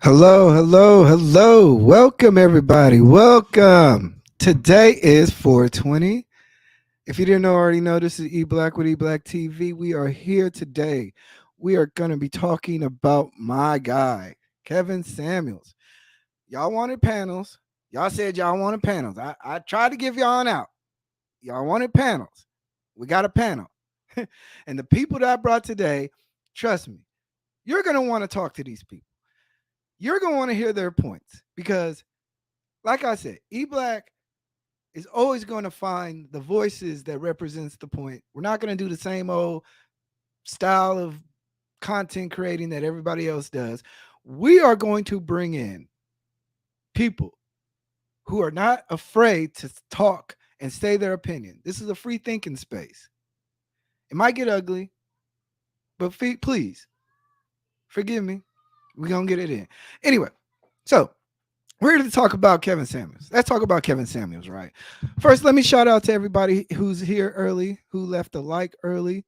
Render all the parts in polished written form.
Hello, hello, hello. Welcome, everybody. Welcome. Today is 420. If you didn't already know, this is eBlack with eBlack TV. We are here today. We are going to be talking about my guy, Kevin Samuels. Y'all wanted panels. Y'all said y'all wanted panels. I tried to give y'all an out. Y'all wanted panels. We got a panel. And the people that I brought today, trust me, you're going to want to talk to these people. You're going to want to hear their points because, like I said, eBlack is always going to find the voices that represents the point. We're not going to do the same old style of content creating that everybody else does. We are going to bring in people who are not afraid to talk and say their opinion. This is a free thinking space. It might get ugly, but please forgive me. We're going to get it in. Anyway, so we're here to talk about Kevin Samuels. Let's talk about Kevin Samuels, right? First, let me shout out to everybody who's here early, who left a like early.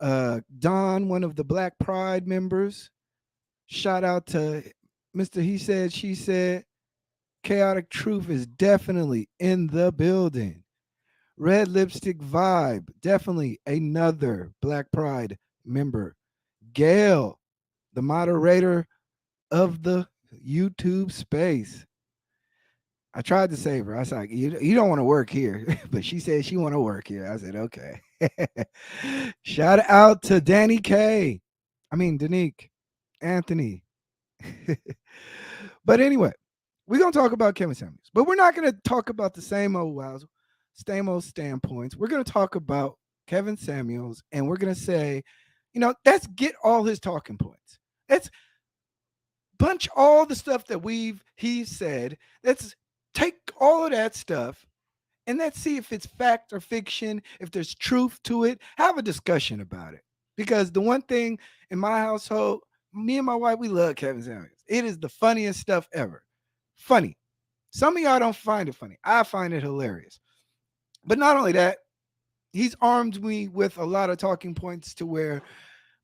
Don, one of the Black Pride members. Shout out to Mr. He Said, She Said. Chaotic Truth is definitely in the building. Red Lipstick Vibe, definitely another Black Pride member. Gail, the moderator of the YouTube space. I tried to save her. I was like, you don't want to work here. But she said she want to work here. I said, okay. Shout out to Danny K. I mean, Danique, Anthony. But anyway, we're going to talk about Kevin Samuels. But we're not going to talk about the same old wows, same old standpoints. We're going to talk about Kevin Samuels, and we're going to say, let's get all his talking points. Let's bunch all the stuff that he said. Let's take all of that stuff and let's see if it's fact or fiction, if there's truth to it. Have a discussion about it. Because the one thing in my household, me and my wife, we love Kevin Samuels. It is the funniest stuff ever. Funny. Some of y'all don't find it funny. I find it hilarious. But not only that, he's armed me with a lot of talking points to where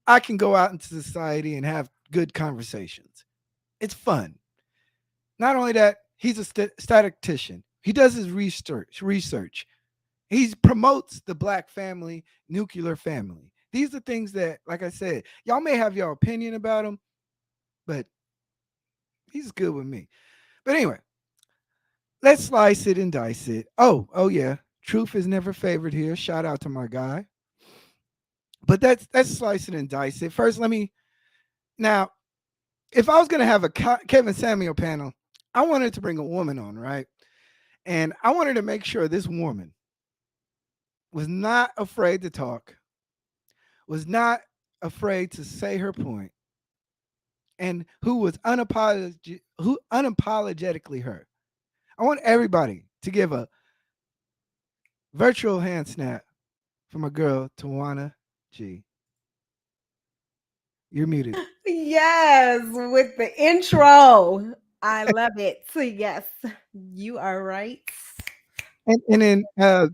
I can go out into society and have good conversations. It's fun. Not only that, he's a statistician. He does his research. He promotes the Black family, nuclear family. These are things that, like I said, y'all may have your opinion about him, but he's good with me. But anyway, let's slice it and dice it. Oh yeah. Truth is never favored here. Shout out to my guy. But let's slice it and dice it. First, now, if I was gonna have a Kevin Samuel panel, I wanted to bring a woman on, right? And I wanted to make sure this woman was not afraid to talk, was not afraid to say her point, and who was unapologetically her. I want everybody to give a virtual hand snap for my girl, Tawana G. You're muted. Yes, with the intro. I love it. So yes, you are right. And then there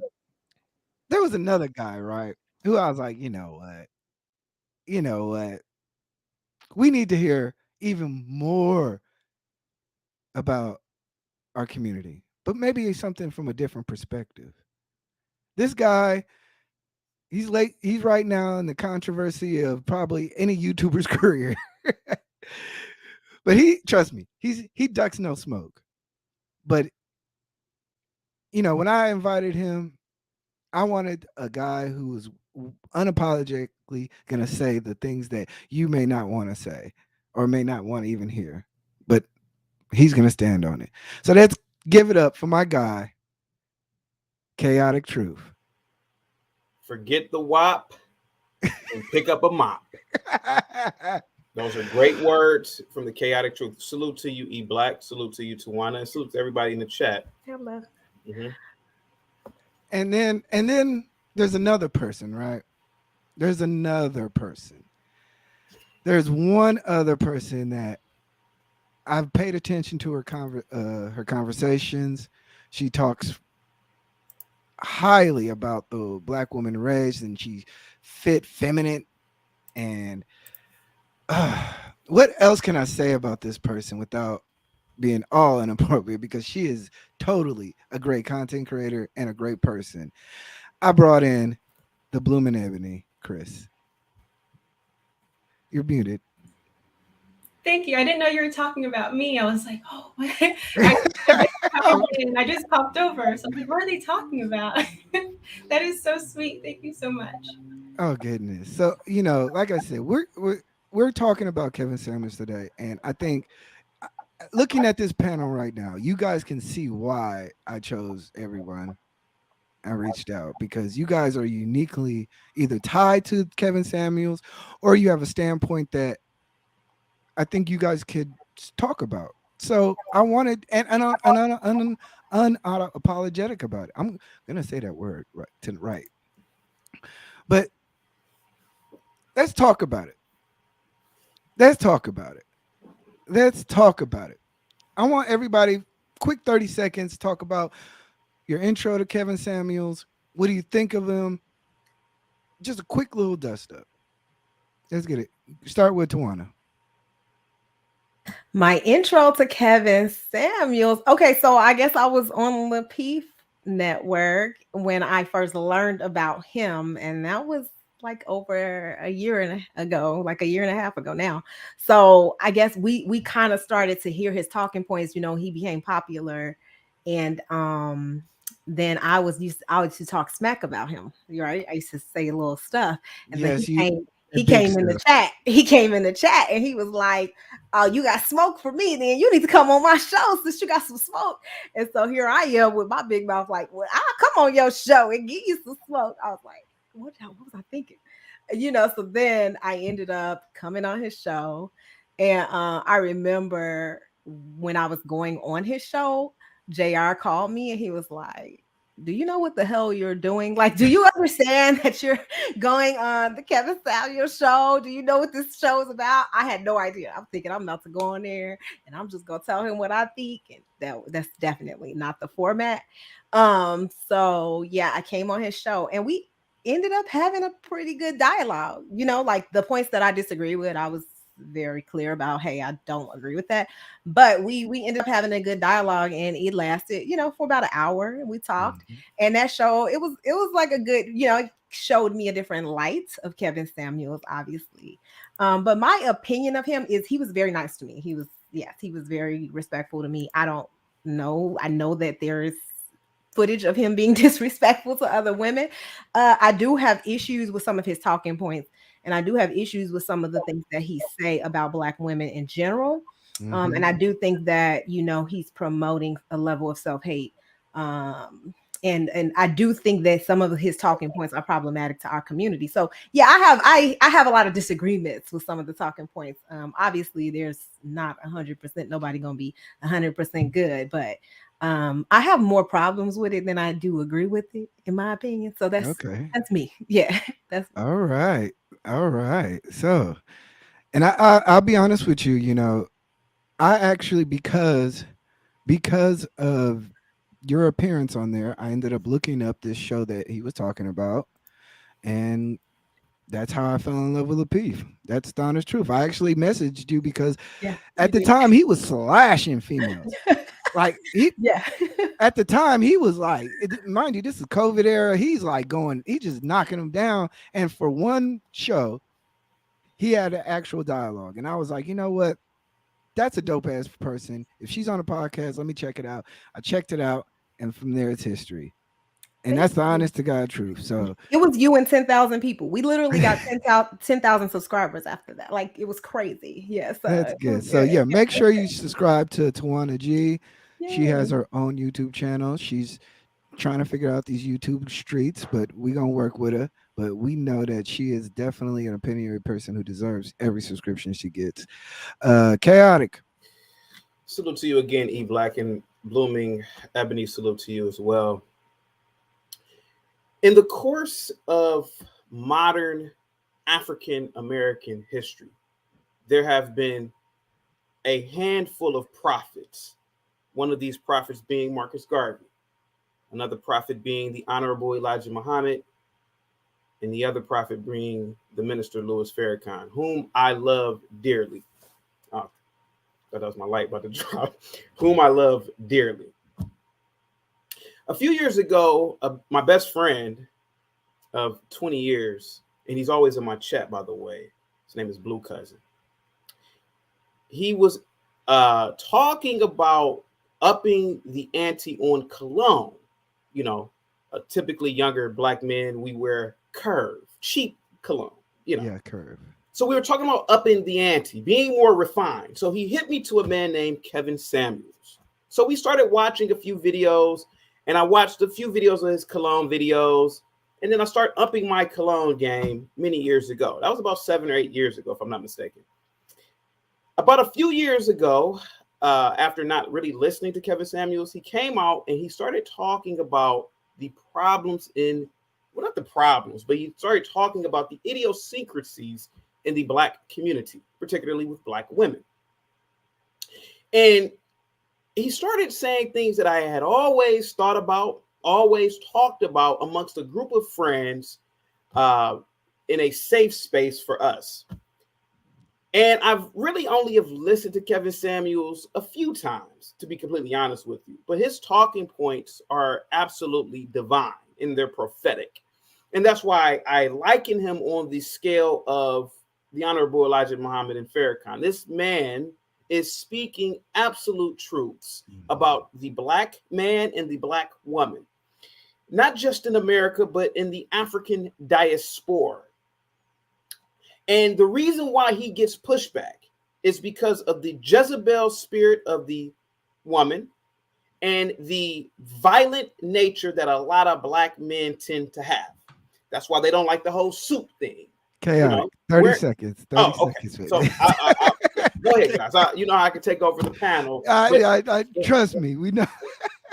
was another guy, right? Who I was like, you know what? You know what? We need to hear even more about our community, but maybe something from a different perspective. This guy, he's late. He's right now in the controversy of probably any YouTuber's career. But trust me, he ducks no smoke. But when I invited him, I wanted a guy who was unapologetically gonna say the things that you may not want to say or may not want to even hear. But he's gonna stand on it. So let's give it up for my guy, Chaotic Truth. Forget the WAP and pick up a mop. Those are great words from the Chaotic Truth. Salute to you, eBlack. Salute to you, Tawana. And salute to everybody in the chat. Hello. Mm-hmm. And then there's another person, right? There's another person. There's one other person that I've paid attention to her conversations. She talks highly about the Black woman race, and she's fit, feminine, and what else can I say about this person without being all inappropriate? Because she is totally a great content creator and a great person. I brought in the Bloomin' Ebony, Chris. You're muted. Thank you. I didn't know you were talking about me. I was like, oh, I just popped in. I just popped over. So I'm like, what are they talking about? That is so sweet. Thank you so much. Oh goodness. So like I said, we're talking about Kevin Samuels today, and I think looking at this panel right now, you guys can see why I chose everyone I reached out, because you guys are uniquely either tied to Kevin Samuels or you have a standpoint that I think you guys could talk about. So I wanted, and unapologetic about it. I'm gonna say that word right, but let's talk about it. Let's talk about it. Let's talk about it. I want everybody, quick 30 seconds, talk about your intro to Kevin Samuels. What do you think of him? Just a quick little dust up. Let's get it. Start with Tawana. My intro to Kevin Samuels. Okay, so I guess I was on the Peace Network when I first learned about him, and that was like over a year and ago, like a year and a half ago now. So I guess we kind of started to hear his talking points. He became popular, and then I used to talk smack about him. Right, I used to say a little stuff, and then Yes, you he big came in the stuff. chat. He came in the chat, and he was like, oh, you got smoke for me, then you need to come on my show since you got some smoke. And so here I am with my big mouth, like, well, I'll come on your show and give you some smoke. I was like, what was I thinking? So then I ended up coming on his show. And I remember when I was going on his show, JR called me and he was like, do you know what the hell you're doing? Like, do you understand that you're going on the Kevin Samuels show? Do you know what this show is about? I had no idea. I'm thinking I'm about to go on there and I'm just gonna tell him what I think, and that's definitely not the format. So yeah, I came on his show and we ended up having a pretty good dialogue. Like the points that I disagree with, I was very clear about, hey, I don't agree with that. But we ended up having a good dialogue and it lasted, for about an hour. We talked. Mhm. And that show, it was like a good, it showed me a different light of Kevin Samuels, obviously. But my opinion of him is he was very nice to me. He was very respectful to me. I don't know. I know that there is footage of him being disrespectful to other women. I do have issues with some of his talking points, and I do have issues with some of the things that he say about Black women in general. And Mhm. I do think that he's promoting a level of self hate. And I do think that some of his talking points are problematic to our community. So yeah, I have a lot of disagreements with some of the talking points. Obviously, there's not 100%. Nobody gonna be 100% good, but I have more problems with it than I do agree with it, in my opinion. So Okay. that's me. Yeah, that's me. All right. All right. So, and I'll be honest with you. I actually, because of your appearance on there, I ended up looking up this show that he was talking about, and that's how I fell in love with Lapeef. That's the honest truth. I actually messaged you because Yeah, you at the did. time he was slashing females. Like Yeah. at the time he was like, mind you, this is COVID era. He's like he just knocking them down. And for one show, he had an actual dialogue, and I was like, you know what? That's a dope ass person. If she's on a podcast, let me check it out. I checked it out, and from there it's history. And Thank that's the you. honest to God truth. So It was you and 10,000 people. We literally got 10,000 subscribers after that. Like it was crazy. Yeah. So that's it was good. So good. yeah, make sure you subscribe to Tawana G. She has Yeah. her own YouTube channel. She's trying to figure out these YouTube streets, but we gonna work with her. But we know that she is definitely an opinionated person who deserves every subscription she gets. Chaotic. Salute to you again, eBlack, and Blooming Ebony. Salute to you as well. In the course of modern African American history, there have been a handful of prophets. One of these prophets being Marcus Garvey, another prophet being the Honorable Elijah Muhammad, and the other prophet being the minister Louis Farrakhan, whom I love dearly. That was my light about to drop. Whom I love dearly. A few years ago, my best friend of 20 years, and he's always in my chat, by the way. His name is Blue Cousin. He was talking about upping the ante on cologne. You know, typically younger black men, we wear Curve, cheap cologne, you know. Yeah, Curve. So we were talking about upping the ante, being more refined. So he hit me to a man named Kevin Samuels. So we started watching a few videos, and I watched a few videos of his cologne videos. And then I started upping my cologne game many years ago. That was about 7 or 8 years ago, if I'm not mistaken. About a few years ago, after not really listening to Kevin Samuels, he came out and he started talking about the problems in, well, not the problems, but he started talking about the idiosyncrasies in the Black community, particularly with Black women. And he started saying things that I had always thought about, always talked about amongst a group of friends in a safe space for us. And I've really only have listened to Kevin Samuels a few times, to be completely honest with you. But his talking points are absolutely divine and they're prophetic. And that's why I liken him on the scale of the Honorable Elijah Muhammad and Farrakhan. This man is speaking absolute truths about the Black man and the Black woman, not just in America, but in the African diaspora. And the reason why he gets pushback is because of the Jezebel spirit of the woman and the violent nature that a lot of Black men tend to have. That's why they don't like the whole suit thing. Chaotic. You know, 30 seconds. 30 okay. seconds. So go ahead, guys. You know I can take over the panel. I trust me. We know.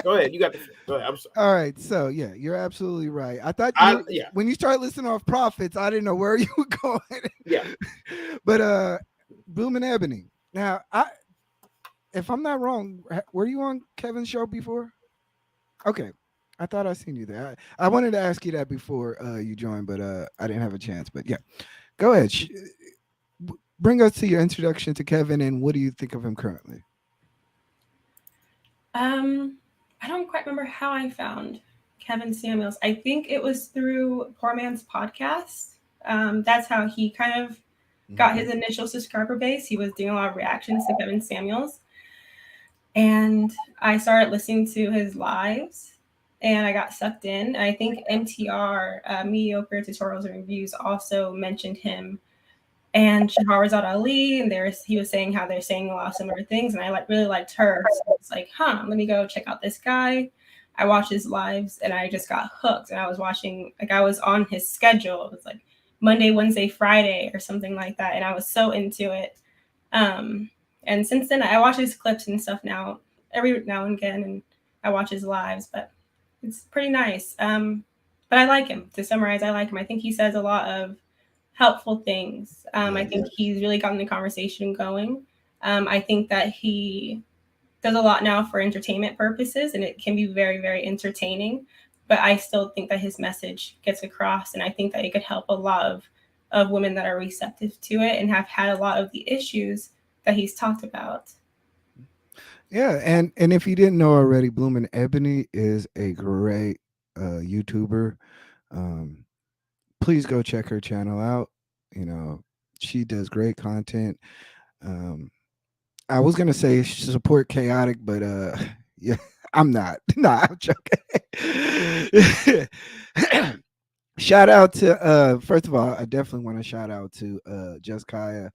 Go ahead. You got the. Go ahead. I'm sorry. All right. So yeah, you're absolutely right. I thought Yeah. when you started listing off prophets, I didn't know where you were going. Yeah. But Bloom and Ebony. Now, if I'm not wrong, were you on Kevin's show before? Okay. I thought I seen you there. I wanted to ask you that before you joined, but I didn't have a chance. But yeah, go ahead. Bring us to your introduction to Kevin, and what do you think of him currently? I don't quite remember how I found Kevin Samuels. I think it was through Poor Man's Podcast. That's how he kind of got his initial subscriber base. He was doing a lot of reactions to Kevin Samuels. And I started listening to his lives and I got sucked in. I think MTR, Mediocre Tutorials and Reviews, also mentioned him, and Shahrazad Ali, and he was saying how they're saying a lot of similar things, and I really liked her. So it's like, let me go check out this guy. I watched his lives and I just got hooked, and I was watching, like, I was on his schedule. It was like Monday, Wednesday, Friday or something like that, and I was so into it. And since then I watch his clips and stuff now every now and again, and I watch his lives, but it's pretty nice. But I like him. To summarize, I like him. I think he says a lot of helpful things. I think he's really gotten the conversation going. I think that he does a lot now for entertainment purposes, and it can be very, very entertaining. But I still think that his message gets across, and I think that it could help a lot of women that are receptive to it and have had a lot of the issues that he's talked about. Yeah, and if you didn't know already, Bloomin' Ebony is a great YouTuber. Please go check her channel out. You know, she does great content. I was gonna say support Chaotic, but yeah, I'm not. Nah, I'm joking. Shout out to first of all, I definitely want to shout out to Just Kaya.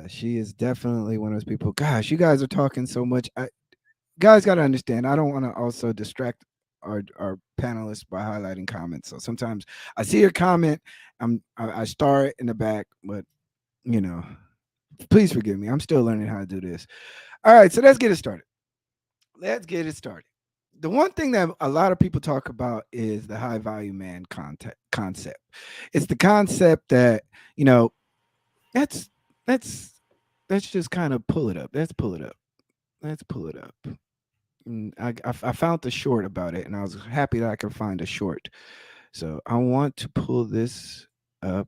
She is definitely one of those people. Gosh, you guys are talking so much. Guys got to understand. I don't want to also distract our panelists by highlighting comments. So sometimes I see your comment, I start in the back, but you know, please forgive me. I'm still learning how to do this. All right, so let's get it started. The one thing that a lot of people talk about is the high value man concept. It's the concept that, you know, let's just kind of pull it up. Let's pull it up. And I found the short about it, and I was happy that I could find a short. So I want to pull this up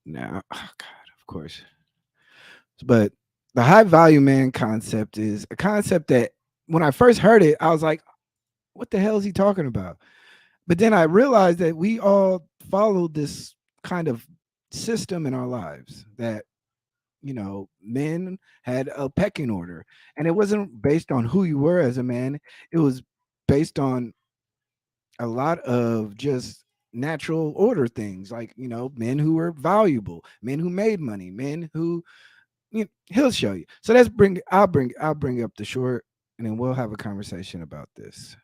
now. Oh God, of course. But the high value man concept is a concept that when I first heard it, I was like, what the hell is he talking about? But then I realized that we all follow this kind of system in our lives that, men had a pecking order, and it wasn't based on who you were as a man. It was based on a lot of just natural order things, like, men who were valuable, men who made money, men who, he'll show you. So I'll bring up the short, and then we'll have a conversation about this.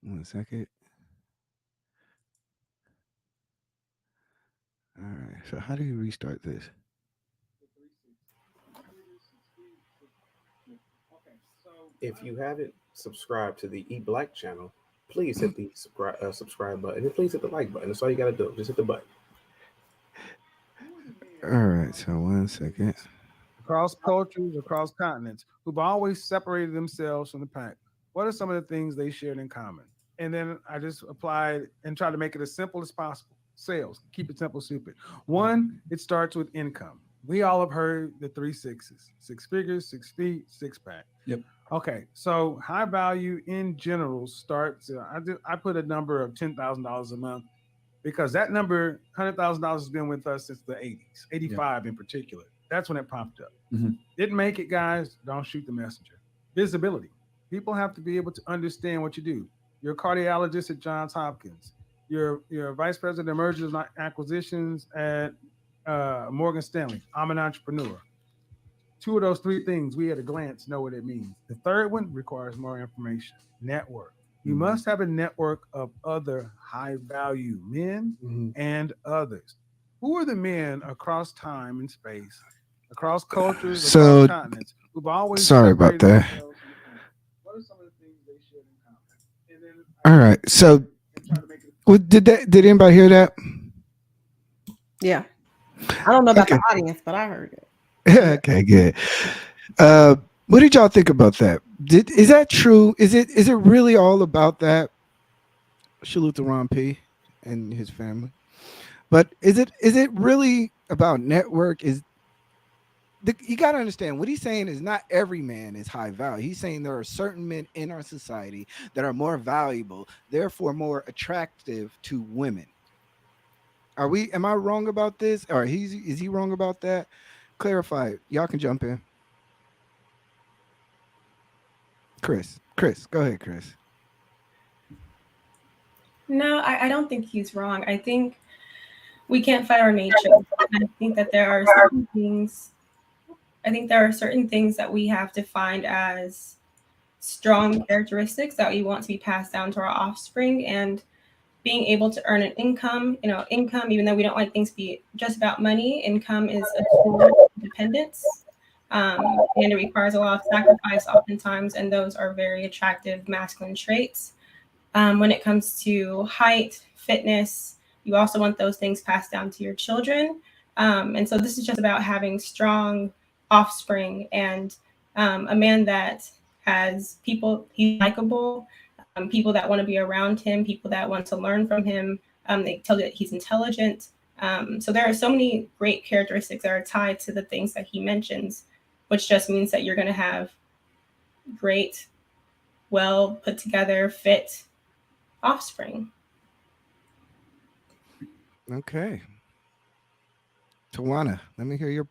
One second. All right. So how do you restart this? If you haven't subscribed to the eBlack channel, please hit the subscribe button and please hit the like button. That's all you got to do. Just hit the button. All right. So one second. Across cultures, across continents, who've always separated themselves from the pack. What are some of the things they shared in common? And then I just applied and tried to make it as simple as possible. Sales, keep it simple, stupid. One, it starts with income. We all have heard the 3 6s: 6 figures, 6 feet, 6-pack. Yep. Okay, so high value in general starts. I put a number of $10,000 a month because that number, $100,000, has been with us since the 80s, 85 in particular. That's when it popped up. Mm-hmm. Didn't make it, guys. Don't shoot the messenger. Visibility. People have to be able to understand what you do. You're a cardiologist at Johns Hopkins. You're vice president of mergers and acquisitions at Morgan Stanley. I'm an entrepreneur. 2 of those 3 things, we at a glance know what it means. The third one requires more information. Network. You must have a network of other high value men and others. Who are the men across time and space, across cultures, So- across continents, who've always Sorry about separated that. themselves from the pack? What are some of the things they shared in common? And then All right. So and try to make it did anybody hear that? Yeah. I don't know about Okay. the audience, but I heard it. Okay, good. What did y'all think about that? Is that true? Is it really all about that? Salute to Ron P and his family. But is it really about network? You got to understand what he's saying is not every man is high value. He's saying there are certain men in our society that are more valuable, therefore more attractive to women. Am I wrong about this? Or is he wrong about that? Clarify it. Y'all can jump in. Chris, go ahead, Chris. No, I don't think he's wrong. I think we can't fight our nature. And I think that there are certain things. I think there are certain things that we have to find as strong characteristics that we want to be passed down to our offspring, and being able to earn an income. Income, even though we don't like things to be just about money, income is a tool of independence. And it requires a lot of sacrifice oftentimes, and those are very attractive masculine traits. When it comes to height, fitness, you also want those things passed down to your children. And so this is just about having strong offspring and a man that has people, he's likable, people that want to be around him, people that want to learn from him. They tell you that he's intelligent. So there are so many great characteristics that are tied to the things that he mentions, which just means that you're going to have great, well put together, fit offspring. Okay. Tawana, let me hear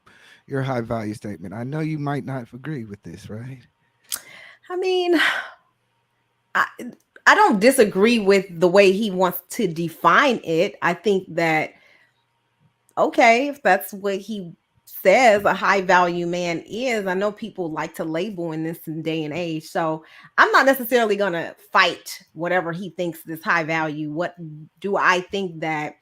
your high value statement. I know you might not agree with this, right? I mean, I don't disagree with the way he wants to define it. I think that, okay, if that's what he says a high value man is, I know people like to label in this day and age. So I'm not necessarily going to fight whatever he thinks this high value. What do I think that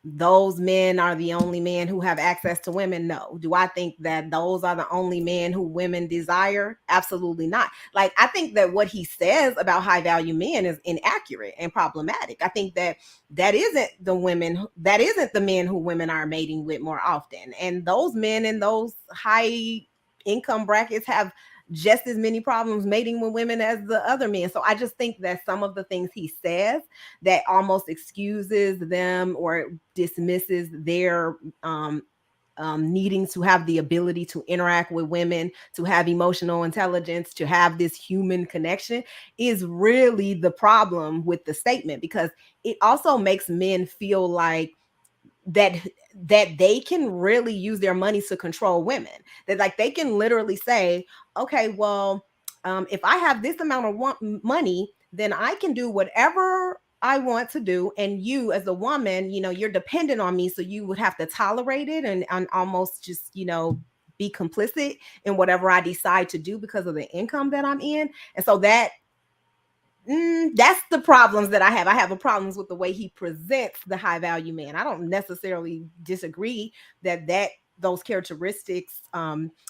those men are the only men who have access to women? No. Do I think that those are the only men who women desire? Absolutely not. Like, I think that what he says about high value men is inaccurate and problematic. I think that isn't the men who women are mating with more often. And those men in those high income brackets have just as many problems mating with women as the other men. So I just think that some of the things he says that almost excuses them or dismisses their needing to have the ability to interact with women, to have emotional intelligence, to have this human connection is really the problem with the statement, because it also makes men feel like that they can really use their money to control women. That like they can literally say, okay, well, if I have this amount of money, then I can do whatever I want to do. And you, as a woman, you're dependent on me, so you would have to tolerate it and almost just, be complicit in whatever I decide to do because of the income that I'm in. And so that's the problems that I have. I have a problems with the way he presents the high value man. I don't necessarily disagree that those characteristics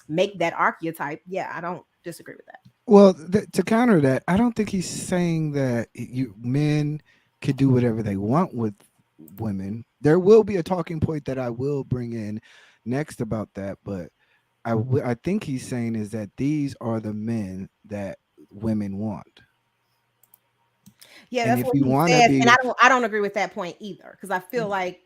make that archetype. Yeah, I don't disagree with that. Well, to counter that, I don't think he's saying that men could do whatever they want with women. There will be a talking point that I will bring in next about that, but I think he's saying is that these are the men that women want. Yeah, And that's if what you he want to says, and be, I don't agree with that point either, because I feel like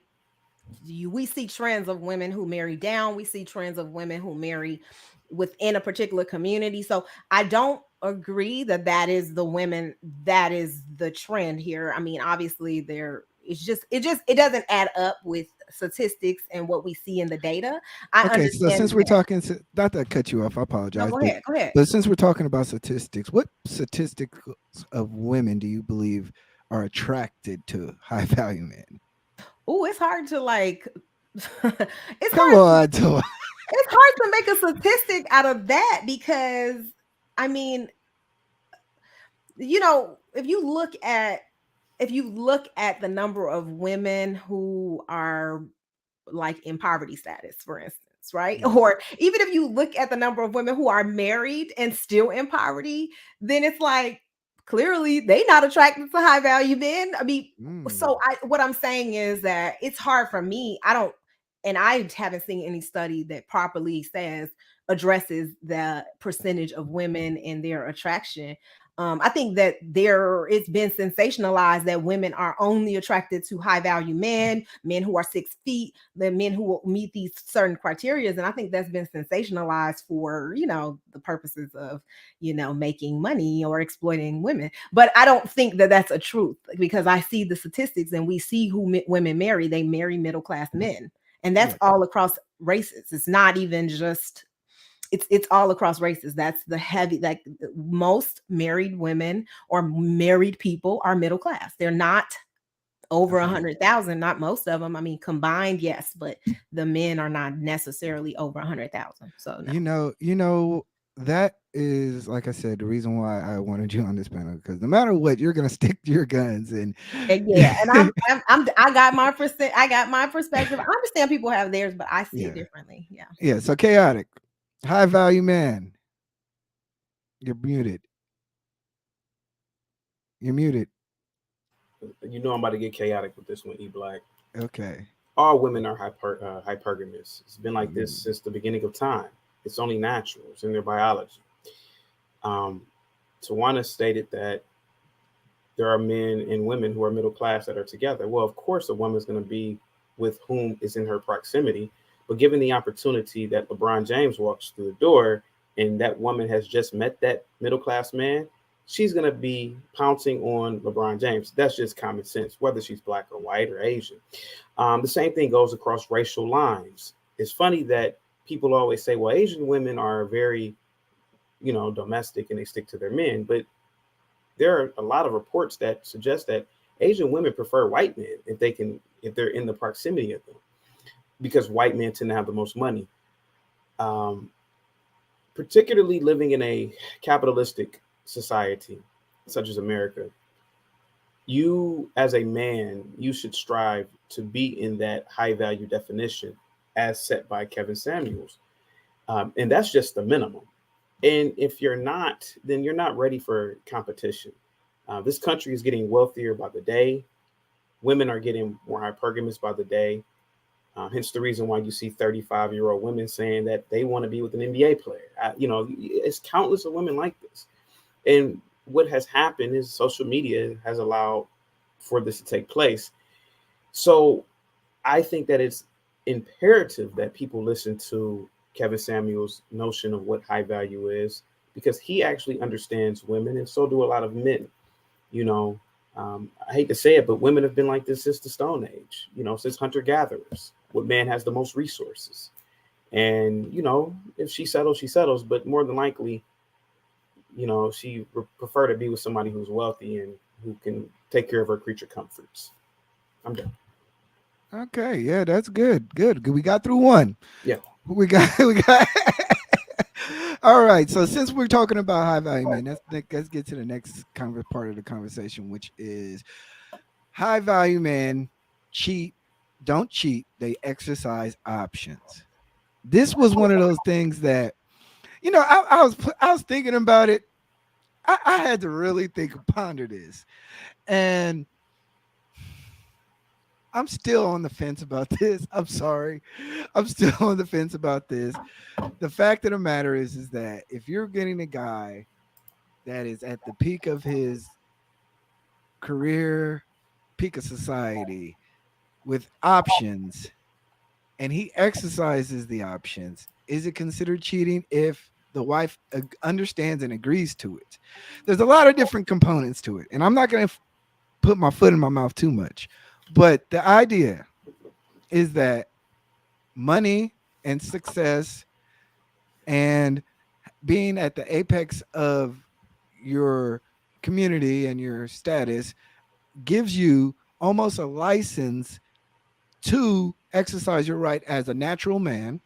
we see trends of women who marry down. We see trends of women who marry within a particular community. So I don't agree that is the women, that is the trend here. I mean, obviously it doesn't add up with statistics and what we see in the data. I okay, so understand since we're that. talking, not to cut you off, I No, apologize, go ahead. Go ahead. but since we're talking about statistics, what statistics of women do you believe are attracted to high value men? Oh, it's hard to like it's Come hard on, Toa. it's hard to make a statistic out of that, because I mean, if you look at the number of women who are like in poverty status, for instance, right? Mm. Or even if you look at the number of women who are married and still in poverty, then it's like clearly they not attracted to high value men. I mean, so what I'm saying is that it's hard for me. I haven't seen any study that properly addresses the percentage of women and their attraction. I think that it's been sensationalized that women are only attracted to high value men who are 6 feet, the men who will meet these certain criteria. And I think that's been sensationalized for, the purposes of, making money or exploiting women. But I don't think that that's a truth, because I see the statistics and we see who women marry. They marry middle-class men. And that's all across races. It's not even just it's all across races. That's the heavy, like most married women or married people are middle class. They're not over 100,000, not most of them. I mean, combined, yes, but the men are not necessarily over 100,000. So no. That is, like I said, the reason why I wanted you on this panel, because no matter what, you're gonna stick to your guns and yeah. And I got my perspective. I understand people have theirs, but I see it differently. Yeah. Yeah. So chaotic, high value man. You're muted. You're muted. I'm about to get chaotic with this one, eBlack. Okay. All women are hypergamous. It's been like this since the beginning of time. It's only natural. It's in their biology. Tawana stated that there are men and women who are middle class that are together. Well, of course, a woman is going to be with whom is in her proximity. But given the opportunity that LeBron James walks through the door and that woman has just met that middle class man, she's going to be pouncing on LeBron James. That's just common sense, whether she's black or white or Asian. The same thing goes across racial lines. It's funny that people always say, well, Asian women are very, domestic and they stick to their men. But there are a lot of reports that suggest that Asian women prefer white men if they're in the proximity of them, because white men tend to have the most money. Particularly living in a capitalistic society such as America, you as a man, you should strive to be in that high value definition as set by Kevin Samuels. And that's just the minimum. And if you're not, then you're not ready for competition. This country is getting wealthier by the day. Women are getting more hypergamous by the day. Hence the reason why you see 35-year-old women saying that they want to be with an NBA player. It's countless of women like this. And what has happened is social media has allowed for this to take place. So I think that it's imperative that people listen to Kevin Samuel's notion of what high value is, because he actually understands women, and so do a lot of men. I hate to say it, but women have been like this since the Stone Age, since hunter-gatherers. What man has the most resources? And, if she settles, she settles. But more than likely, she prefer to be with somebody who's wealthy and who can take care of her creature comforts. I'm done. Okay, yeah, that's good. Good. We got through one. Yeah. We got. All right. So since we're talking about high value men, let's get to the next part of the conversation, which is high value men don't cheat. They exercise options. This was one of those things that, I was thinking about it. I had to really ponder this, and I'm still on the fence about this. I'm sorry. I'm still on the fence about this. The fact of the matter is that if you're getting a guy that is at the peak of his career, peak of society, with options, and he exercises the options, is it considered cheating if the wife understands and agrees to it? There's a lot of different components to it, and I'm not going to put my foot in my mouth too much. But the idea is that money and success and being at the apex of your community and your status gives you almost a license to exercise your right as a natural man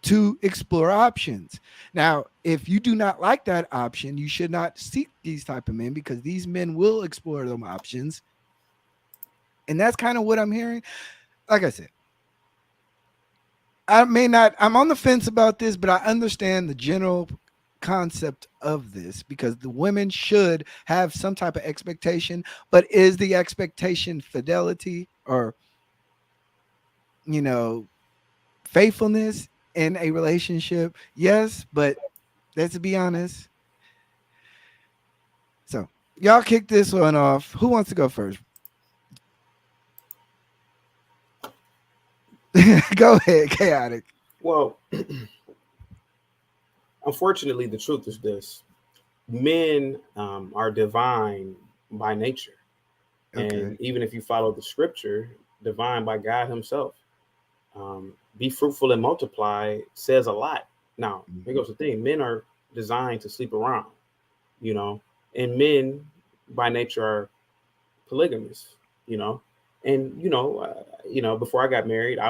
to explore options. Now, if you do not like that option, you should not seek these type of men, because these men will explore them options. And that's kind of what I'm hearing. Like I said, I'm on the fence about this, but I understand the general concept of this, because the women should have some type of expectation. But is the expectation fidelity or, faithfulness in a relationship? Yes, but let's be honest. So y'all kick this one off. Who wants to go first? Go ahead, Chaotic. Well, unfortunately, the truth is this: men are divine by nature. Okay. And even if you follow the scripture, divine by God himself. Be fruitful and multiply says a lot. Now, here goes the thing: men are designed to sleep around, and men by nature are polygamous, and before I got married, I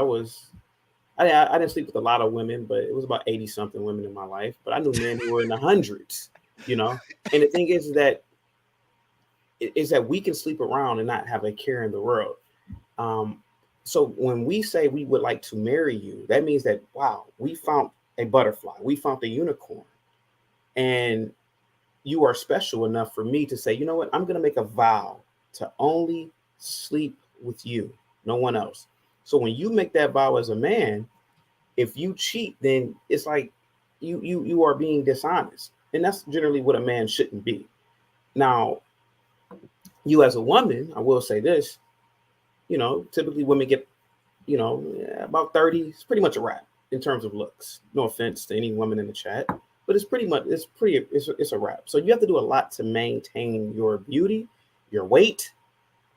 didn't sleep with a lot of women, but it was about 80 something women in my life. But I knew men who were in the hundreds, And the thing is that we can sleep around and not have a care in the world. So when we say we would like to marry you, that means that, wow, we found a butterfly, we found the unicorn, and you are special enough for me to say, you know what, I'm going to make a vow to only sleep with you, no one else. So when you make that vow as a man, if you cheat, then it's like you are being dishonest. And that's generally what a man shouldn't be. Now, you as a woman, I will say this, typically women get, about 30. It's pretty much a wrap in terms of looks. No offense to any woman in the chat, but it's a wrap. So you have to do a lot to maintain your beauty, your weight,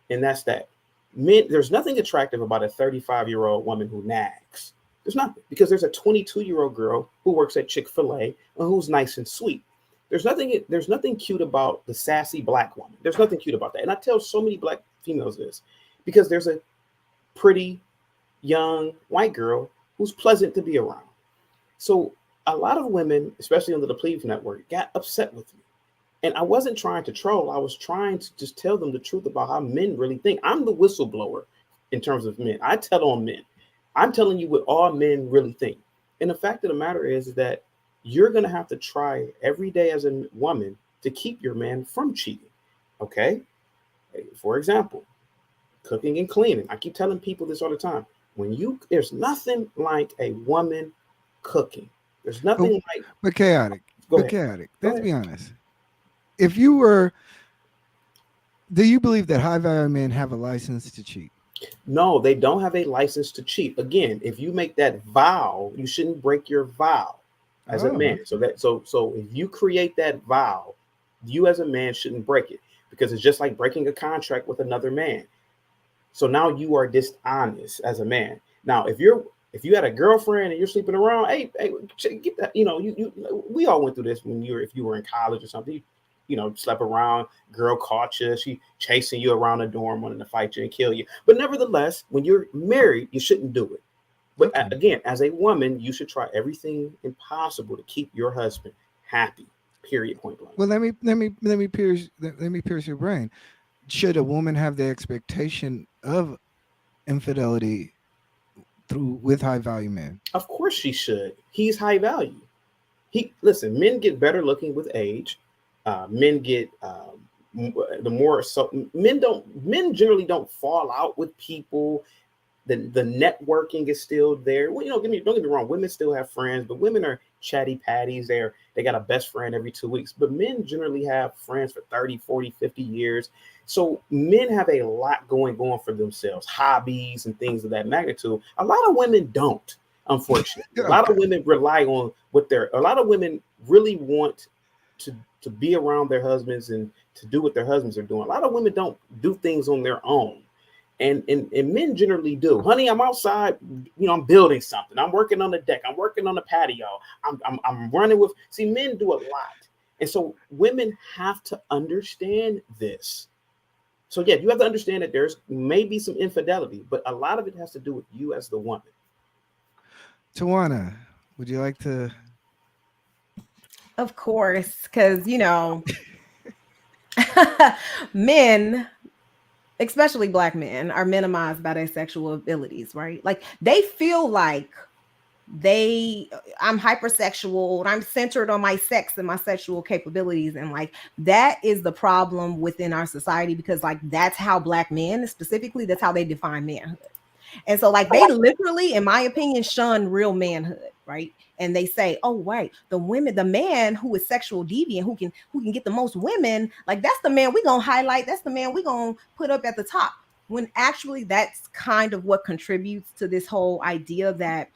and that's that. Men, there's nothing attractive about a 35-year-old woman who nags. There's nothing, because there's a 22-year-old girl who works at Chick-fil-A and who's nice and sweet. There's nothing cute about the sassy black woman. There's nothing cute about that. And I tell so many black females this, because there's a pretty young white girl who's pleasant to be around. So a lot of women, especially on the Plebe Network, got upset with me. And I wasn't trying to troll. I was trying to just tell them the truth about how men really think. I'm the whistleblower in terms of men. I tell on men. I'm telling you what all men really think. And the fact of the matter is that you're going to have to try every day as a woman to keep your man from cheating. Okay? For example, cooking and cleaning. I keep telling people this all the time. There's nothing like a woman cooking. There's nothing like. But chaotic. Go But ahead. chaotic. Go Let's ahead. be honest. If you were, do you believe that high value men have a license to cheat? No, they don't have a license to cheat. Again, if you make that vow, you shouldn't break your vow as a Oh, man. So if you create that vow, you as a man shouldn't break it, because it's just like breaking a contract with another man. So now you are dishonest as a man. Now, if you had a girlfriend and you're sleeping around, hey, get that. We all went through this if you were in college or something. Slept around, girl caught you, she chasing you around the dorm, wanting to fight you and kill you. But nevertheless, when you're married, you shouldn't do it. But okay. Again, as a woman, you should try everything impossible to keep your husband happy. Period. Point blank. Well, let me pierce your brain. Should a woman have the expectation of infidelity with high value men? Of course she should. He's high value. Listen. Men get better looking with age. Men get the more so. Men generally don't fall out with people. The networking is still there. Well, don't get me wrong. Women still have friends, but women are chatty patties. They got a best friend every 2 weeks. But men generally have friends for 30, 40, 50 years. So men have a lot going on for themselves, hobbies and things of that magnitude. A lot of women don't, unfortunately. A lot of women rely on a lot of women really want to be around their husbands and to do what their husbands are doing. A lot of women don't do things on their own. And men generally do. Honey, I'm outside, I'm building something. I'm working on the deck. I'm working on the patio. I'm running with. See, men do a lot. And so women have to understand this. So yeah, you have to understand that there's maybe some infidelity, but a lot of it has to do with you as the woman. Tawana, would you like to? Of course, because men, especially Black men, are minimized by their sexual abilities, right? Like they feel like I'm hypersexual and I'm centered on my sex and my sexual capabilities, and like that is the problem within our society, because like that's how Black men specifically, that's how they define manhood. And so like they literally, in my opinion, shun real manhood, right? And they say, oh wait, the man who is sexual deviant, who can get the most women, like that's the man we're gonna highlight, that's the man we're gonna put up at the top, when actually that's kind of what contributes to this whole idea that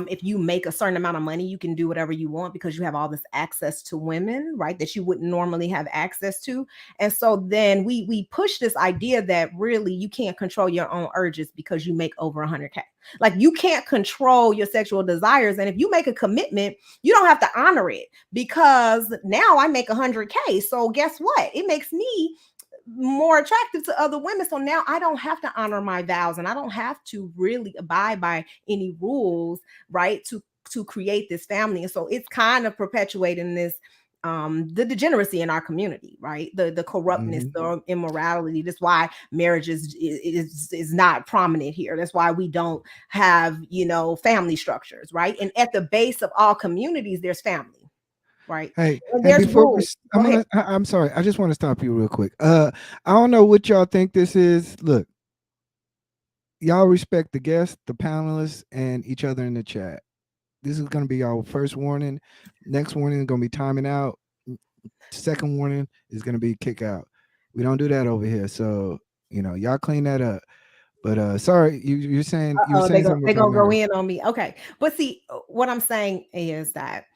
if you make a certain amount of money, you can do whatever you want because you have all this access to women, right? That you wouldn't normally have access to. And so then we push this idea that really you can't control your own urges because you make over 100K. Like you can't control your sexual desires. And if you make a commitment, you don't have to honor it because now I make 100K. So guess what? It makes me more attractive to other women. So now I don't have to honor my vows and I don't have to really abide by any rules, right? To create this family. And so it's kind of perpetuating this the degeneracy in our community, right? The corruptness, the immorality. That's why marriage is not prominent here. That's why we don't have, family structures, right? And at the base of all communities, there's family. Right. Hey, and hey, there's before rules. I'm sorry. I just want to stop you real quick. I don't know what y'all think this is. Look, y'all respect the guests, the panelists, and each other in the chat. This is going to be our first warning. Next warning is going to be timing out. Second warning is going to be kick out. We don't do that over here. So, y'all clean that up. But sorry, you're saying something they're about gonna go marriage. in on me. Okay. But see, what I'm saying is that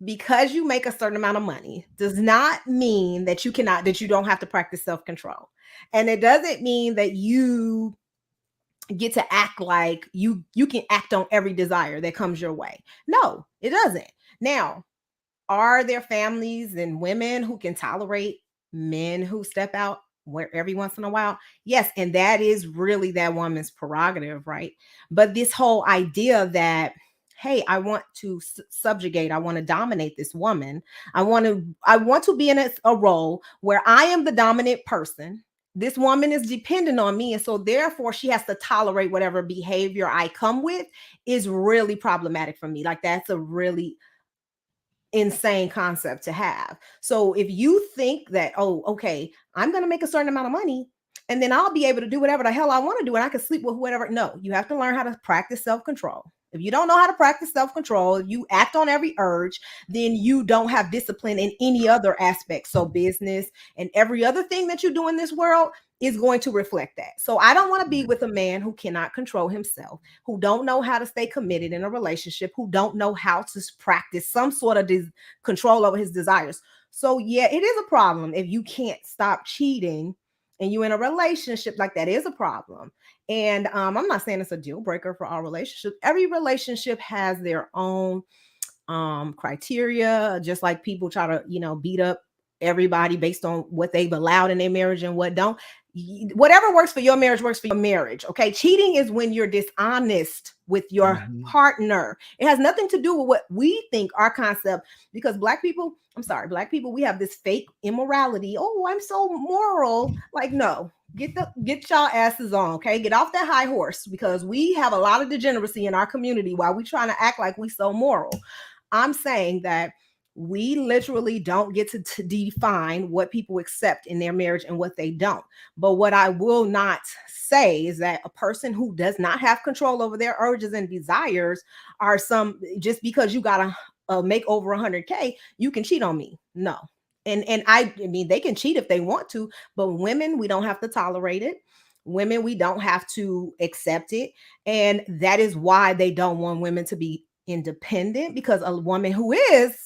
because you make a certain amount of money does not mean that you don't have to practice self-control. And it doesn't mean that you get to act like you can act on every desire that comes your way. No, it doesn't. Now, are there families and women who can tolerate men who step out where every once in a while? Yes, and that is really that woman's prerogative, right? But this whole idea that, hey, I want to subjugate, I want to dominate this woman, I want to be in a role where I am the dominant person. This woman is dependent on me, and so therefore she has to tolerate whatever behavior I come with, is really problematic for me. Like that's a really insane concept to have. So if you think that, oh, okay, I'm going to make a certain amount of money, and then I'll be able to do whatever the hell I want to do and I can sleep with whatever. No, you have to learn how to practice self-control. If you don't know how to practice self-control, you act on every urge, then you don't have discipline in any other aspect. So business and every other thing that you do in this world is going to reflect that. So I don't want to be with a man who cannot control himself, who don't know how to stay committed in a relationship, who don't know how to practice some sort of control over his desires. So yeah, it is a problem if you can't stop cheating and you in a relationship. Like, that is a problem. And I'm not saying it's a deal breaker for all relationships. Every relationship has their own criteria, just like people try to, beat up everybody based on what they've allowed in their marriage and what don't. Whatever works for your marriage works for your marriage. Okay, cheating is when you're dishonest with your partner. It has nothing to do with what we think our concept, because black people, we have this fake immorality. Oh, I'm so moral. Like, no, get y'all asses on. Okay, get off that high horse, because we have a lot of degeneracy in our community while we trying to act like we so moral. I'm saying that we literally don't get to define what people accept in their marriage and what they don't. But what I will not say is that a person who does not have control over their urges and desires are just because you got a make over 100K, you can cheat on me. No. And I mean, they can cheat if they want to, but women, we don't have to tolerate it. Women, we don't have to accept it. And that is why they don't want women to be independent, because a woman who is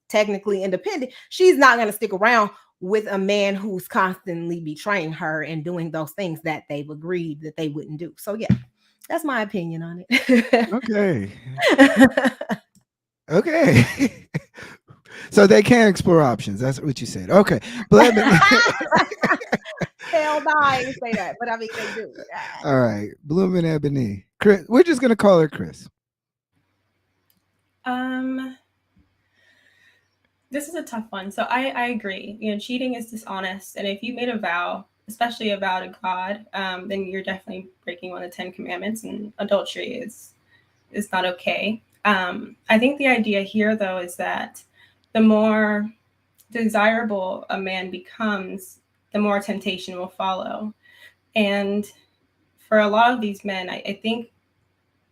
technically independent, she's not going to stick around with a man who's constantly betraying her and doing those things that they've agreed that they wouldn't do. So yeah, that's my opinion on it. Okay. Okay. So they can explore options. That's what you said. Okay. But hell no, I didn't say that, but I mean, they do. All right. Bloom and Ebony. Chris, we're just going to call her Chris. This is a tough one. So I agree. Cheating is dishonest, and if you made a vow, especially a vow to God, then you're definitely breaking one of the 10 Commandments, and adultery is not okay. I think the idea here, though, is that the more desirable a man becomes, the more temptation will follow. And for a lot of these men, I think,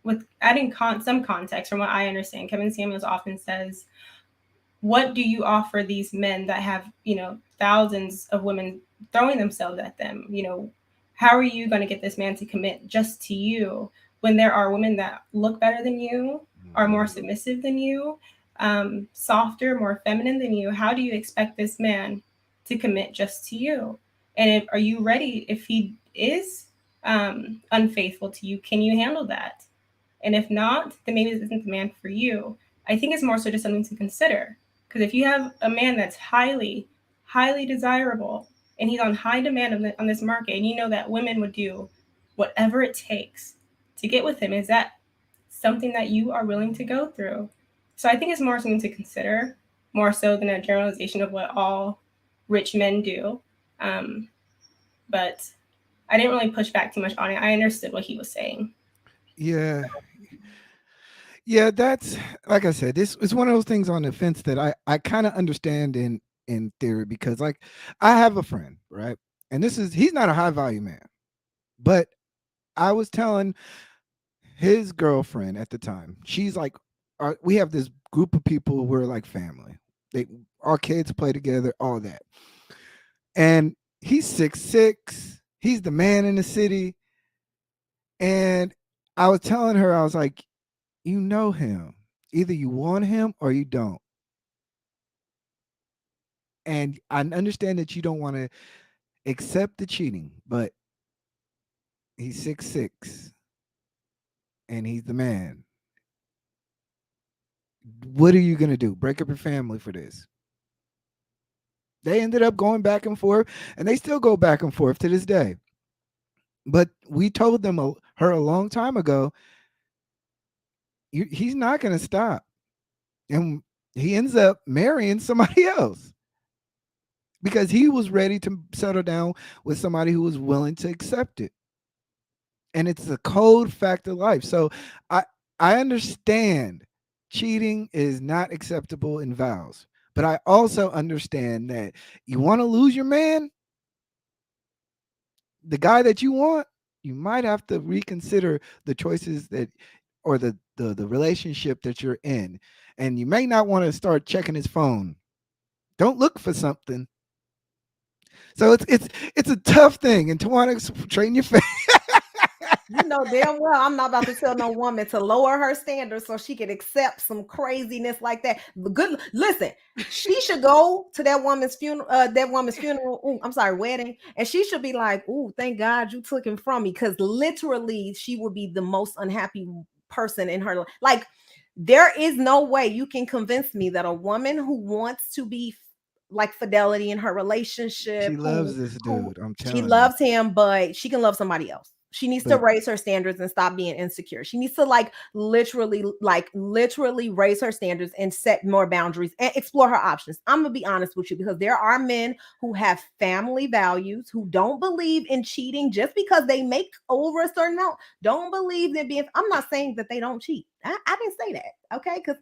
with adding some context, from what I understand, Kevin Samuels often says, what do you offer these men that have, thousands of women throwing themselves at them? How are you going to get this man to commit just to you when there are women that look better than you, are more submissive than you, softer, more feminine than you? How do you expect this man to commit just to you? And are you ready if he is unfaithful to you? Can you handle that? And if not, then maybe this isn't the man for you. I think it's more so just something to consider. Because if you have a man that's highly, highly desirable, and he's on high demand on this market, and you know that women would do whatever it takes to get with him, is that something that you are willing to go through? So I think it's more something to consider, more so than a generalization of what all rich men do. But I didn't really push back too much on it. I understood what he was saying. Yeah. Yeah, that's, like I said, this is one of those things on the fence that I kind of understand in theory, because like I have a friend, right? And he's not a high value man, but I was telling his girlfriend at the time, she's like, we have this group of people who are like family. Our kids play together, all that. And he's 6'6", he's the man in the city. And I was telling her, I was like, you know him. Either you want him or you don't. And I understand that you don't want to accept the cheating, but he's 6'6", and he's the man. What are you going to do? Break up your family for this? They ended up going back and forth, and they still go back and forth to this day. But we told her a long time ago, he's not going to stop. And he ends up marrying somebody else because he was ready to settle down with somebody who was willing to accept it. And it's a cold fact of life. So I understand cheating is not acceptable in vows, but I also understand that you want to lose your man, the guy that you want, you might have to reconsider the choices that, or the relationship that you're in, and you may not want to start checking his phone. Don't look for something. So it's a tough thing, and Tawana, train your face. You know damn well I'm not about to tell no woman to lower her standards so she can accept some craziness like that. Good, listen, she should go to that woman's funeral, ooh, I'm sorry, wedding, and she should be like, "Ooh, thank God you took him from me," because literally she would be the most unhappy person in her life. Like, there is no way you can convince me that a woman who wants to be like fidelity in her relationship, She loves this who dude. I'm she telling you. loves him, but she can love somebody else. She needs to But raise her standards and stop being insecure. She needs to literally raise her standards and set more boundaries and explore her options. I'm gonna be honest with you, because there are men who have family values, who don't believe in cheating just because they make over a certain amount. Don't believe in being. I'm not saying that they don't cheat. I didn't say that. Okay, because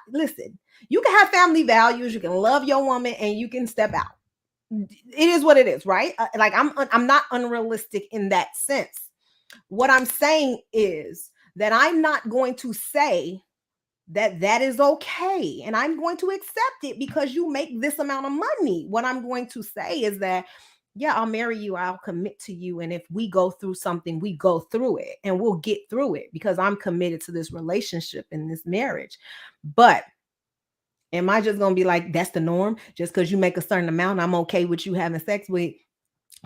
listen, you can have family values, you can love your woman, and you can step out. It is what it is, right? Like, I'm not unrealistic in that sense. What I'm saying is that I'm not going to say that that is okay and I'm going to accept it because you make this amount of money. What I'm going to say is that, yeah, I'll marry you, I'll commit to you, and if we go through something, we go through it and we'll get through it because I'm committed to this relationship and this marriage. But am I just gonna be like, that's the norm? Just because you make a certain amount, I'm okay with you having sex with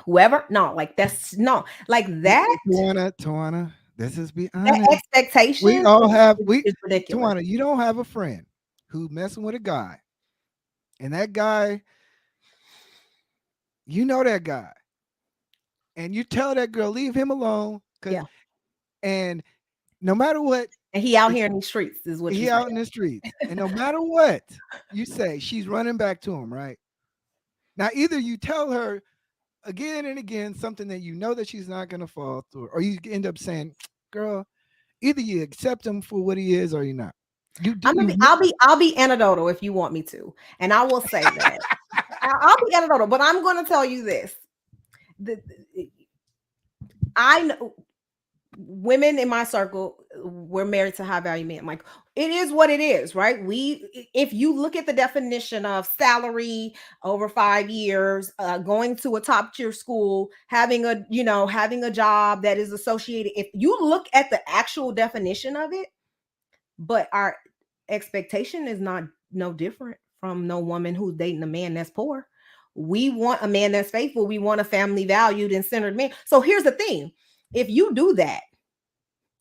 whoever? No, like that's no, like that. Tawana, let's just be That honest. We expectation all have is ridiculous. Tawana, you don't have a friend who messing with a guy, and that guy, you know that guy, and you tell that girl leave him alone, cause Yeah, and no matter what, and he out here in the streets is what you he say. out in the streets, and no matter what you say, she's running back to him, right? Now, either you tell her again and again something that you know that she's not gonna fall through, or you end up saying, "Girl, either you accept him for what he is, or you're not." You do you? I'll be anecdotal if you want me to, and I will say that I'll be anecdotal, but I'm going to tell you this: the, I know women in my circle were married to high value men. Like, it is what it is, right? If you look at the definition of salary over 5 years, going to a top tier school, having a job that is associated, if you look at the actual definition of it, but our expectation is not no different from no woman who's dating a man that's poor. We want a man that's faithful. We want a family valued and centered man. So here's the thing: if you do that,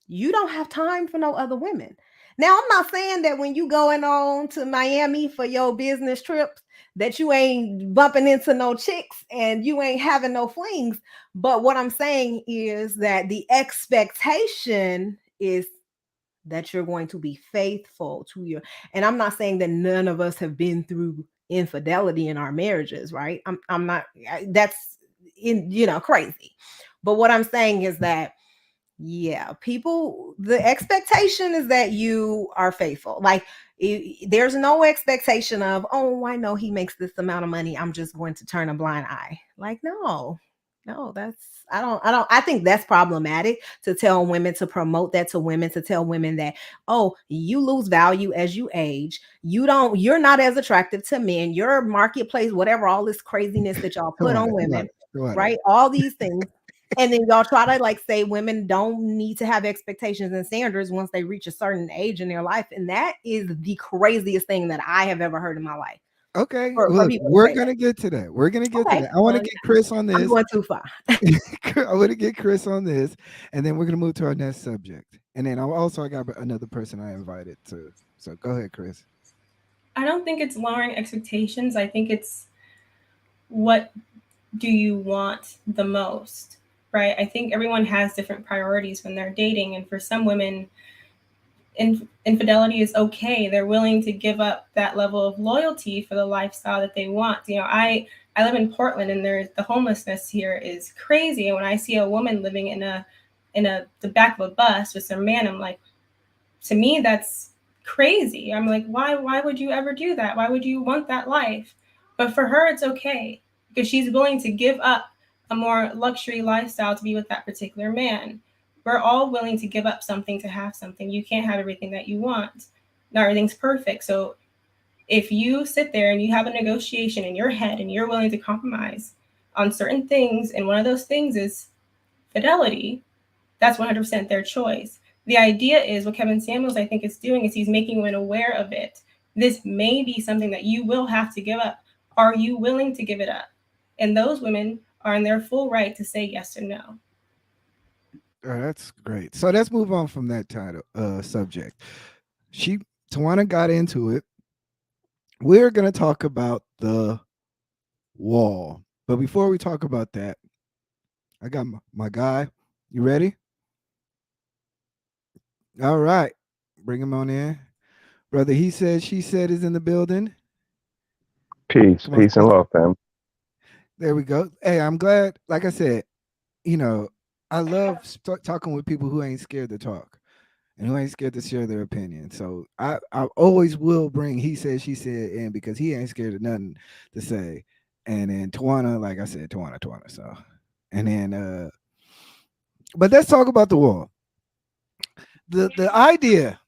you don't have time for no other women. Now, I'm not saying that when you going on to Miami for your business trips that you ain't bumping into no chicks and you ain't having no flings. But what I'm saying is that the expectation is that you're going to be faithful to your, and I'm not saying that none of us have been through infidelity in our marriages, right? I'm not, that's crazy. But what I'm saying is that, yeah, people, the expectation is that you are faithful. Like, there's no expectation of, oh, I know he makes this amount of money, I'm just going to turn a blind eye. Like, no, that's, I think that's problematic to tell women, to promote that to women, to tell women that, oh, you lose value as you age. You're not as attractive to men. Your marketplace, whatever, all this craziness that y'all put on women, right? All these things. And then y'all try to like say women don't need to have expectations and standards once they reach a certain age in their life. And that is the craziest thing that I have ever heard in my life. Okay, For look, people to we're say gonna that. get to that. We're gonna get to Okay, that. I want to well, get Chris on I'm this. going too far. I want to get Chris on this, and then we're gonna move to our next subject. And then I got another person I invited to. So go ahead, Chris. I don't think it's lowering expectations. I think it's what do you want the most, right? I think everyone has different priorities when they're dating. And for some women, infidelity is okay. They're willing to give up that level of loyalty for the lifestyle that they want. I live in Portland, and the homelessness here is crazy. And when I see a woman living in the back of a bus with some man, I'm like, to me, that's crazy. I'm like, why would you ever do that? Why would you want that life? But for her, it's okay because she's willing to give up a more luxury lifestyle to be with that particular man. We're all willing to give up something to have something. You can't have everything that you want. Not everything's perfect. So if you sit there and you have a negotiation in your head and you're willing to compromise on certain things, and one of those things is fidelity, that's 100% their choice. The idea is what Kevin Samuels, I think, is doing is he's making women aware of it. This may be something that you will have to give up. Are you willing to give it up? And those women are in their full right to say yes or no. Oh, that's great. So let's move on from that title subject. Tawana got into it. We're gonna talk about the wall. But before we talk about that, I got my guy. You ready? All right. Bring him on in. Brother, he said, she said is in the building. Peace, Come on. peace and love, fam. There we go. Hey, I'm glad. Like I said, I love talking with people who ain't scared to talk and who ain't scared to share their opinion. So I always will bring he said, she said in because he ain't scared of nothing to say. And then Tawana, like I said, Tawana. So, and then, but let's talk about the wall. The idea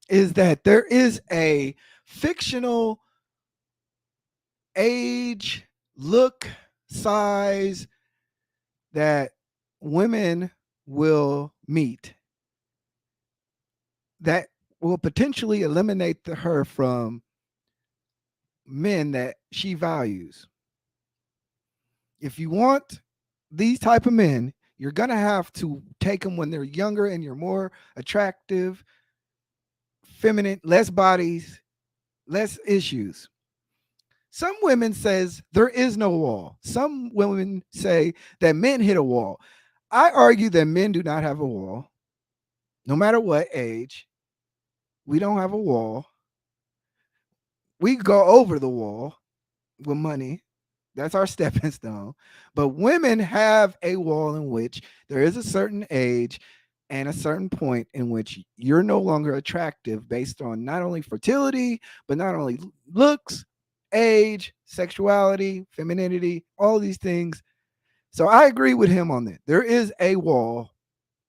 is that there is a fictional age, look, size that women will meet that will potentially eliminate her from men that she values. If you want these type of men, you're going to have to take them when they're younger and you're more attractive, feminine, less bodies, less issues. Some women says there is no wall. Some women say that men hit a wall. I argue that men do not have a wall. No matter what age, we don't have a wall. We go over the wall with money. That's our stepping stone. But women have a wall in which there is a certain age and a certain point in which you're no longer attractive based on not only fertility, but not only looks, age, sexuality, femininity, all these things. So I agree with him on that. There is a wall,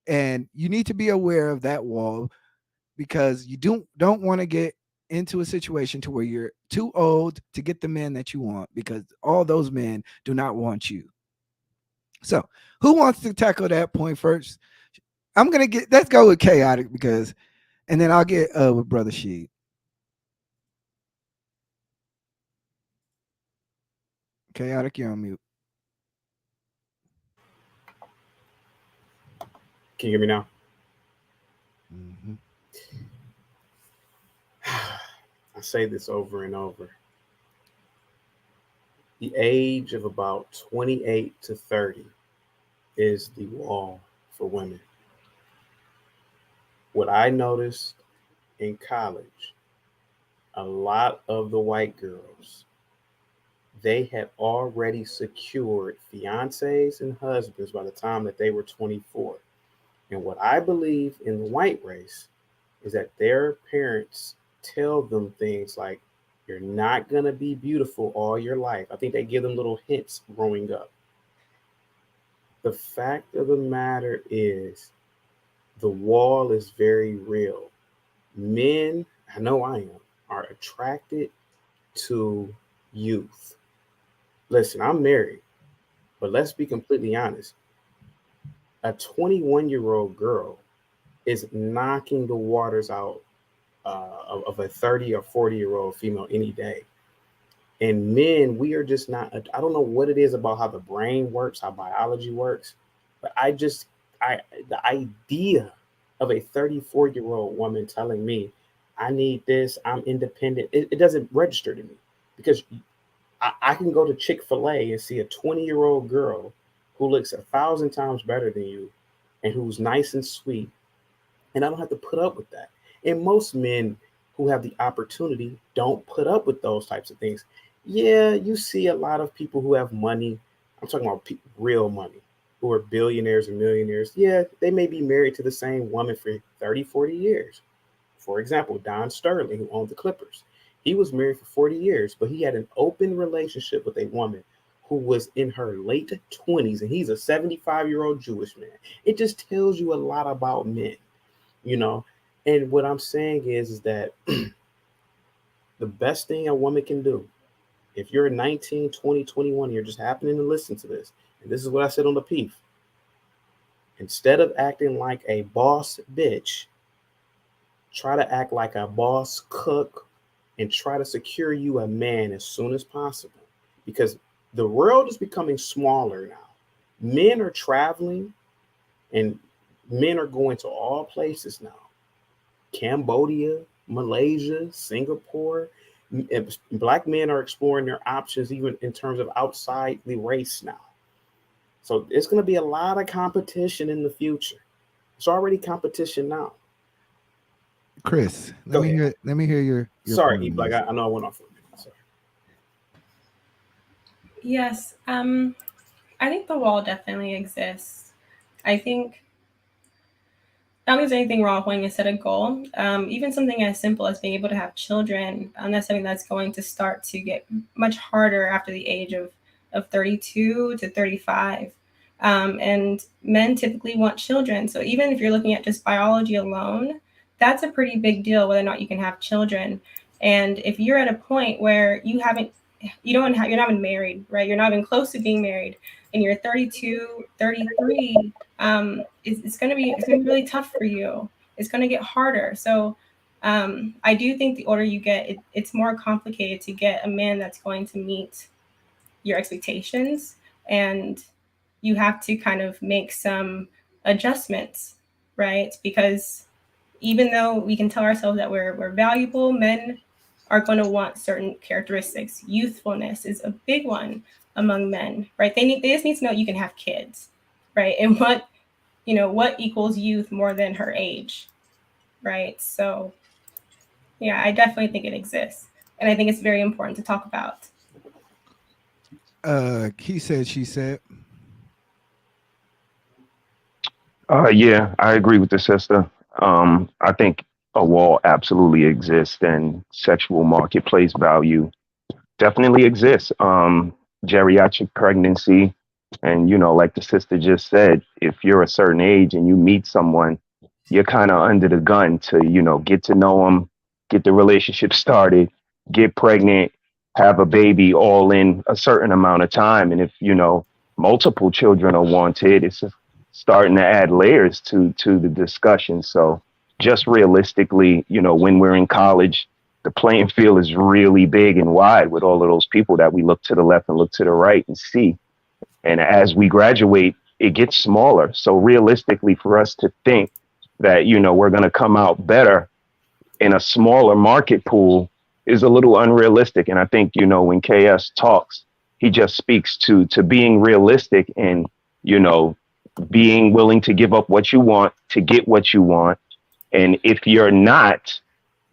and you need to be aware of that wall because you don't want to get into a situation to where you're too old to get the men that you want because all those men do not want you. So who wants to tackle that point first? Let's go with chaotic because, and then I'll get with Brother Sheed. Chaotic, you're on mute. Can you hear me now? Mm-hmm. I say this over and over. The age of about 28 to 30 is the wall for women. What I noticed in college, a lot of the white girls, they had already secured fiancés and husbands by the time that they were 24. And what I believe in the white race is that their parents tell them things like, you're not going to be beautiful all your life. I think they give them little hints growing up. The fact of the matter is, the wall is very real. Men, I know I am, are attracted to youth. Listen, I'm married, but let's be completely honest. A 21-year-old girl is knocking the waters out of a 30 or 40-year-old female any day. And men, we are just not, I don't know what it is about how the brain works, how biology works, but the idea of a 34-year-old woman telling me, I need this, I'm independent, it doesn't register to me because I can go to Chick-fil-A and see a 20-year-old girl who looks 1,000 times better than you and who's nice and sweet. And I don't have to put up with that. And most men who have the opportunity don't put up with those types of things. Yeah, you see a lot of people who have money. I'm talking about real money, who are billionaires and millionaires. Yeah, they may be married to the same woman for 30, 40 years. For example, Don Sterling, who owned the Clippers. He was married for 40 years, but he had an open relationship with a woman who was in her late 20s, and he's a 75-year-old Jewish man. It just tells you a lot about men, you know. And what I'm saying is that the best thing a woman can do, if you're 19, 20, 21, you're just happening to listen to this, and this is what I said on the PEEF. Instead of acting like a boss bitch, try to act like a boss cook and try to secure you a man as soon as possible, because the world is becoming smaller now. Men are traveling and men are going to all places now. Cambodia, Malaysia, Singapore. Black men are exploring their options even in terms of outside the race now. So it's going to be a lot of competition in the future. It's already competition now. Chris, Go ahead. let me hear your Sorry, point on like this. I know I went off for a minute. Sorry. Yes, I think the wall definitely exists. I think I don't think there's anything wrong with wanting to set a goal. Even something as simple as being able to have children, that's something that's going to start to get much harder after the age of 32 to 35. And men typically want children. So even if you're looking at just biology alone, that's a pretty big deal, whether or not you can have children. And if you're at a point where you're not even married, right? You're not even close to being married, and you're 32, 33, it's going to be really tough for you. It's going to get harder. So I do think the older you get, it's more complicated to get a man that's going to meet your expectations, and you have to kind of make some adjustments, right? Because even though we can tell ourselves that we're valuable, men are going to want certain characteristics. Youthfulness is a big one among men, right? They just need to know you can have kids, right? And what equals youth more than her age, right? So yeah, I definitely think it exists, and I think it's very important to talk about. He said, she said. Yeah, I agree with the sister. I think a wall absolutely exists, and sexual marketplace value definitely exists. Geriatric pregnancy, and like the sister just said, if you're a certain age and you meet someone, you're kind of under the gun to get to know them, get the relationship started, get pregnant, have a baby, all in a certain amount of time. And if multiple children are wanted, it's starting to add layers to the discussion. So just realistically, when we're in college, the playing field is really big and wide with all of those people that we look to the left and look to the right and see. And as we graduate, it gets smaller. So realistically, for us to think that, we're going to come out better in a smaller market pool is a little unrealistic. And I think, when KS talks, he just speaks to being realistic and, being willing to give up what you want to get what you want. And if you're not,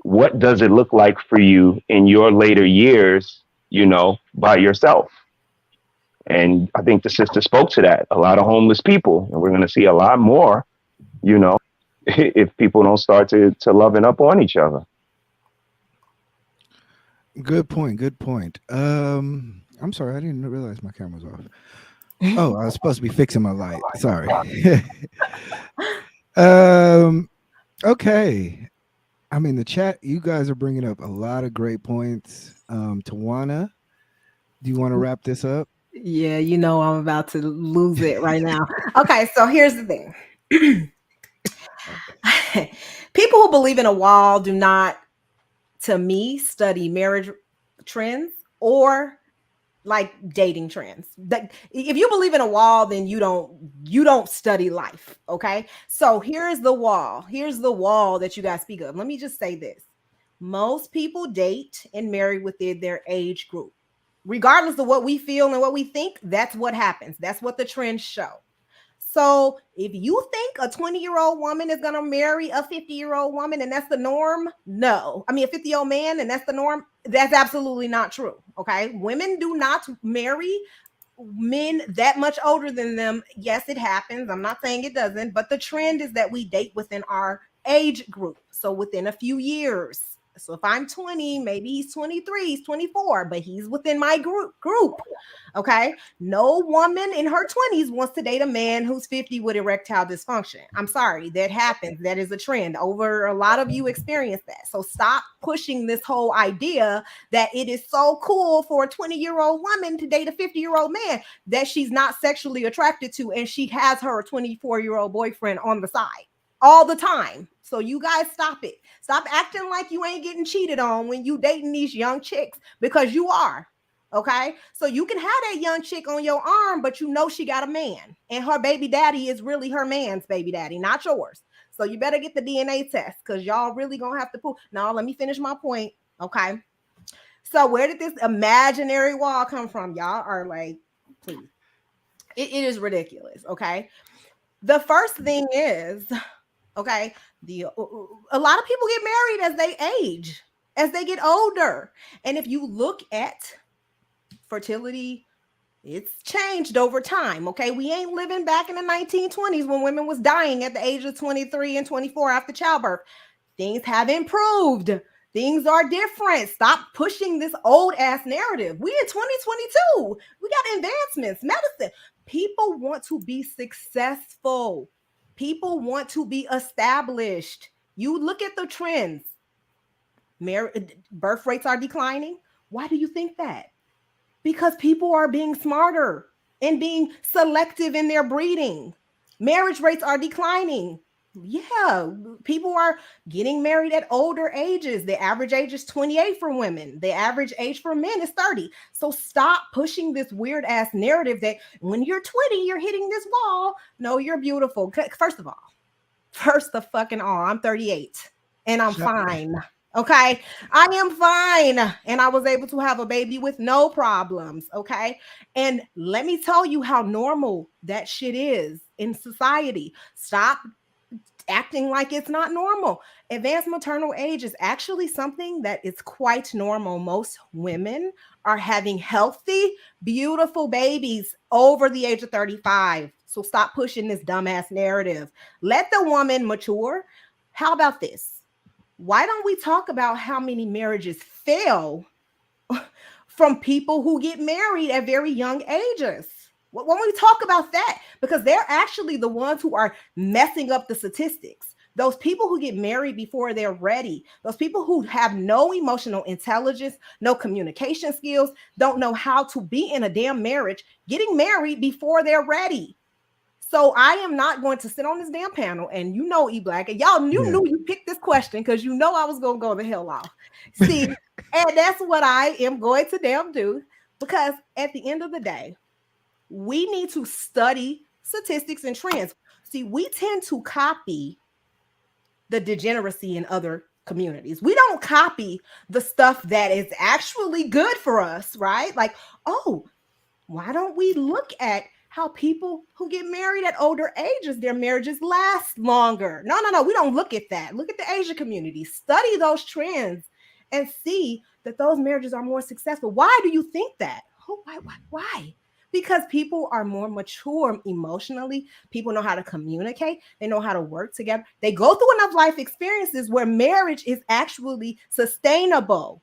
what does it look like for you in your later years, by yourself? And I think the sister spoke to that. A lot of homeless people, and we're going to see a lot more, if people don't start to loving up on each other. Good point. Good point. I'm sorry, I didn't realize my camera was off. Oh, I was supposed to be fixing my light. Sorry. Okay. I mean, the chat, you guys are bringing up a lot of great points. Tawana, do you want to wrap this up? Yeah, I'm about to lose it right now. Okay, so here's the thing. People who believe in a wall do not, to me, study marriage trends or like dating trends. That if you believe in a wall, then you don't study life. Okay, so here's the wall. Here's the wall that you guys speak of. Let me just say this: most people date and marry within their age group. Regardless of what we feel and what we think, that's what happens. That's what the trends show. So if you think a 20-year-old woman is going to marry a 50-year-old woman and that's the norm, no. I mean, a 50-year-old man and that's the norm, that's absolutely not true. Okay. Women do not marry men that much older than them. Yes, it happens. I'm not saying it doesn't, but the trend is that we date within our age group. So within a few years. So if I'm 20, maybe he's 23, he's 24, but he's within my group. Okay. No woman in her 20s wants to date a man who's 50 with erectile dysfunction. I'm sorry, that happens. That is a trend. Over a lot of you experience that. So stop pushing this whole idea that it is so cool for a 20-year-old woman to date a 50-year-old man that she's not sexually attracted to, and she has her 24-year-old boyfriend on the side all the time. So you guys stop it. Stop acting like you ain't getting cheated on when you dating these young chicks, because you are. Okay. So you can have that young chick on your arm, but you know she got a man, and her baby daddy is really her man's baby daddy, not yours. So you better get the DNA test, because y'all really gonna have to prove. Now, let me finish my point. Okay. So where did this imaginary wall come from? Y'all are like, please. It is ridiculous. Okay. The first thing is, okay, a lot of people get married as they age, as they get older. And if you look at fertility, it's changed over time. Okay, we ain't living back in the 1920s when women was dying at the age of 23 and 24 after childbirth. Things have improved. Things are different. Stop pushing this old ass narrative. We in 2022. We got advancements, medicine. People want to be successful. People want to be established. You look at the trends. Birth rates are declining. Why do you think that? Because people are being smarter and being selective in their breeding. Marriage rates are declining. Yeah, people are getting married at older ages. The average age is 28 for women. The average age for men is 30. So stop pushing this weird ass narrative that when you're 20, you're hitting this wall. No, you're beautiful. First of all, I'm 38 and I'm fine. Okay, I am fine. And I was able to have a baby with no problems. Okay. And let me tell you how normal that shit is in society. Stop acting like it's not normal. Advanced maternal age is actually something that is quite normal. Most women are having healthy, beautiful babies over the age of 35. So stop pushing this dumbass narrative. Let the woman mature. How about this? Why don't we talk about how many marriages fail from people who get married at very young ages? When we talk about that, because they're actually the ones who are messing up the statistics. Those people who get married before they're ready, those people who have no emotional intelligence, no communication skills, don't know how to be in a damn marriage, getting married before they're ready. So I am not going to sit on this damn panel, and eBlack, and y'all knew you picked this question because you know I was going to go the hell off. See, and that's what I am going to damn do, because at the end of the day, we need to study statistics and trends. See, we tend to copy the degeneracy in other communities. We don't copy the stuff that is actually good for us, right? Like, oh, why don't we look at how people who get married at older ages, their marriages last longer? No, we don't look at that. Look at the Asian community. Study those trends and see that those marriages are more successful. Why do you think that? Oh, why? Because people are more mature emotionally. People know how to communicate. They know how to work together. They go through enough life experiences where marriage is actually sustainable.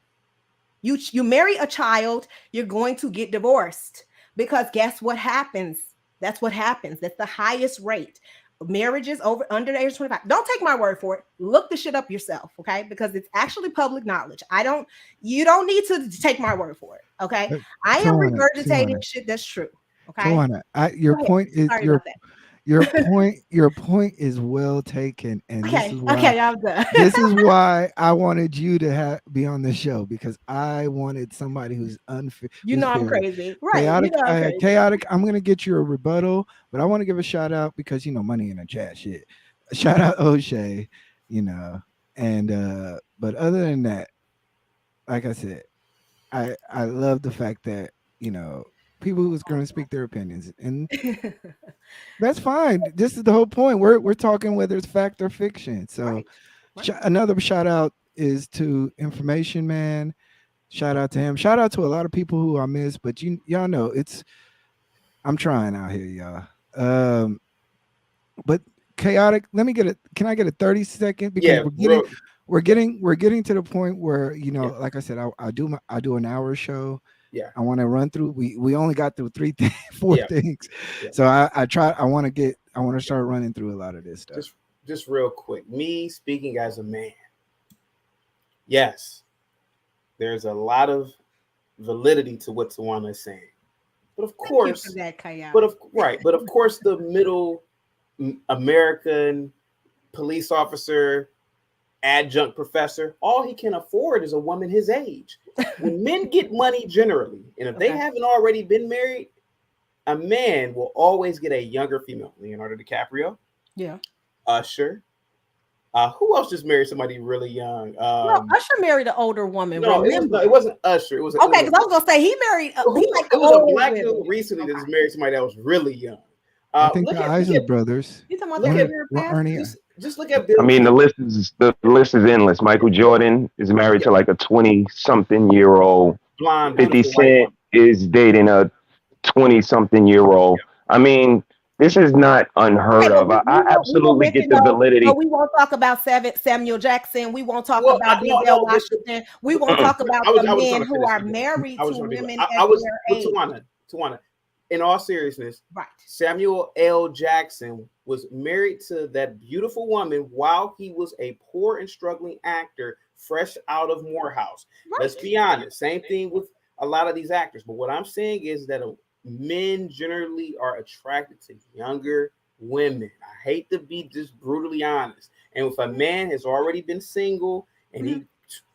You marry a child, you're going to get divorced, because guess what happens? That's what happens. That's the highest rate. Marriages under the age of 25. Don't take my word for it. Look the shit up yourself, okay? Because it's actually public knowledge. You don't need to take my word for it, okay? I am regurgitating shit that's true, okay? Tawana, your point is your point is well taken, and okay, I'm done. This is why I wanted you to be on the show, because I wanted somebody who's unfair. I'm crazy, right? Chaotic. I'm gonna get you a rebuttal, but I want to give a shout out because money in the chat shit. Shout out O'Shea, and but other than that, like I said, I love the fact that people who's going to speak their opinions, and that's fine. This is the whole point. We're talking whether it's fact or fiction. So right. Another shout out is to Information Man. Shout out to him. Shout out to a lot of people who I miss, but y'all know I'm trying out here, y'all. But Chaotic, can I get a 30-second? Because we're getting to the point where Yeah. like I said, I do an hour show. Yeah. I want to run through. We only got through four Yeah. things, Yeah. so I want to start running through a lot of this stuff. Just real quick, me speaking as a man, yes, there's a lot of validity to what Tawana is saying, but of course, that, Kaya. but of course, the middle American police officer, adjunct professor, all he can afford is a woman his age. When men get money generally, and if they haven't already been married, a man will always get a younger female. Leonardo DiCaprio, Yeah. Usher. Who else just married somebody really young? No, Usher married an older woman. No, it wasn't Usher. It was okay, because I was gonna say he married. it was a black dude recently that just married somebody that was really young. I think the Isley brothers. You talking about look the at career Well, path? Ernie, just look at Bill. I mean, the list is endless. Michael Jordan is married to like a 20-something-year-old. blonde, 50 beautiful white Cent woman. is dating a 20-something-year-old. I mean, this is not unheard of. I absolutely get the validity. No, we won't talk about Samuel Jackson. We won't talk about Denzel Washington. We won't talk about the men who are married to women at their age. Tawana, in all seriousness, Right. Samuel L. Jackson was married to that beautiful woman while he was a poor and struggling actor, fresh out of Morehouse. Right. Let's be honest. Same thing with a lot of these actors. But what I'm saying is that men generally are attracted to younger women. I hate to be just brutally honest. And if a man has already been single and he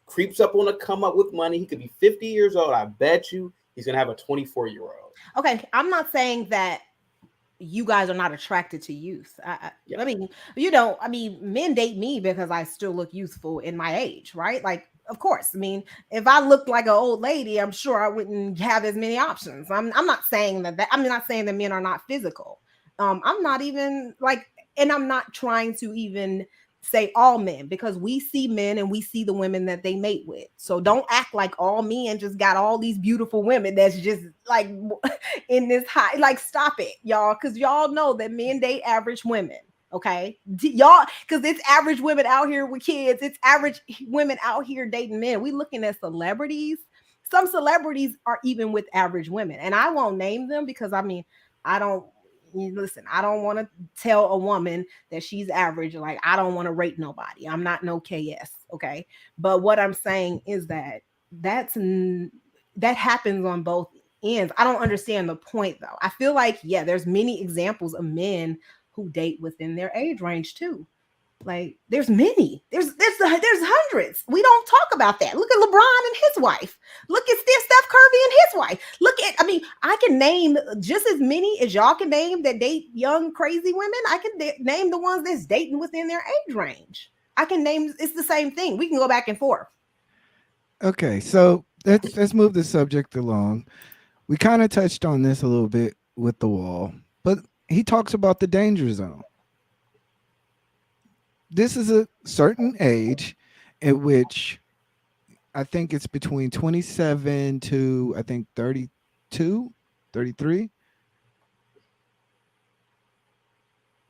creeps up on a come up with money, he could be 50 years old. I bet you he's going to have a 24-year-old. Okay, I'm not saying that you guys are not attracted to youth. I mean, men date me because I still look youthful in my age, right? Like, of course. I mean, if I looked like an old lady, I'm sure I wouldn't have as many options. I'm not saying that. I'm not saying that men are not physical. I'm not even and I'm not trying to even say all men, because we see men and we see the women that they mate with. So don't act like all men just got all these beautiful women that's just like in this high. Like, stop it, y'all, because y'all know that men date average women. Okay, y'all, because it's average women out here with kids. It's average women out here dating men. We looking at celebrities. Some celebrities are even with average women, and I won't name them because I don't want to tell a woman that she's average. Like, I don't want to rate nobody. I'm not no KS. Okay, but what I'm saying is that happens on both ends. I don't understand the point though. I feel like, yeah, there's many examples of men who date within their age range too. Like, there's many. There's hundreds. We don't talk about that. Look at LeBron and his wife. Look at Steph Curry and his wife. I can name just as many as y'all can name that date young, crazy women. I can name the ones that's dating within their age range. I can name, it's the same thing. We can go back and forth. Okay, so let's move the subject along. We kind of touched on this a little bit with the wall, but he talks about the danger zone. This is a certain age at which I think it's between 27 to, I think, 32, 33.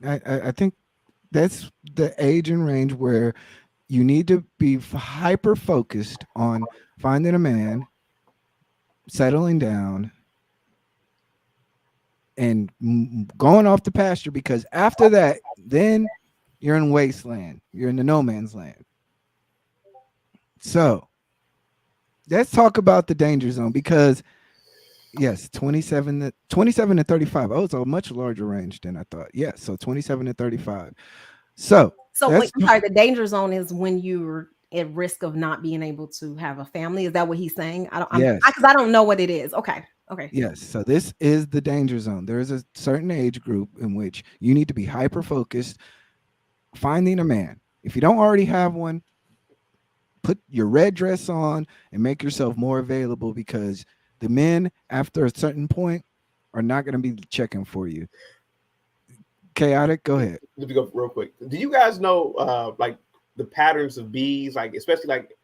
I think that's the age and range where you need to be hyper focused on finding a man, settling down, and going off the pasture, because after that, then you're in wasteland. You're in the no man's land. So let's talk about the danger zone, because yes, 27 to 35. Oh, it's a much larger range than I thought. Yeah, so 27 to 35. So wait, I'm sorry, the danger zone is when you're at risk of not being able to have a family. Is that what he's saying? Because I don't know what it is. Okay. Yes, so this is the danger zone. There is a certain age group in which you need to be hyper focused, finding a man. If you don't already have one, put your red dress on and make yourself more available, because the men after a certain point are not going to be checking for you. Chaotic, go ahead. Let me go real quick. Do you guys know like the patterns of bees? Like, especially like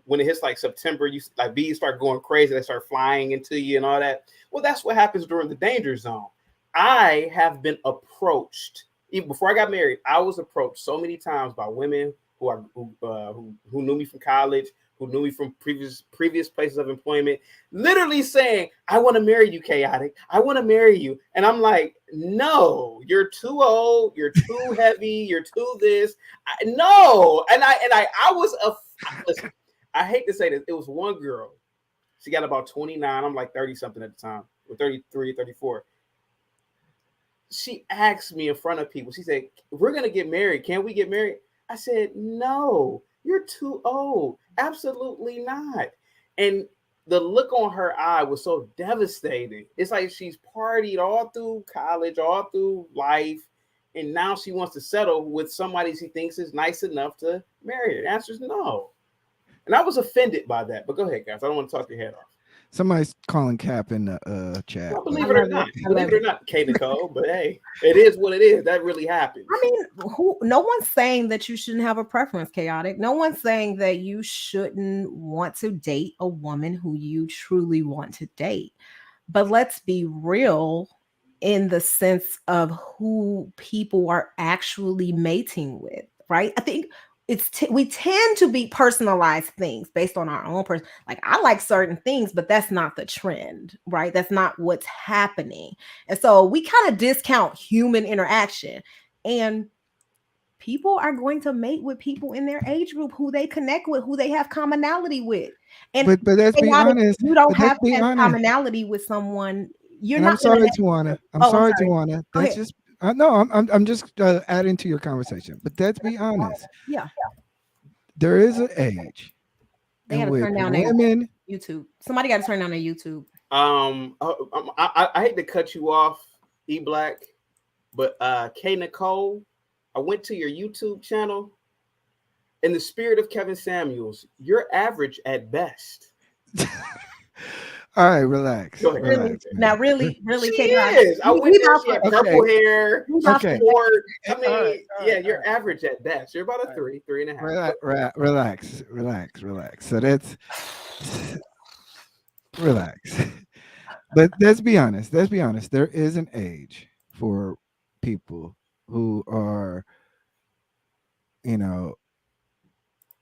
when it hits like September, bees start going crazy. They start flying into you and all that. Well, that's what happens during the danger zone. I have been approached, even before I got married. I was approached so many times by women who knew me from college, who knew me from previous places of employment, literally saying, "I want to marry you, Chaotic. I want to marry you." And I'm like, "No, you're too old. You're too heavy. You're too this. No." And I was listen, I hate to say this. It was one girl. She got about 29. I'm like 30 something at the time, or 33, 34. She asked me in front of people. She said, "We're gonna get married. Can we get married?" I said, "No, you're too old. Absolutely not." And the look on her eye was so devastating. It's like she's partied all through college, all through life, and now she wants to settle with somebody she thinks is nice enough to marry her. The answer is no. And I was offended by that. But go ahead, guys. I don't want to talk your head off. Somebody's calling Cap in the chat. Well, believe it or not, K. Nicole, but hey, it is what it is. That really happens. I mean, no one's saying that you shouldn't have a preference, Chaotic. No one's saying that you shouldn't want to date a woman who you truly want to date. But let's be real in the sense of who people are actually mating with, right? I think we tend to be personalized things based on our own person. Like, I like certain things, but that's not the trend, right? That's not what's happening. And so we kind of discount human interaction, and people are going to mate with people in their age group who they connect with, who they have commonality with. And but let's be honest, you don't have that commonality with someone. You're not. I'm sorry, Tawana. I'm sorry, Tawana. That's just no. I'm just adding to your conversation. But let's be honest. Yeah. There is an age. They got to turn down women. YouTube. Somebody got to turn down their YouTube. I hate to cut you off, eBlack, but K. Nicole, I went to your YouTube channel. In the spirit of Kevin Samuels, you're average at best. All right, relax. Go ahead. Really? Now, really, she is. I went there. She had purple hair. Okay. I mean, yeah, you're average at best. You're about a 3.5. Relax. So that's relax. But let's be honest. There is an age for people who are, you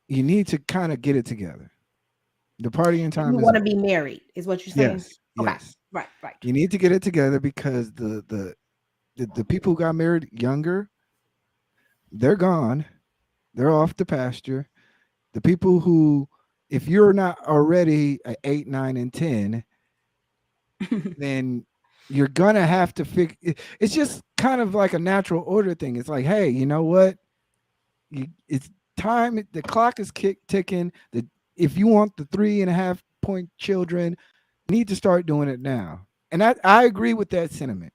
need to kind of get it together. The partying time. You want to be married, is what you're saying? Yes. Okay. Yes. Right. You need to get it together because the people who got married younger, they're gone. They're off the pasture. The people who, if you're not already at 8, 9, and 10, then you're gonna have to fix. It's just kind of like a natural order thing. It's like, hey, you know what? It's time. The clock is ticking. If you want the 3.5 point children, you need to start doing it now. And I agree with that sentiment.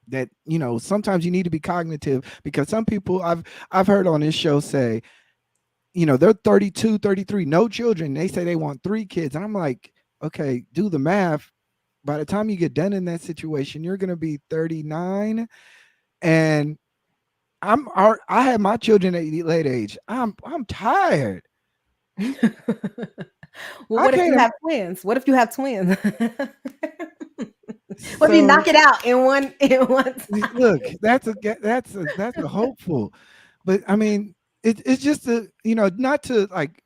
That, sometimes you need to be cognitive, because some people I've heard on this show say, they're 32, 33, no children. They say they want 3 kids. And I'm like, okay, do the math. By the time you get done in that situation, you're going to be 39. And I had my children at a late age. I'm tired. Well, what if you have twins? What if you have twins? What if you knock it out in one? Look, that's a hopeful, but I mean, it's just not to like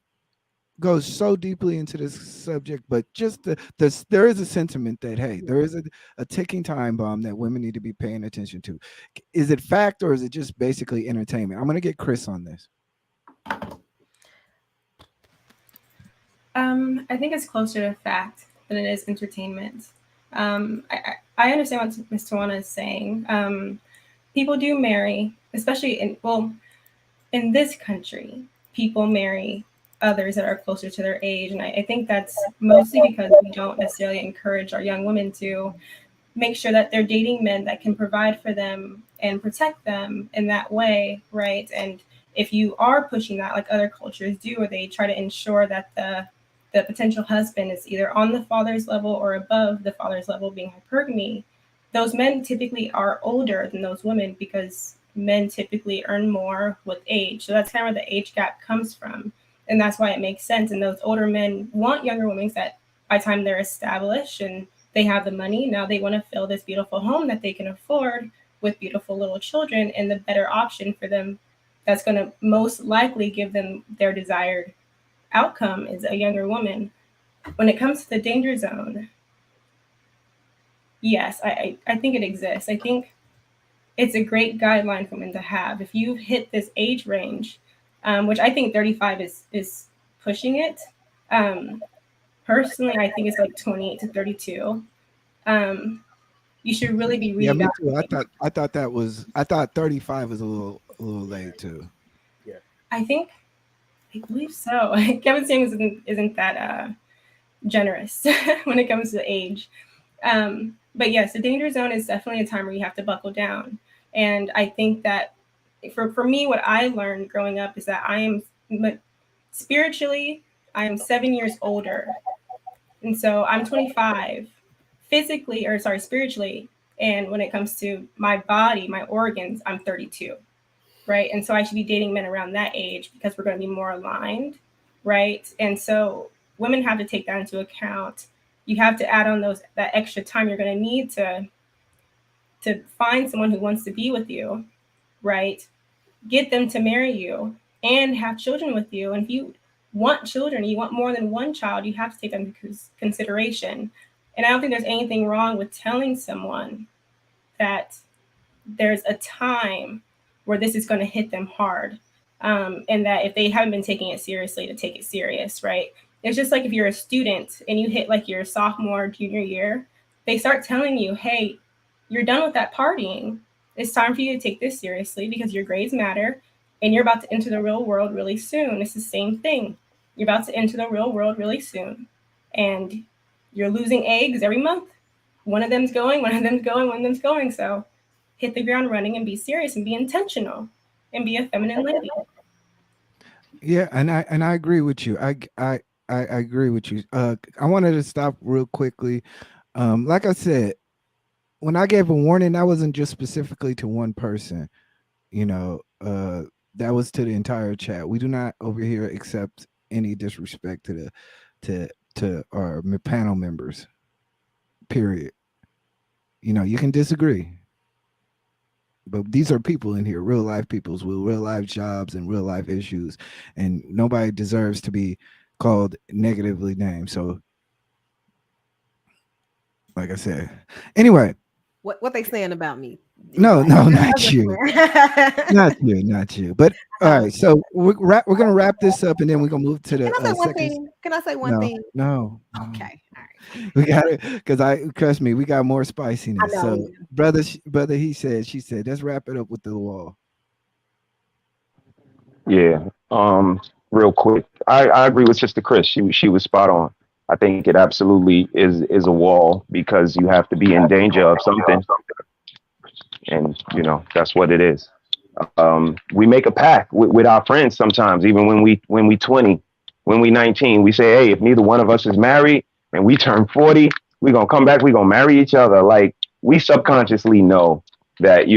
go so deeply into this subject, but just there is a sentiment that, hey, there is a ticking time bomb that women need to be paying attention to. Is it fact, or is it just basically entertainment? I'm going to get Chris on this. I think it's closer to fact than it is entertainment. I understand what Ms. Tawana is saying. People do marry, especially in this country, people marry others that are closer to their age. And I think that's mostly because we don't necessarily encourage our young women to make sure that they're dating men that can provide for them and protect them in that way, right? And if you are pushing that, like other cultures do, where they try to ensure that the potential husband is either on the father's level or above the father's level, being hypergamy, those men typically are older than those women, because men typically earn more with age. So that's kind of where the age gap comes from. And that's why it makes sense. And those older men want younger women that by the time they're established and they have the money, now they want to fill this beautiful home that they can afford with beautiful little children. And the better option for them that's going to most likely give them their desired outcome is a younger woman. When it comes to the danger zone, yes, I think it exists. I think it's a great guideline for men to have. If you've hit this age range, which I think 35 is pushing it. Personally, I think it's like 28 to 32. Um, you should really be Yeah, me too. reevaluating. I thought 35 was a little late too. Yeah. I think I believe so. Kevin Samuels isn't that generous when it comes to age. But yes, the danger zone is definitely a time where you have to buckle down. And I think that for me, what I learned growing up is that I am spiritually, I am 7 years older. And so I'm 25 physically, or sorry, spiritually. And when it comes to my body, my organs, I'm 32. Right. And so I should be dating men around that age because we're going to be more aligned. Right. And so women have to take that into account. You have to add on that extra time you're going to need to find someone who wants to be with you, right? Get them to marry you and have children with you. And if you want children, you want more than one child, you have to take that into consideration. And I don't think there's anything wrong with telling someone that there's a time where this is going to hit them hard. And that if they haven't been taking it seriously, to take it serious, right? It's just like if you're a student and you hit like your sophomore, junior year, they start telling you, hey, you're done with that partying. It's time for you to take this seriously because your grades matter and you're about to enter the real world really soon. It's the same thing. You're about to enter the real world really soon. And you're losing eggs every month. One of them's going, one of them's going, one of them's going. So hit the ground running and be serious and be intentional and be a feminine lady. Yeah, and I agree with you. I agree with you. I wanted to stop real quickly. Like I said, when I gave a warning, that wasn't just specifically to one person. You know, that was to the entire chat. We do not over here accept any disrespect to the to our panel members. Period. You know, you can disagree, but these are people in here, real life peoples with real life jobs and real life issues, and nobody deserves to be called negatively named. So, like I said, anyway, What they saying about me? no, Like, no, I'm not just you, playing. not you. But all right, so we're gonna wrap this up, and then we're gonna move to Can the I say one second. thing? Can I say one No, thing? no, no. Okay, all right. We got it because I trust me, we got more I spiciness. know. So, brother, he said, she said, let's wrap it up with the wall. Yeah. Real quick, I agree with Sister Chris. She was spot on. I think it absolutely is a wall because you have to be in danger of something, and that's what it is. We make a pact with our friends sometimes, even when we 20, when we 19, we say, hey, if neither one of us is married and we turn 40, we're gonna come back, we're gonna marry each other. Like we subconsciously know that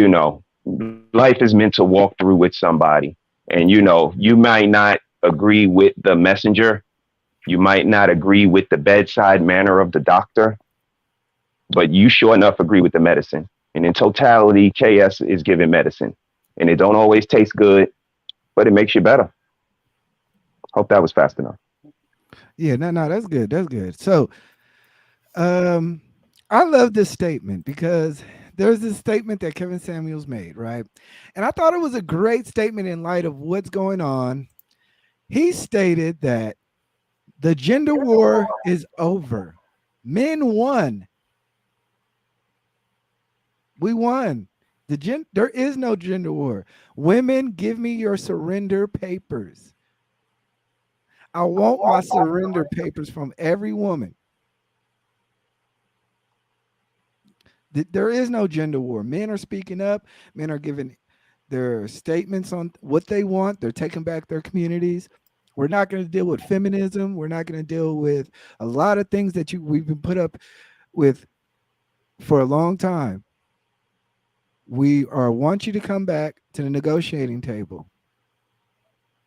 life is meant to walk through with somebody, and you might not agree with the messenger, you might not agree with the bedside manner of the doctor, but you sure enough agree with the medicine. And in totality, KS is giving medicine. And it don't always taste good, but it makes you better. Hope that was fast enough. Yeah, no, that's good. That's good. So, um, I love this statement because there's this statement that Kevin Samuels made, right? And I thought it was a great statement in light of what's going on. He stated that the gender war is over. Men won. We won. There is no gender war. Women, give me your surrender papers. I want my surrender papers from every woman. There is no gender war. Men are speaking up. Men are giving their statements on what they want. They're taking back their communities. We're not going to deal with feminism. We're not going to deal with a lot of things that we've been put up with for a long time. We want you to come back to the negotiating table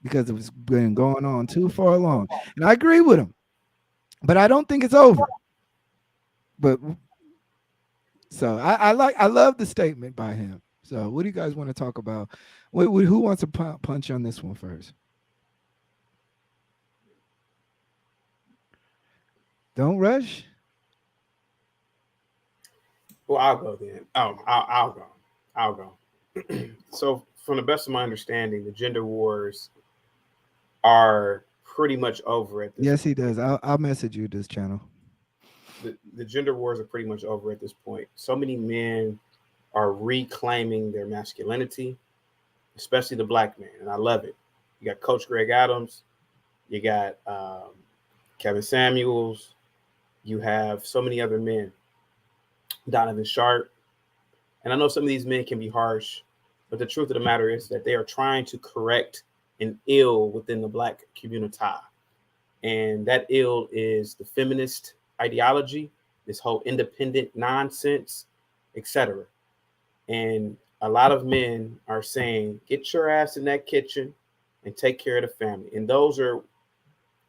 because it's been going on too far long. And I agree with him, but I don't think it's over. But so I love the statement by him. So, what do you guys want to talk about? Who wants to punch on this one first? Don't rush. Well, I'll go then. I'll go. I'll go. So, from the best of my understanding, the gender wars are pretty much over at this Yes, he point. does. I'll message you this channel. The gender wars are pretty much over at this point. So many men are reclaiming their masculinity, especially the black man, and I love it. You got Coach Greg Adams, you got Kevin Samuels, you have so many other men, Donovan Sharp, and I know some of these men can be harsh, but the truth of the matter is that they are trying to correct an ill within the black community. And that ill is the feminist ideology, this whole independent nonsense, etc. And a lot of men are saying, get your ass in that kitchen and take care of the family. And those are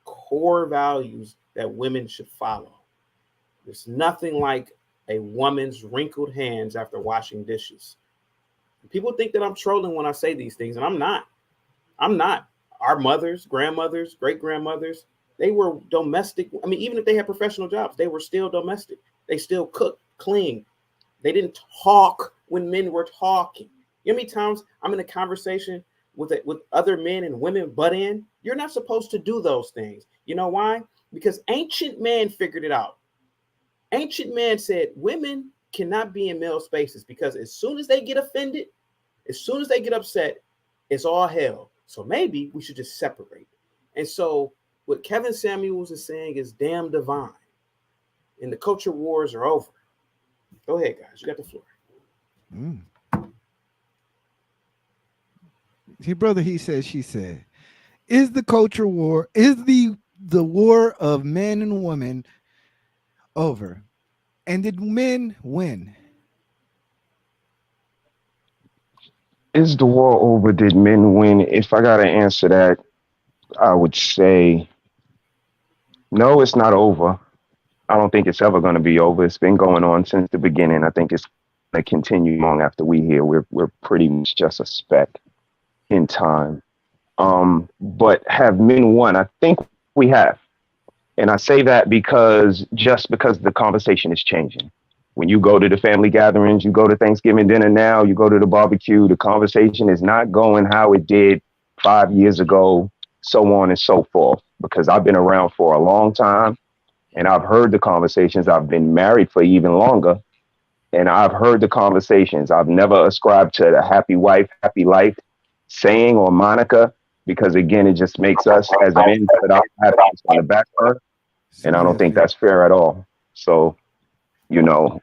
core values that women should follow. There's nothing like a woman's wrinkled hands after washing dishes. People think that I'm trolling when I say these things, and I'm not. I'm not. Our mothers, grandmothers, great grandmothers, they were domestic. I mean, even if they had professional jobs, they were still domestic. They still cooked, cleaned. They didn't talk when men were talking. You know how many times I'm in a conversation with other men and women butt in? You're not supposed to do those things. You know why? Because ancient man figured it out. Ancient man said women cannot be in male spaces because as soon as they get offended, as soon as they get upset, it's all hell. So maybe we should just separate. And so what Kevin Samuels is saying is damn divine. And the culture wars are over. Go ahead, guys. You got the floor. Mm. See, brother, he said, she said, is the culture war, is the war of men and women over? And did men win? Is the war over? Did men win? If I gotta answer that, I would say no, it's not over. I don't think it's ever going to be over. It's been going on since the beginning. I think it's going to continue long after we here. We're pretty much just a speck in time. But have men won? I think we have, and I say that because the conversation is changing. When you go to the family gatherings, you go to Thanksgiving dinner now, you go to the barbecue, the conversation is not going how it did 5 years ago, so on and so forth. Because I've been around for a long time and I've heard the conversations. I've been married for even longer and I've heard the conversations. I've never ascribed to the happy wife, happy life saying or Monica, because again, it just makes us as men put our happiness on the back burner. So And I don't think heavy. that's fair at all. So, you know,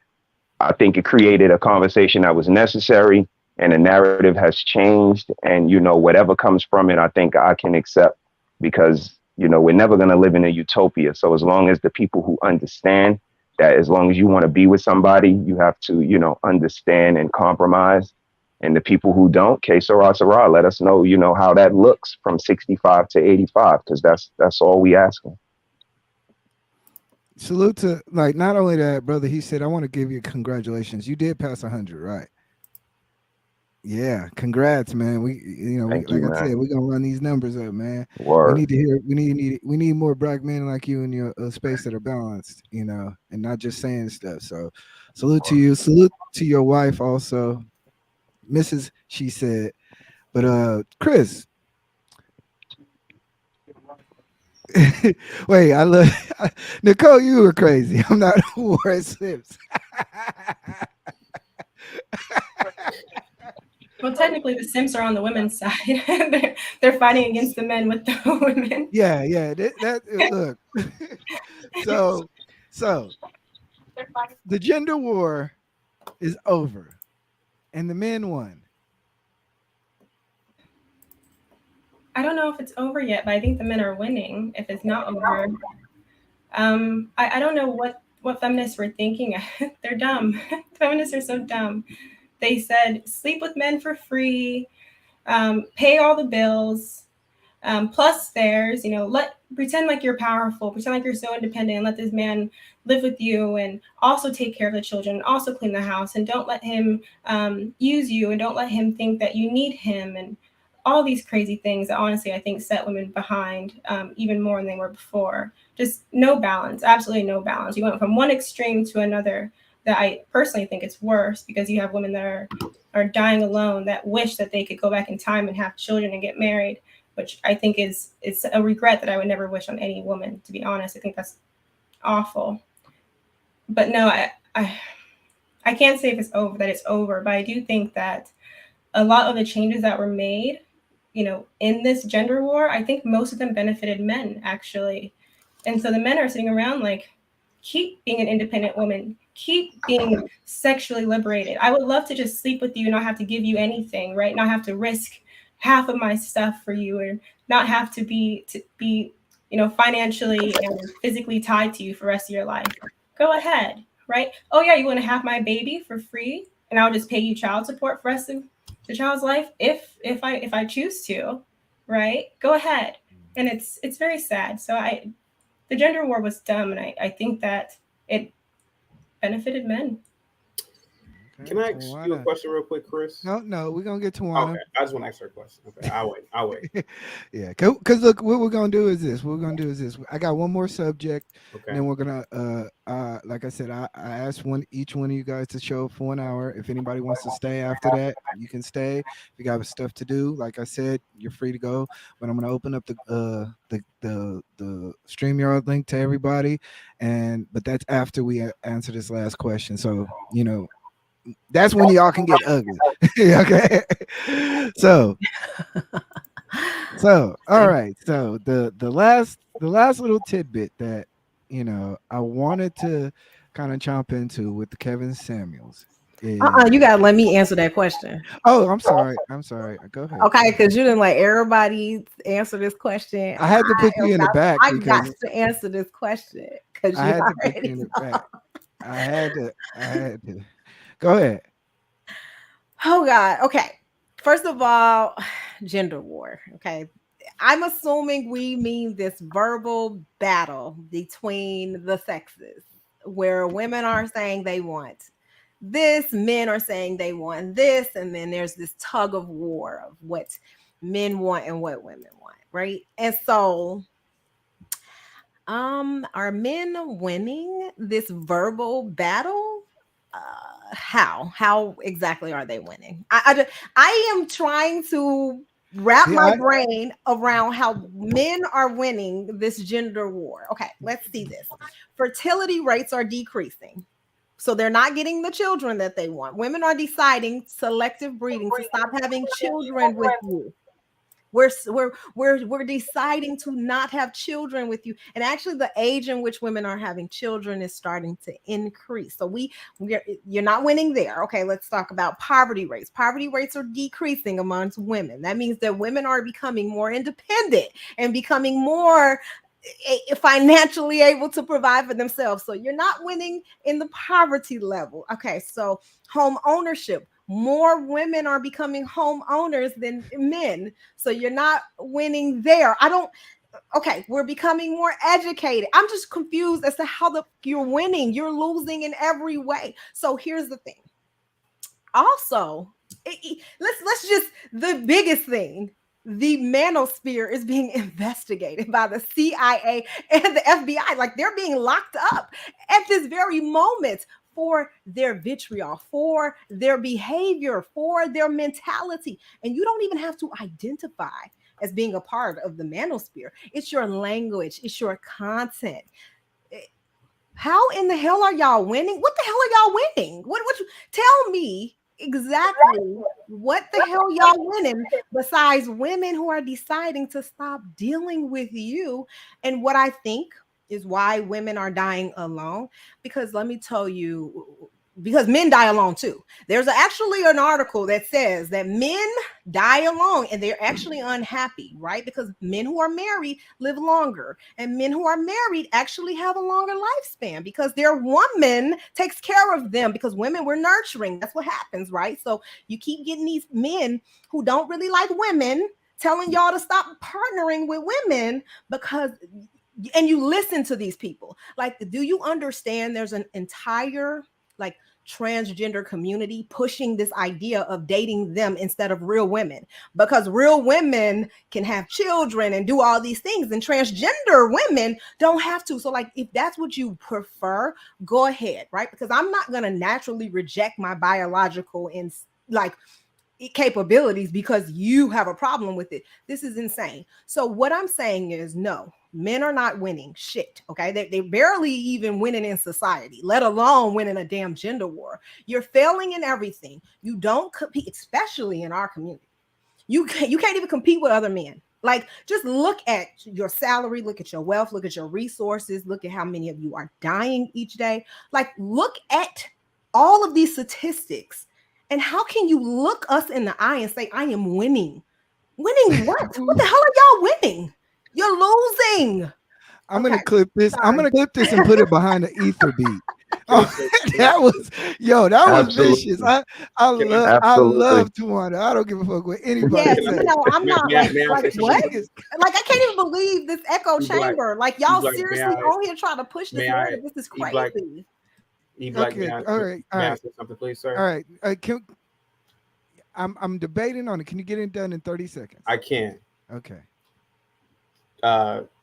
I think it created a conversation that was necessary and the narrative has changed. And, whatever comes from it, I think I can accept because, we're never going to live in a utopia. So as long as the people who understand that as long as you want to be with somebody, you have to, understand and compromise. And the people who don't, que sera, sera, let us know, how that looks from 65 to 85, because that's all we asking. Salute to, like, not only that, brother, he said, I want to give you congratulations. You did pass 100, right? Yeah, congrats, man. Thank you, Like I said, man. we're gonna run these numbers up, man. We Word. need to hear. We need more black men like you in your space that are balanced, and not just saying stuff. So, salute to you. Salute to your wife also, Mrs. She said. But Chris, wait, I love Nicole. You were crazy. I'm not wearing slips. Well, technically, the Sims are on the women's side. they're fighting against the men with the women. Yeah, yeah. That look. so, so the gender war is over, and the men won. I don't know if it's over yet, but I think the men are winning. If it's not over, I don't know what feminists were thinking. They're dumb. Feminists are so dumb. They said sleep with men for free, pay all the bills, Plus, there's, pretend like you're powerful, pretend like you're so independent, and let this man live with you and also take care of the children, also clean the house, and don't let him use you, and don't let him think that you need him, and all these crazy things that honestly I think set women behind even more than they were before. Just no balance, absolutely no balance. You went from one extreme to another that I personally think it's worse, because you have women that are dying alone that wish that they could go back in time and have children and get married, which I think it's a regret that I would never wish on any woman, to be honest. I think that's awful. But no, I can't say if it's over, that it's over, but I do think that a lot of the changes that were made, in this gender war, I think most of them benefited men, actually. And so the men are sitting around like, keep being an independent woman, keep being sexually liberated. I would love to just sleep with you, not have to give you anything, right? Not have to risk half of my stuff for you, or not have to be financially and physically tied to you for the rest of your life. Go ahead, right? Oh yeah, you want to have my baby for free, and I'll just pay you child support for the rest of the child's life if I choose to, right? Go ahead. And it's very sad. So the gender war was dumb, and I think that it benefited men. Okay, Can I ask you a question real quick, Chris? No, we're gonna get to Tawana. Okay, I just want to ask her a question. Okay, I'll wait. Yeah, because look, what we're gonna do is this. I got one more subject, Okay. and then we're gonna like I said, I asked each one of you guys to show up for 1 hour. If anybody wants to stay after that, you can stay. If you got stuff to do, like I said, you're free to go. But I'm gonna open up the StreamYard link to everybody, but that's after we answer this last question. So that's when y'all can get ugly. Okay. So all right. So the last little tidbit that I wanted to kind of chomp into with the Kevin Samuels is you gotta let me answer that question. Oh, I'm sorry. Go ahead. Okay, because you didn't let everybody answer this question. I had to put you in the back. I got to answer this question because I had to put you in the back. I had to. Go ahead. Oh God. Okay. First of all, gender war. Okay. I'm assuming we mean this verbal battle between the sexes where women are saying they want this, men are saying they want this, and then there's this tug of war of what men want and what women want, right? And so are men winning this verbal battle? How exactly are they winning? I am trying to wrap my brain around how men are winning this gender war. Okay, let's see this. Fertility rates are decreasing, so they're not getting the children that they want. Women are deciding selective breeding to stop having children with you. We're deciding to not have children with you, and actually the age in which women are having children is starting to increase. So you're not winning there. Okay, let's talk about poverty rates. Poverty rates are decreasing amongst women. That means that women are becoming more independent and becoming more financially able to provide for themselves. So you're not winning in the poverty level. Okay, so home ownership. More women are becoming homeowners than men. So you're not winning there. Okay, we're becoming more educated. I'm just confused as to how you're winning. You're losing in every way. So here's the thing. Also, let's just, the biggest thing, the manosphere is being investigated by the CIA and the FBI. Like, they're being locked up at this very moment for their vitriol, for their behavior, for their mentality. And you don't even have to identify as being a part of the manosphere. It's your language, it's your content. How in the hell are y'all winning? What the hell are y'all winning? What you tell me exactly what the hell y'all winning besides women who are deciding to stop dealing with you? And what I think is why women are dying alone, because let me tell you, because men die alone too. There's actually an article that says that men die alone and they're actually unhappy, right? Because men who are married live longer, and men who are married actually have a longer lifespan because their woman takes care of them, because women, we're nurturing. That's what happens, right? So you keep getting these men who don't really like women telling y'all to stop partnering with women because, and you listen to these people. Like, do you understand there's an entire like transgender community pushing this idea of dating them instead of real women, because real women can have children and do all these things, and transgender women don't have to. So like, if that's what you prefer, go ahead, right? Because I'm not going to naturally reject my biological and like capabilities because you have a problem with it. This is insane. So what I'm saying is, no, men are not winning shit. Okay, they barely even winning in society, let alone winning a damn gender war. You're failing in everything. You don't compete, especially in our community. You can't even compete with other men. Like, just look at your salary, look at your wealth, look at your resources, look at how many of you are dying each day. Like, look at all of these statistics. And how can you look us in the eye and say, I am winning? Winning what? What the hell are y'all winning? You're losing. I'm Okay, gonna clip this. I'm sorry. gonna clip this and put it behind the ether beat. Can I Oh, say- that was that was vicious. Absolutely. I Absolutely. love Tawana. I don't give a fuck what anybody Yeah, Can I- says. I'm not may I- like, may I like say what? something? Like, I can't even believe this echo eBlack, chamber. Like, y'all eBlack, seriously may I- on here trying to push this may I- narrative. This is eBlack, crazy. eBlack, Okay, may all right, I say something, please, sir? all right. I'm debating on it. Can you get it done in 30 seconds? I can. Okay.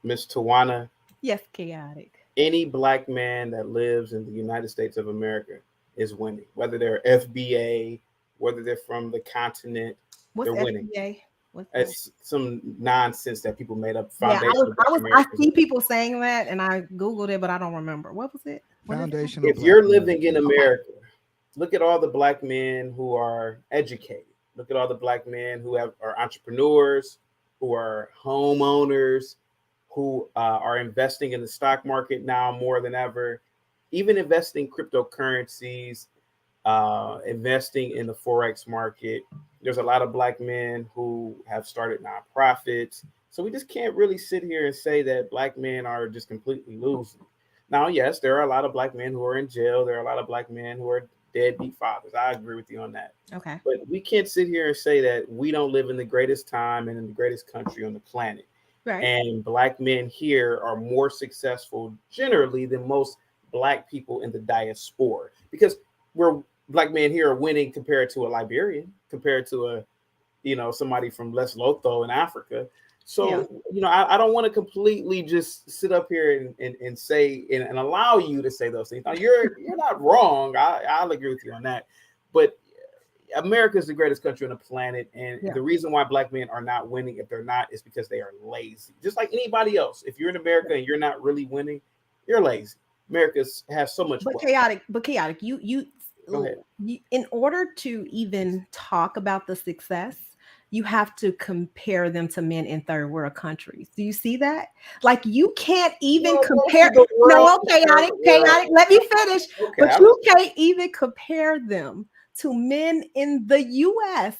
Miss Tawana, Yes, chaotic. any black man that lives in the United States of America is winning, whether they're FBA, whether they're from the continent, What's they're winning. FBA? What's that? It's some nonsense that people made up. Yeah, Foundation I see people saying that, and I googled it, but I don't remember. What was it? What is it? Foundational. If you're black living men. in America, look at all the black men who are educated. Look at all the black men who are entrepreneurs, who are homeowners, who are investing in the stock market now more than ever, even investing cryptocurrencies, investing in the Forex market. There's a lot of black men who have started nonprofits. So we just can't really sit here and say that black men are just completely losing. Now, yes, there are a lot of black men who are in jail. There are a lot of black men who are deadbeat fathers. I agree with you on that. Okay. But we can't sit here and say that we don't live in the greatest time and in the greatest country on the planet. Right. And black men here are more successful generally than most black people in the diaspora, because black men here are winning compared to a Liberian, compared to somebody from Lesotho in Africa. So, I don't want to completely just sit up here and say and allow you to say those things. Now, you're not wrong. I'll agree with you on that. But America is the greatest country on the planet. And the reason why black men are not winning, if they're not, is because they are lazy. Just like anybody else. If you're in America and you're not really winning, you're lazy. America has so much. But chaotic. You Go ahead. In order to even talk about the success, you have to compare them to men in third world countries. Do you see that? Like, you can't even compare. No, chaotic. Let me finish. Okay, but you can't even compare them to men in the US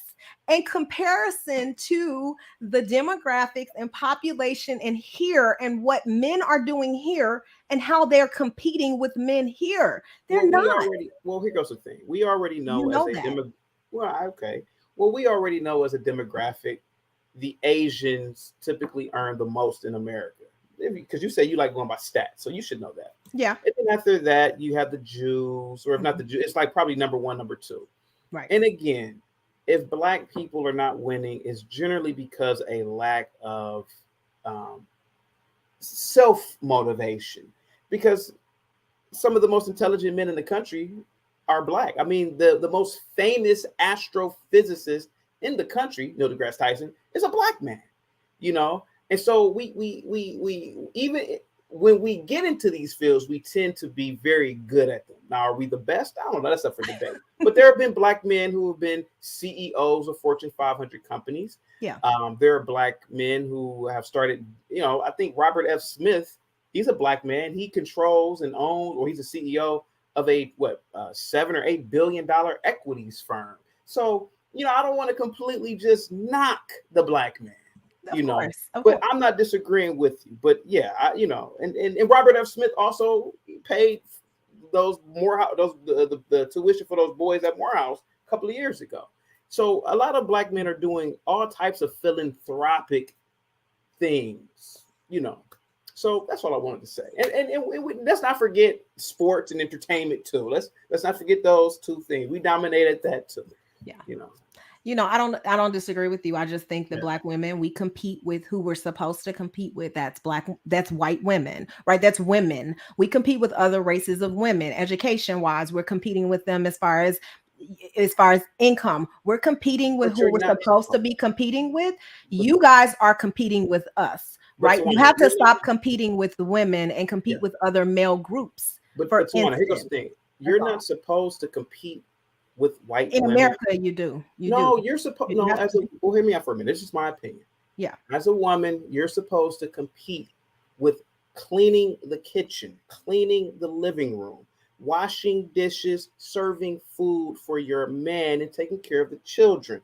in comparison to the demographics and population in here and what men are doing here and how they're competing with men here. They're not. Here goes the thing. We already know, we already know as a demographic, the Asians typically earn the most in America. Because you say you like going by stats, so you should know that. Yeah. And then after that, you have the Jews, or if not the Jews, it's like probably number one, number two. Right. And again, if black people are not winning, it's generally because a lack of self-motivation. Because some of the most intelligent men in the country are black. I mean, the most famous astrophysicist in the country, Neil deGrasse Tyson, is a black man. And so we even when we get into these fields, we tend to be very good at them. Now, are we the best? I don't know. That's up for debate. But there have been black men who have been CEOs of Fortune 500 companies. Yeah. There are black men who have started, I think Robert F. Smith, he's a black man. He controls and owns, or he's a CEO of a $7 or $8 billion equities firm. So, I don't want to completely just knock the black man. Of course. But I'm not disagreeing with you. But yeah, and Robert F. Smith also paid the tuition for those boys at Morehouse a couple of years ago. So a lot of black men are doing all types of philanthropic things, you know. So that's all I wanted to say. Let's not forget sports and entertainment too. Let's not forget those two things. We dominated that too. Yeah. You know. I don't disagree with you. I just think that black women, we compete with who we're supposed to compete with. That's white women, right? That's women. We compete with other races of women. Education wise, we're competing with them as far as income. We're competing with who we're supposed to be competing with. You guys are competing with us, right? You have to stop competing with the women and compete with other male groups. But Tawana, here's the thing. You're not supposed to compete with white in women. America. You do. You're supposed hear me out for a minute. This is my opinion. Yeah. As a woman, you're supposed to compete with cleaning the kitchen, cleaning the living room, washing dishes, serving food for your man, and taking care of the children.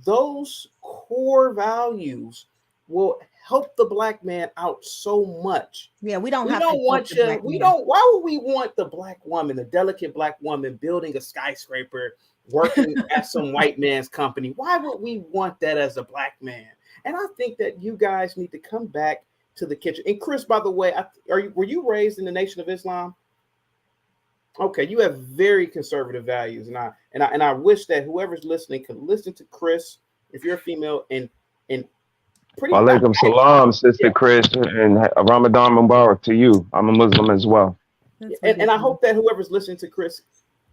Those core values will help the black man out so much. Yeah, we don't Why would we want the black woman, the delicate black woman, building a skyscraper, working at some white man's company? Why would we want that as a black man? And I think that you guys need to come back to the kitchen. And Chris, by the way, were you raised in the Nation of Islam? Okay, you have very conservative values, and I wish that whoever's listening could listen to Chris, if you're a female, and Walaikum salam, Sister Chris, and Ramadan Mubarak to you. I'm a Muslim as well. And I hope that whoever's listening to Chris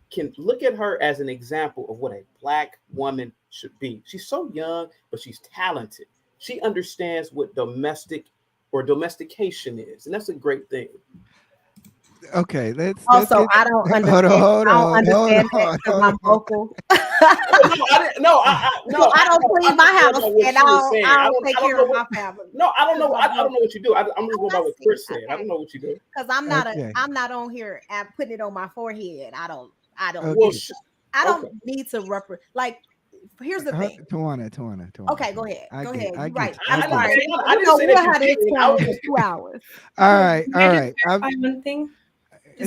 can look at her as an example of what a black woman should be. She's so young, but she's talented. She understands what domestication is, and that's a great thing. Okay, let's also. I don't understand. I don't understand that because I'm vocal. No, I don't clean my house, and I don't take care of my family. No, I don't know. I don't know what you do. I'm just going by what Chris said. I don't know what you do because I'm not on here and putting it on my forehead. I don't. Okay. I don't need to represent. Like, here's the thing. Tawana. Okay, go ahead. Go ahead. You're right. I didn't say that you did. 2 hours. All right. One thing.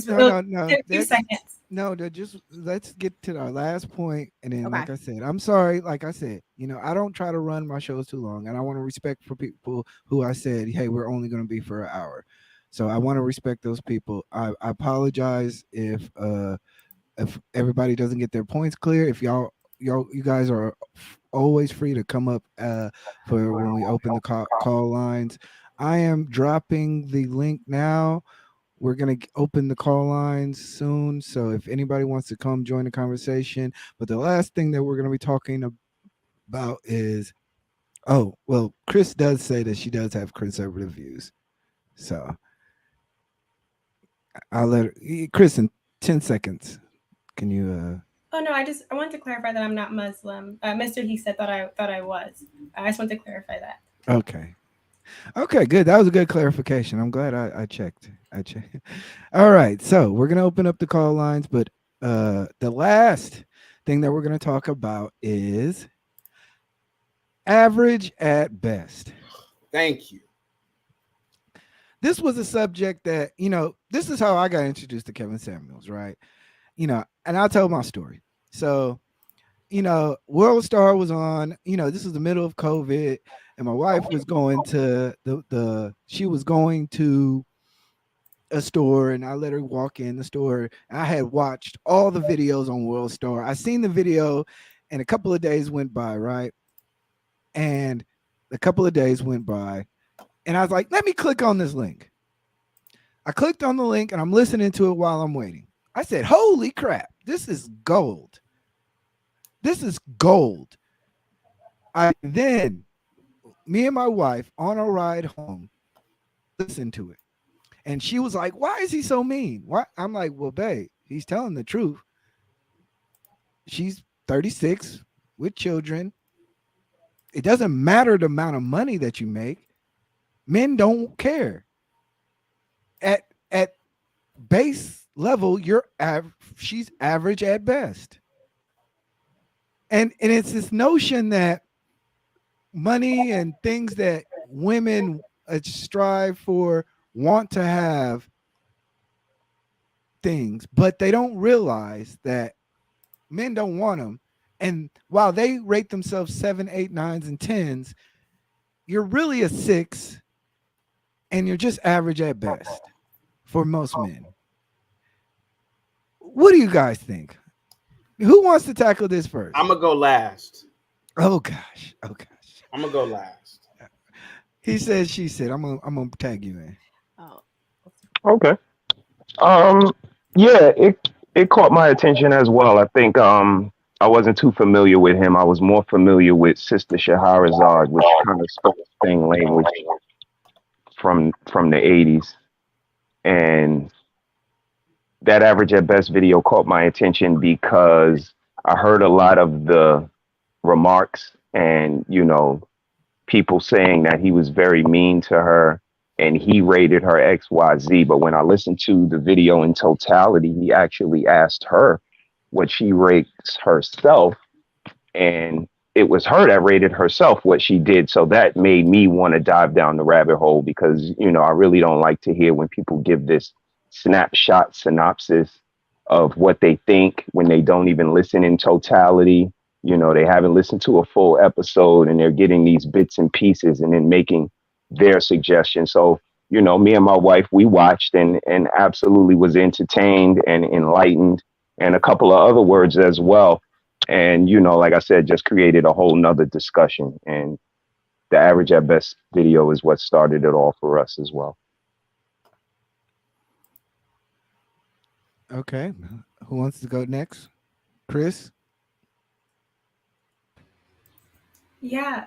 No. 2 seconds. No, just let's get to our last point, and then, Okay. like I said, I'm sorry. Like I said, I don't try to run my shows too long, and I want to respect for people who I said, hey, we're only going to be for an hour. So I want to respect those people. I apologize if everybody doesn't get their points clear. If you guys are always free to come up for when we open the call lines. I am dropping the link now. We're going to open the call lines soon. So if anybody wants to come join the conversation. But the last thing that we're going to be talking about is, Chris does say that she does have conservative views. So I'll let her, Chris, in 10 seconds. Can you? Oh no, I want to clarify that I'm not Muslim. Mr. He said thought I was. I just want to clarify that. Okay, good. That was a good clarification. I'm glad I checked. All right, so we're gonna open up the call lines, but the last thing that we're gonna talk about is average at best. Thank you. This was a subject that, this is how I got introduced to Kevin Samuels, right? And I'll tell my story. So, World Star was on, this was the middle of COVID, and my wife was going to she was going to a store, and I let her walk in the store. I had watched all the videos on World Star. I seen the video, and a couple of days went by, right? And a couple of days went by, and I was like, let me click on this link. I clicked on the link, and I'm listening to it while I'm waiting. I said, holy crap, this is gold. This is gold. Then, me and my wife, on a ride home, listened to it. And she was like, why is he so mean? Why? I'm like, well, babe, he's telling the truth. She's 36 with children. It doesn't matter the amount of money that you make. Men don't care. At base level, she's average at best. And it's this notion that money and things that women strive for, want to have things, but they don't realize that men don't want them, And while they rate themselves 7, 8, 9s, and 10s, you're really a 6 and you're just average at best for most men. What do you guys think? Who wants to tackle this first? I'm gonna go last. Oh gosh. Oh gosh. I'm gonna go last. He said, she said. I'm gonna tag you in. Oh, Okay. Yeah, it caught my attention as well. I think I wasn't too familiar with him. I was more familiar with Sister Shahrazad, which kind of spoke the same language from the 80s. And that average at best video caught my attention because I heard a lot of the remarks and, people saying that he was very mean to her and he rated her XYZ. But when I listened to the video in totality, he actually asked her what she rates herself. And it was her that rated herself what she did. So that made me want to dive down the rabbit hole because, I really don't like to hear when people give this snapshot synopsis of what they think when they don't even listen in totality. They haven't listened to a full episode and they're getting these bits and pieces and then making their suggestions. So, me and my wife, we watched and absolutely was entertained and enlightened and a couple of other words as well. And, like I said, just created a whole nother discussion. And the average at best video is what started it all for us as well. Okay. Who wants to go next? Chris? Yeah.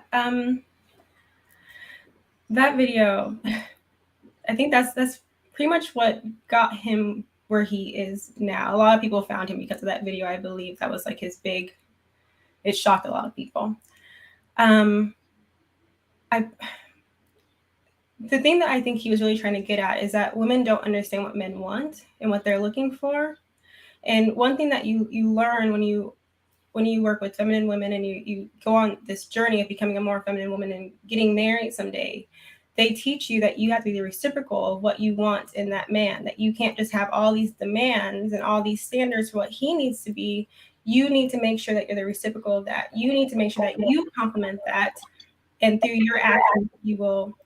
That video, I think that's pretty much what got him where he is now. A lot of people found him because of that video. I believe that was like his big. It shocked a lot of people. The thing that I think he was really trying to get at is that women don't understand what men want and what they're looking for. And one thing that you learn when you work with feminine women and you go on this journey of becoming a more feminine woman and getting married someday, they teach you that you have to be the reciprocal of what you want in that man, that you can't just have all these demands and all these standards for what he needs to be. You need to make sure that you're the reciprocal of that. You need to make sure that you complement that. And through your actions, you will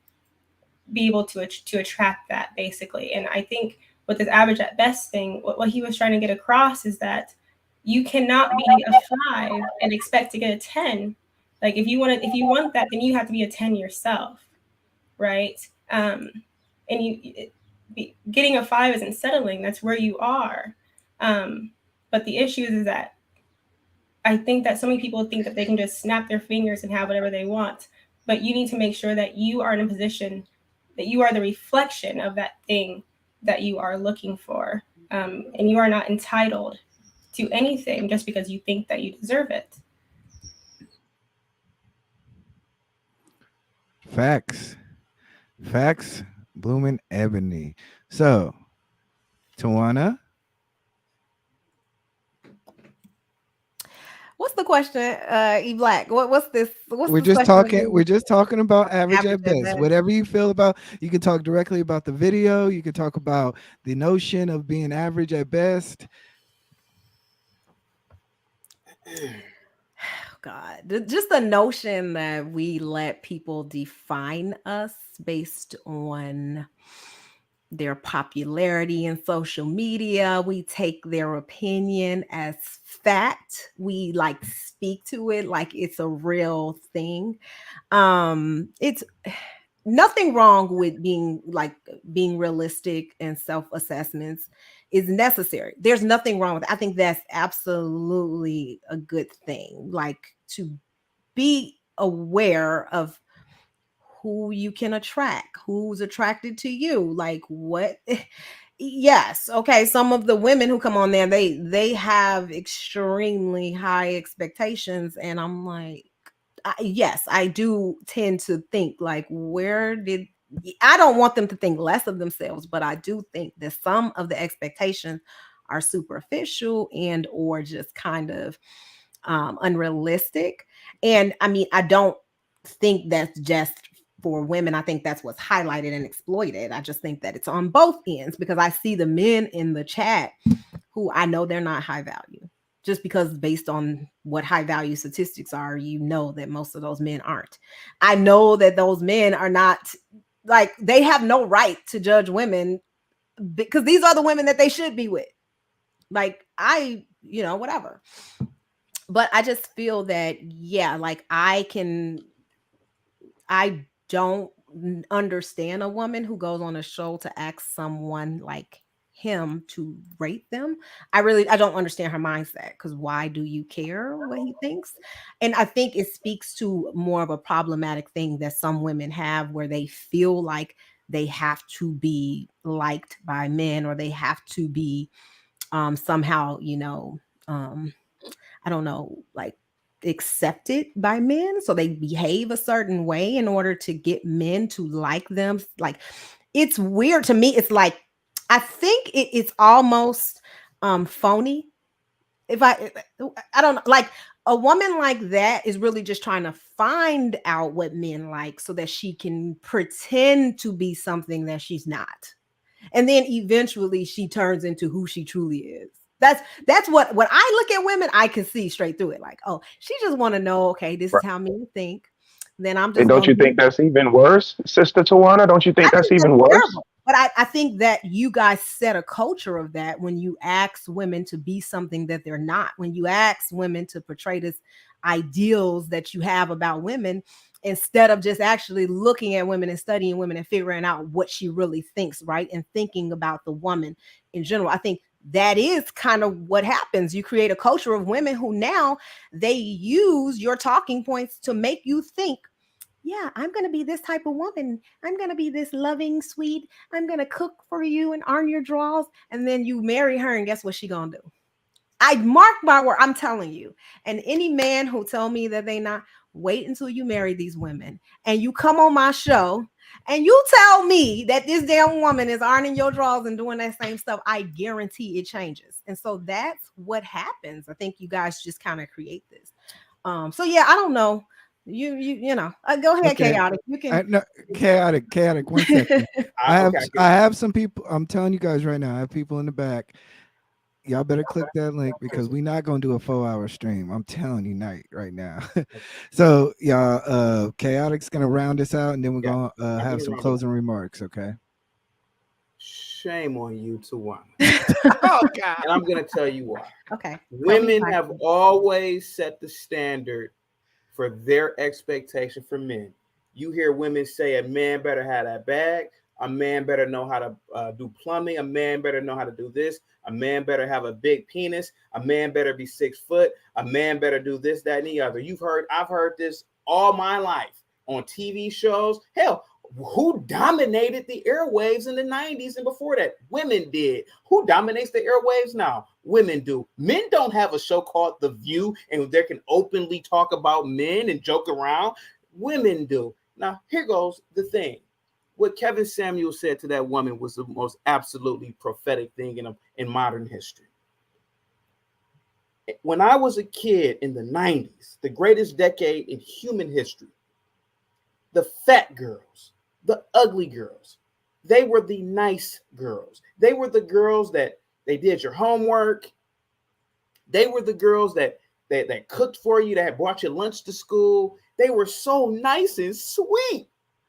be able to attract that, basically. And I think with this average at best thing, what he was trying to get across is that you cannot be a 5 and expect to get a 10. Like if you want that, then you have to be a 10 yourself, right? And getting a 5 isn't settling. That's where you are. But the issue is that I think that so many people think that they can just snap their fingers and have whatever they want. But you need to make sure that you are in a position that you are the reflection of that thing that you are looking for. And you are not entitled to anything just because you think that you deserve it. Facts. Blooming ebony. So, Tawana? what's the question, eBlack? What's this? We're just talking about average at best. Whatever you feel about, you can talk directly about the video. You can talk about the notion of being average at best. God, just the notion that we let people define us based on their popularity in social media. We take their opinion as fact. We like speak to it like it's a real thing. It's nothing wrong with being realistic, and self-assessments is necessary. There's nothing wrong with it. I think that's absolutely a good thing, like to be aware of who you can attract, who's attracted to you, like what. Yes, okay, some of the women who come on there, they have extremely high expectations, and I'm like, yes, I do tend to think like, I don't want them to think less of themselves, but I do think that some of the expectations are superficial and or just kind of unrealistic. And I mean, I don't think that's just for women. I think that's what's highlighted and exploited. I just think that it's on both ends, because I see the men in the chat who I know they're not high value. just because based on what high value statistics are, you know that most of those men aren't. I know that those men are not, like, they have no right to judge women because these are the women that they should be with. Like, whatever. But I just feel that, yeah, like I don't understand a woman who goes on a show to ask someone like him to rate them. I don't understand her mindset, because why do you care what he thinks? And I think it speaks to more of a problematic thing that some women have, where they feel like they have to be liked by men, or they have to be somehow, I don't know, like accepted by men. So they behave a certain way in order to get men to like them. Like, it's weird to me. It's like, I think it's almost phony. If I don't know, like, a woman like that is really just trying to find out what men like so that she can pretend to be something that she's not. And then eventually she turns into who she truly is. That's what, when I look at women, I can see straight through it. Like, oh, she just want to know, okay, this is Right. how men think. Then I'm And just don't gonna you think that's even worse, Sister Tawana? Don't you I think that's think that's even worse? terrible. But I think that you guys set a culture of that when you ask women to be something that they're not. When you ask women to portray this ideals that you have about women, instead of just actually looking at women and studying women and figuring out what she really thinks, right? And thinking about the woman in general. I think that is kind of what happens. You create a culture of women who now they use your talking points to make you think, yeah, I'm going to be this type of woman. I'm going to be this loving, sweet. I'm going to cook for you and iron your drawers. And then you marry her, and guess what she going to do? I mark my word. I'm telling you. And any man who tell me that they not, wait until you marry these women and you come on my show and you tell me that this damn woman is ironing your drawers and doing that same stuff, I guarantee it changes. And so that's what happens. I think you guys just kind of create this. So yeah, I don't know. Go ahead, Okay. chaotic. You can. No, chaotic. 1 second. Okay, I have some people. I'm telling you guys right now. I have people in the back. Y'all better click that link because we're not gonna do a 4-hour stream. I'm telling you, right now. So y'all, chaotic's gonna round us out, and then we're Yeah, gonna have some closing remarks. Okay. Shame on you, Tawana. Oh God. And I'm gonna tell you why. Okay. Women have always set the standard for their expectation for men. You hear women say a man better have that bag, a man better know how to do plumbing, a man better know how to do this, a man better have a big penis, a man better be 6 foot, a man better do this, that, and the other. I've heard this all my life on TV shows. Hell, who dominated the airwaves in the 90s and before that? Women did. Who dominates the airwaves now? Women do. Men don't have a show called The View and they can openly talk about men and joke around. Women do. Now, here goes the thing. What Kevin Samuel said to that woman was the most absolutely prophetic thing in modern history. When I was a kid in the 90s, the greatest decade in human history, the fat girls, the ugly girls, they were the nice girls. They were the girls that they did your homework. They were the girls that cooked for you, that had brought your lunch to school. They were so nice and sweet.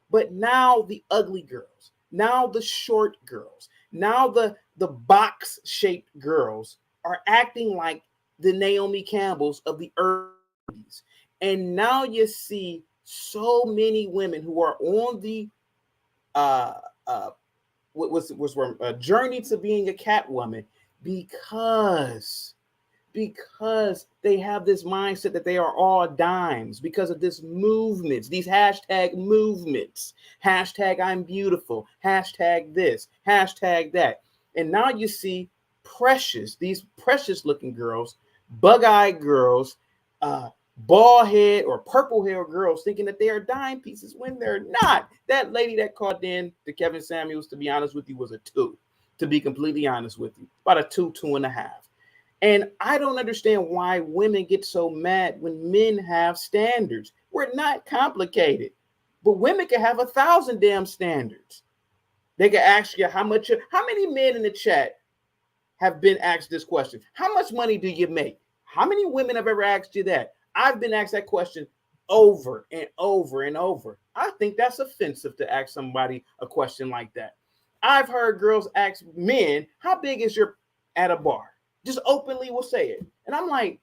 But now the ugly girls, now the short girls, now the box-shaped girls are acting like the Naomi Campbells of the early 80s. And now you see so many women who are on the journey to being a Catwoman because they have this mindset that they are all dimes because of this movements, these hashtag movements, hashtag I'm beautiful, hashtag this, hashtag that. And now you see these precious looking girls, bug-eyed girls, bald head or purple hair girls thinking that they are dime pieces when they're not. That lady that called in to Kevin Samuels, to be honest with you, was a 2. To be completely honest with you, about a 2.5. And I don't understand why women get so mad when men have standards. We're not complicated, but women can have 1,000 damn standards. They can ask you how many men in the chat have been asked this question? How much money do you make? How many women have ever asked you that? I've been asked that question over and over and over. I think that's offensive to ask somebody a question like that. I've heard girls ask men, "How big is your," at a bar? Just openly will say it. And I'm like,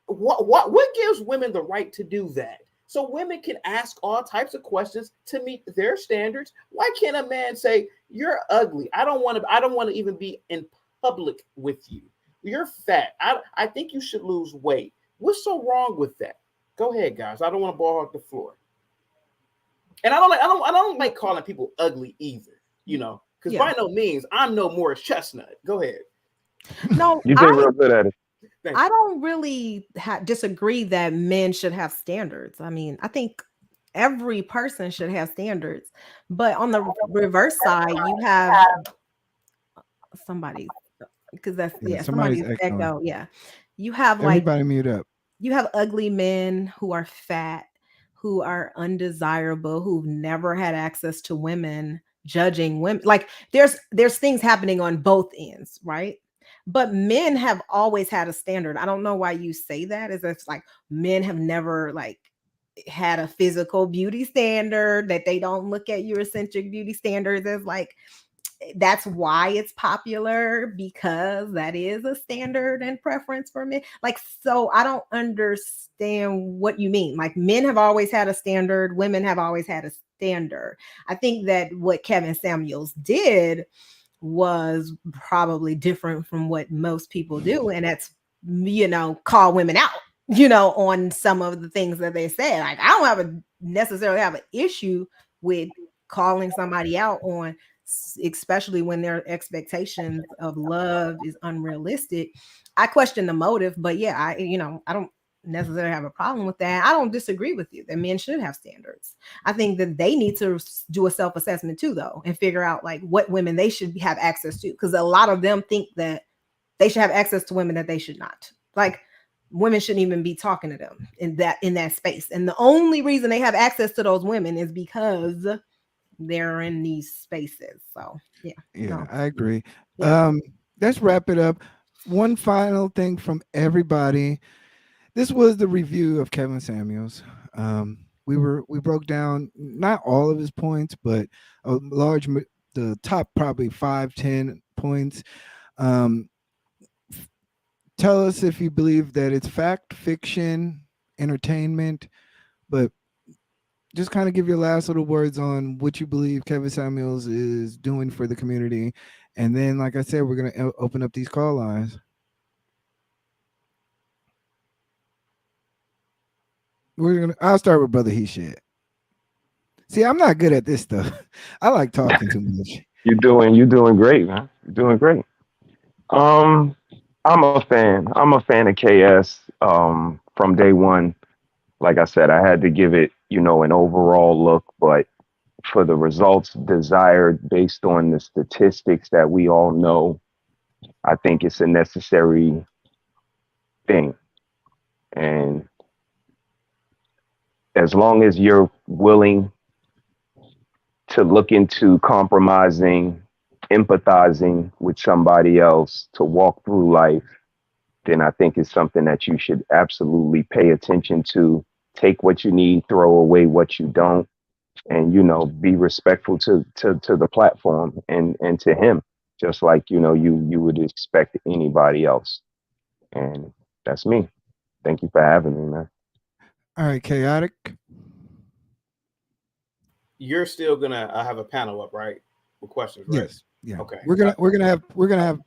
what gives women the right to do that? So women can ask all types of questions to meet their standards. Why can't a man say, "You're ugly. I don't want to even be in public with you. You're fat. I think you should lose weight." What's so wrong with that? Go ahead, guys. I don't want to ball hog the floor. And I don't like calling people ugly either, because by no means I'm no Morris Chestnut. Go ahead. No, You did real good at it. I don't really disagree that men should have standards. I mean, I think every person should have standards, but on the reverse side, you have somebody, because that's somebody's echo. Yeah, you have everybody mute up. You have ugly men who are fat, who are undesirable, who've never had access to women, judging women. Like there's things happening on both ends, right? But men have always had a standard. I don't know why you say that. Is it's like men have never like had a physical beauty standard, that they don't look at Eurocentric beauty standards as like that's why it's popular, because that is a standard and preference for men. Like, so I don't understand what you mean. Like, men have always had a standard, women have always had a standard. I think that what Kevin Samuels did was probably different from what most people do, and that's call women out on some of the things that they said. Like, I don't necessarily have an issue with calling somebody out on, especially when their expectations of love is unrealistic. I question the motive, but yeah, I don't necessarily have a problem with that. I don't disagree with you that men should have standards. I think that they need to do a self-assessment too, though, and figure out like what women they should have access to, because a lot of them think that they should have access to women that they should not. Like, women shouldn't even be talking to them in that space, and the only reason they have access to those women is because they're in these spaces. So I agree. Let's wrap it up. One final thing from everybody. This was the review of Kevin Samuels. We broke down not all of his points, but the top probably 5-10 points. Tell us if you believe that it's fact, fiction, entertainment, but just kind of give your last little words on what you believe Kevin Samuels is doing for the community. And then, like I said, we're going to open up these call lines. I'll start with Brother He Shit. See, I'm not good at this stuff. I like talking too much. You're doing great, man. You're doing great. I'm a fan. I'm a fan of KS from day one. Like I said, I had to give it, an overall look, but for the results desired based on the statistics that we all know, I think it's a necessary thing. And as long as you're willing to look into compromising, empathizing with somebody else to walk through life, then I think it's something that you should absolutely pay attention to. Take what you need, throw away what you don't, and be respectful to the platform and to him, just like you would expect anybody else. And that's me. Thank you for having me, man. All right, Chaotic. You're still gonna have a panel up, right, with questions, right? Yes. Yeah. Okay. We're gonna have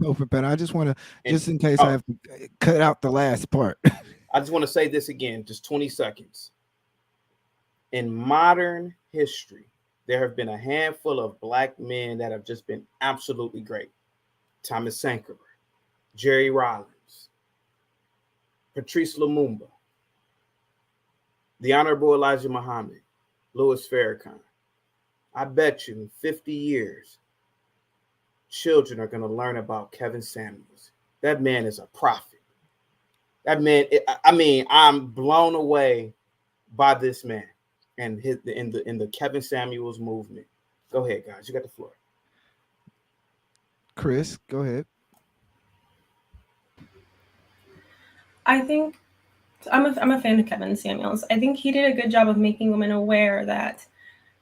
open panel. I just want to, just in case I have to cut out the last part. I just want to say this again, just 20 seconds. In modern history, there have been a handful of Black men that have just been absolutely great. Thomas Sankara, Jerry Rollins, Patrice Lumumba, the Honorable Elijah Muhammad, Louis Farrakhan. I bet you in 50 years, children are going to learn about Kevin Samuels. That man is a prophet. That man, I'm blown away by this man and in the Kevin Samuels movement. Go ahead, guys. You got the floor. Chris, go ahead. I think I'm a fan of Kevin Samuels. I think he did a good job of making women aware that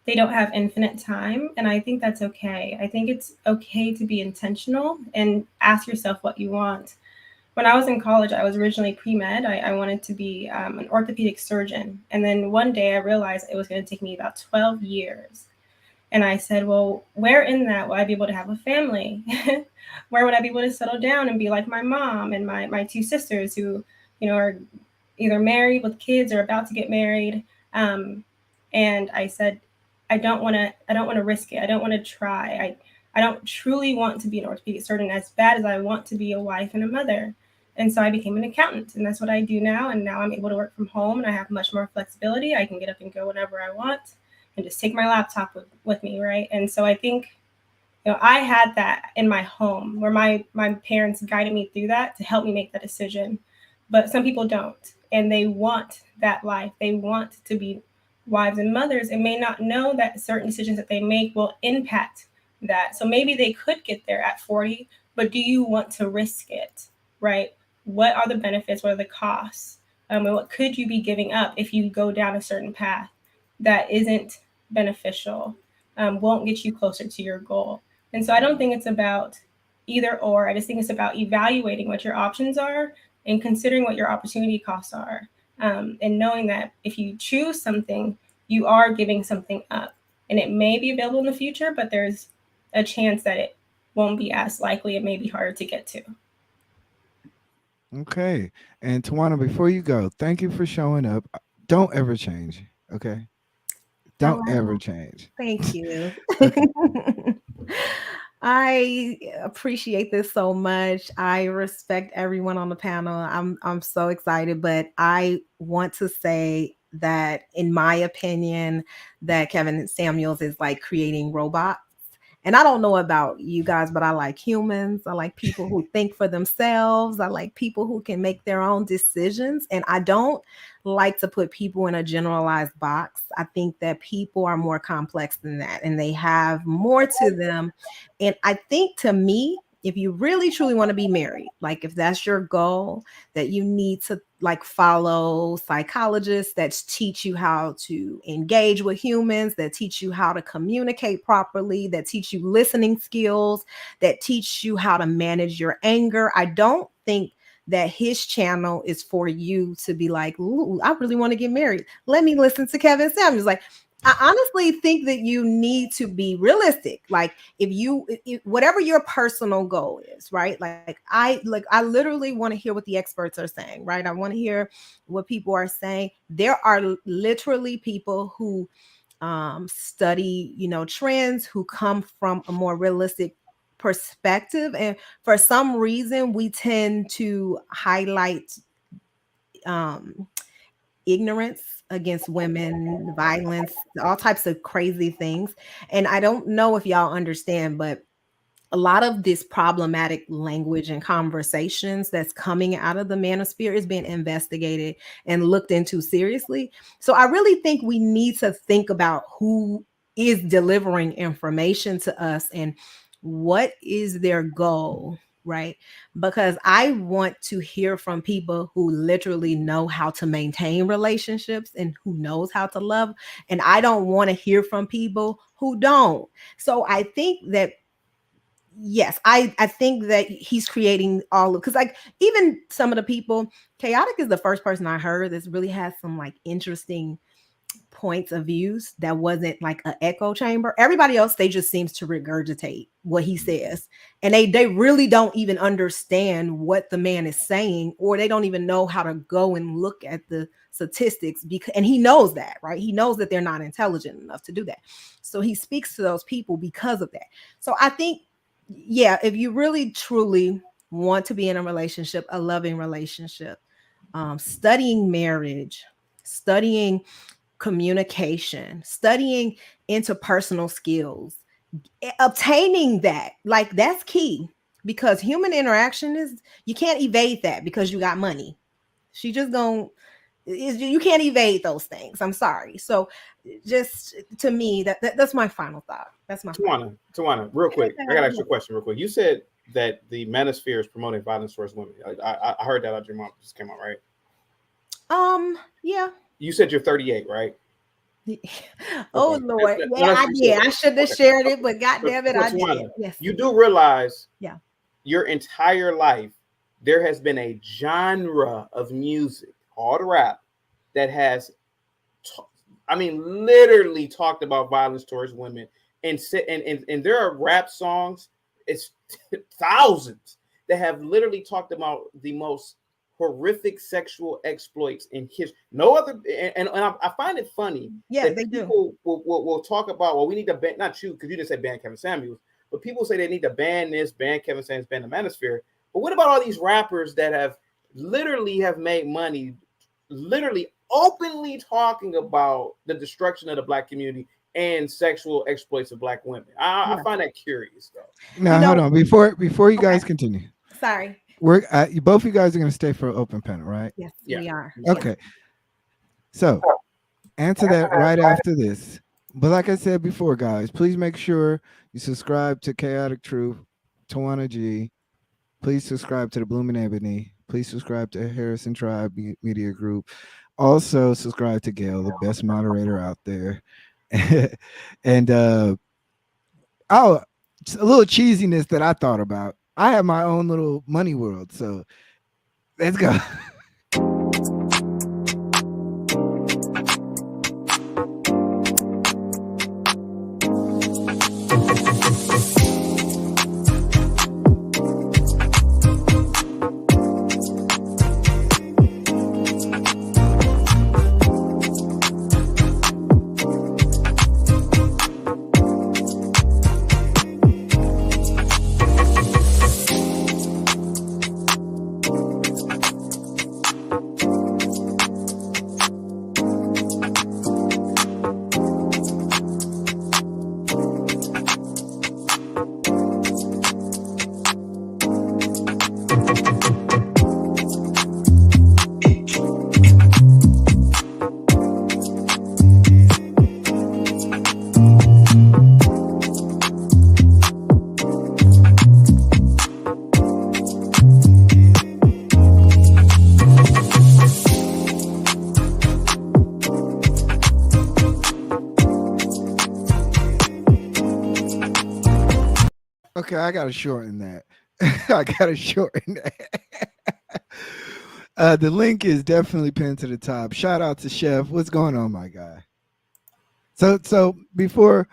they don't have infinite time, and I think that's okay. I think it's okay to be intentional and ask yourself what you want. When I was in college, I was originally pre-med. I wanted to be an orthopedic surgeon. And then one day I realized it was going to take me about 12 years. And I said, well, where in that will I be able to have a family? Where would I be able to settle down and be like my mom and my two sisters who, are either married with kids or about to get married? And I said, I don't want to risk it. I don't want to try. I don't truly want to be an orthopedic surgeon as bad as I want to be a wife and a mother. And so I became an accountant, and that's what I do now. And now I'm able to work from home, and I have much more flexibility. I can get up and go whenever I want and just take my laptop with me, right? And so I think, I had that in my home where my parents guided me through that to help me make that decision. But some people don't, and they want that life. They want to be wives and mothers and may not know that certain decisions that they make will impact that. So maybe they could get there at 40, but do you want to risk it, right? What are the benefits? What are the costs? And what could you be giving up if you go down a certain path that isn't beneficial, won't get you closer to your goal? And so I don't think it's about either or. I just think it's about evaluating what your options are and considering what your opportunity costs are. And knowing that if you choose something, you are giving something up. And it may be available in the future, but there's a chance that it won't be as likely. It may be harder to get to. Okay. And Tawana, before you go, thank you for showing up. Don't ever change. Okay. Don't ever change. Thank you. Okay. I appreciate this so much. I respect everyone on the panel. I'm so excited, but I want to say that in my opinion that Kevin Samuels is like creating robots. And I don't know about you guys, but I like humans. I like people who think for themselves. I like people who can make their own decisions. And I don't like to put people in a generalized box. I think that people are more complex than that and they have more to them. And I think to me, if you really truly want to be married, like if that's your goal, that you need to like follow psychologists that teach you how to engage with humans, that teach you how to communicate properly, that teach you listening skills, that teach you how to manage your anger. I don't think that his channel is for you to be like, ooh, I really want to get married. Let me listen to Kevin Samuels. Like, I honestly think that you need to be realistic. Like if whatever your personal goal is, right? Like I literally want to hear what the experts are saying, right? I want to hear what people are saying. There are literally people who study, trends, who come from a more realistic perspective. And for some reason, we tend to highlight ignorance against women, violence, all types of crazy things. And I don't know if y'all understand, but a lot of this problematic language and conversations that's coming out of the manosphere is being investigated and looked into seriously. So I really think we need to think about who is delivering information to us and what is their goal, right? Because I want to hear from people who literally know how to maintain relationships and who knows how to love. And I don't want to hear from people who don't. So I think that yes, I think that he's creating all of, because like even some of the people, Chaotic is the first person I heard that's really has some like interesting points of views that wasn't like an echo chamber. Everybody else, they just seems to regurgitate what he says. And they really don't even understand what the man is saying, or they don't even know how to go and look at the statistics, because and he knows that, right? He knows that they're not intelligent enough to do that. So he speaks to those people because of that. So I think, yeah, if you really truly want to be in a relationship, a loving relationship, studying marriage, studying communication, studying interpersonal skills, obtaining that, like that's key, because human interaction is, you can't evade that because you got money. She just gonna, you can't evade those things. I'm sorry. So just to me, that's my final thought. That's my Tawana, real quick. I gotta ask you a question real quick. You said that the manosphere is promoting violence towards women. I heard that out your mom just came out, right? Yeah. You said you're 38, right? Oh Okay. Lord. No, Yeah, that's I what you did. said. I shouldn't have Okay. shared it, but goddamn it, But I did. Tawana, Yes. you do realize Yeah. your entire life there has been a genre of music called rap that has, literally talked about violence towards women, and there are rap songs, it's thousands that have literally talked about the most horrific sexual exploits in history. No other, and I find it funny Yeah, that they do. people will talk about, well, we need to ban, not you, because you didn't say ban Kevin Samuels, but people say they need to ban this, ban Kevin Samuels, ban the Manosphere. But what about all these rappers that have made money, literally openly talking about the destruction of the Black community and sexual exploits of Black women? I find that curious, though. Now, hold on. Before you guys Okay. continue, Sorry. we're both of you guys are going to stay for an open panel, right? Yes, Yeah. we are. Okay. So answer that right after this. But like I said before, guys, please make sure you subscribe to Chaotic Truth, Tawana G. Please subscribe to the Blooming Ebony. Please subscribe to Harrison Tribe Media Group. Also subscribe to Gail, the best moderator out there. And just a little cheesiness that I thought about. I have my own little money world, so let's go. Okay, I gotta shorten that. I gotta shorten that. The link is definitely pinned to the top. Shout out to Chef. What's going on, my guy? So before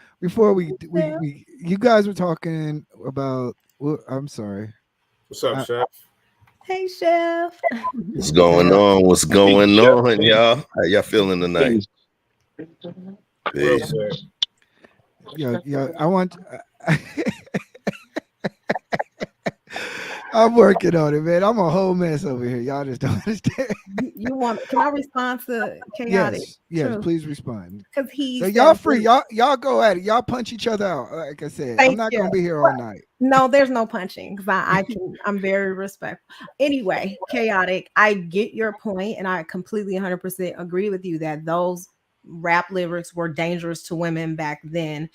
we you guys were talking about. Well, I'm sorry. What's up, Chef? Hey, Chef. What's going on? What's going on, y'all? How y'all feeling tonight? Real Peace. good. Yeah. I want. I'm working on it, man. I'm a whole mess over here. Y'all just don't understand. You want? Can I respond to Chaotic? Yes, Truth? please respond. Because he So said, y'all free. Y'all go at it. Y'all punch each other out. Like I said, I'm Thank not you. gonna be here all night. No, there's no punching because I'm very respectful. Anyway, Chaotic, I get your point, and I completely 100% agree with you that those rap lyrics were dangerous to women back then.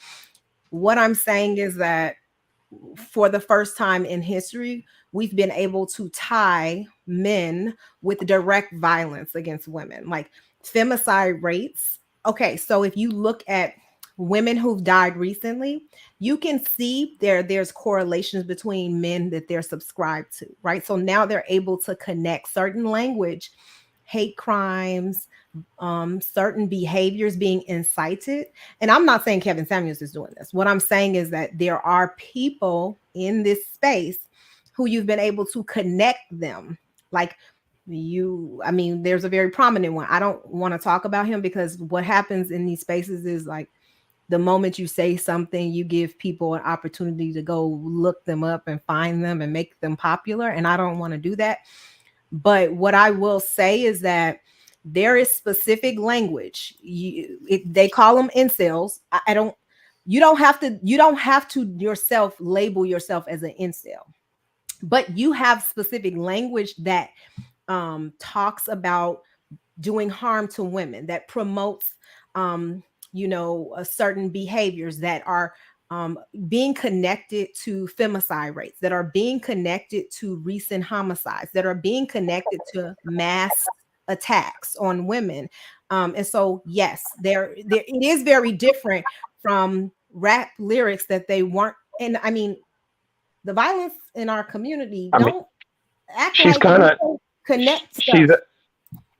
What I'm saying is that for the first time in history, we've been able to tie men with direct violence against women, like femicide rates. Okay, so if you look at women who've died recently, you can see there's correlations between men that they're subscribed to, right? So now they're able to connect certain language, hate crimes, certain behaviors being incited. And I'm not saying Kevin Samuels is doing this. What I'm saying is that there are people in this space who you've been able to connect them. Like there's a very prominent one. I don't want to talk about him because what happens in these spaces is like the moment you say something, you give people an opportunity to go look them up and find them and make them popular. And I don't want to do that. But what I will say is that there is specific language. They call them incels. You don't have to yourself label yourself as an incel, but you have specific language that talks about doing harm to women, that promotes certain behaviors that are being connected to femicide rates, that are being connected to recent homicides, that are being connected to mass attacks on women. And so, yes, there it is very different from rap lyrics that they weren't. And I mean, the violence in our community, I mean, don't act she's like kind of, we connect she's, stuff.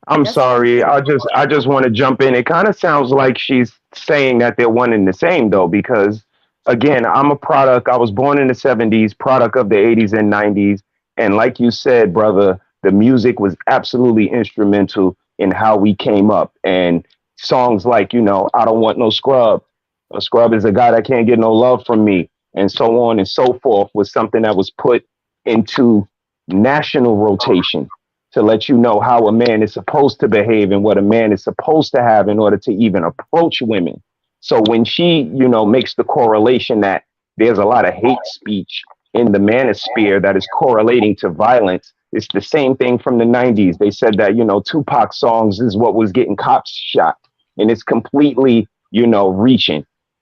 I'm That's all. sorry. I just want to jump in. It kind of sounds like she's saying that they're one and the same though, because again, I'm a product. I was born in the 70s, product of the 80s and 90s. And like you said, brother, the music was absolutely instrumental in how we came up. And songs like, I don't want no scrub. A scrub is a guy that can't get no love from me. And so on and so forth was something that was put into national rotation to let you know how a man is supposed to behave and what a man is supposed to have in order to even approach women. So when she, makes the correlation that there's a lot of hate speech in the manosphere that is correlating to violence, it's the same thing from the 90s. They said that, Tupac songs is what was getting cops shot. And it's completely,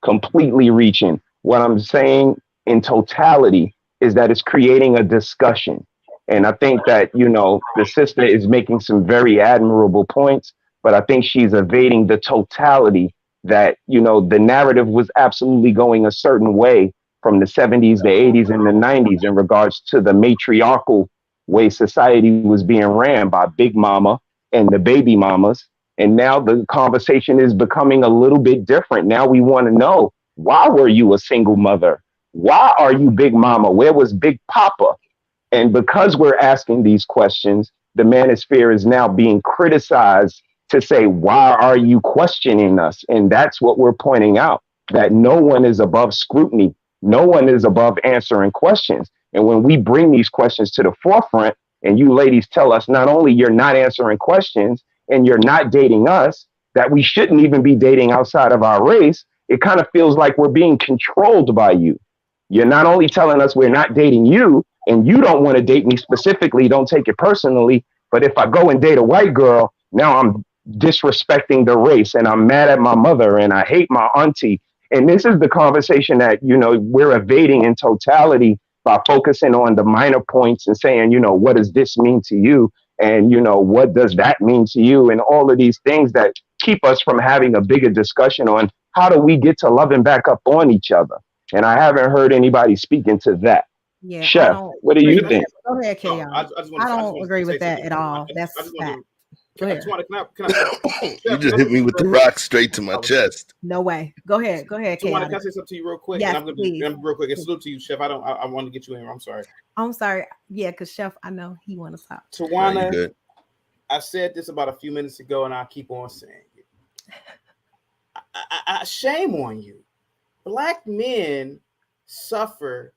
completely reaching. What I'm saying in totality is that it's creating a discussion. And I think that, the sister is making some very admirable points, but I think she's evading the totality that, the narrative was absolutely going a certain way from the 70s, the 80s, and the 90s in regards to the matriarchal way society was being ran by Big Mama and the baby mamas. And now the conversation is becoming a little bit different. Now we want to know, why were you a single mother? Why are you Big Mama? Where was Big Papa? And because we're asking these questions, the manosphere is now being criticized to say, why are you questioning us? And that's what we're pointing out, that no one is above scrutiny. No one is above answering questions. And when we bring these questions to the forefront and you ladies tell us not only you're not answering questions and you're not dating us, that we shouldn't even be dating outside of our race, it kind of feels like we're being controlled by you. You're not only telling us we're not dating you, and you don't want to date me specifically, don't take it personally. But if I go and date a white girl, now I'm disrespecting the race and I'm mad at my mother and I hate my auntie. And this is the conversation that, we're evading in totality by focusing on the minor points and saying, what does this mean to you? And, what does that mean to you? And all of these things that keep us from having a bigger discussion on how do we get to loving back up on each other? And I haven't heard anybody speaking to that. Yeah, Chef, what do you think? Go ahead, K. I don't agree with that at all. That's fact. Go ahead. You just hit me with the rock straight to my chest. No way. Go ahead, K. Can I say something to you real quick? Yes, and I'm real quick. And salute to you, Chef. I want to get you in here. I'm sorry. I'm sorry. Yeah, because Chef, I know he want to talk. Tawana, I said this about a few minutes ago, and I'll keep on saying it. I shame on you. Black men suffer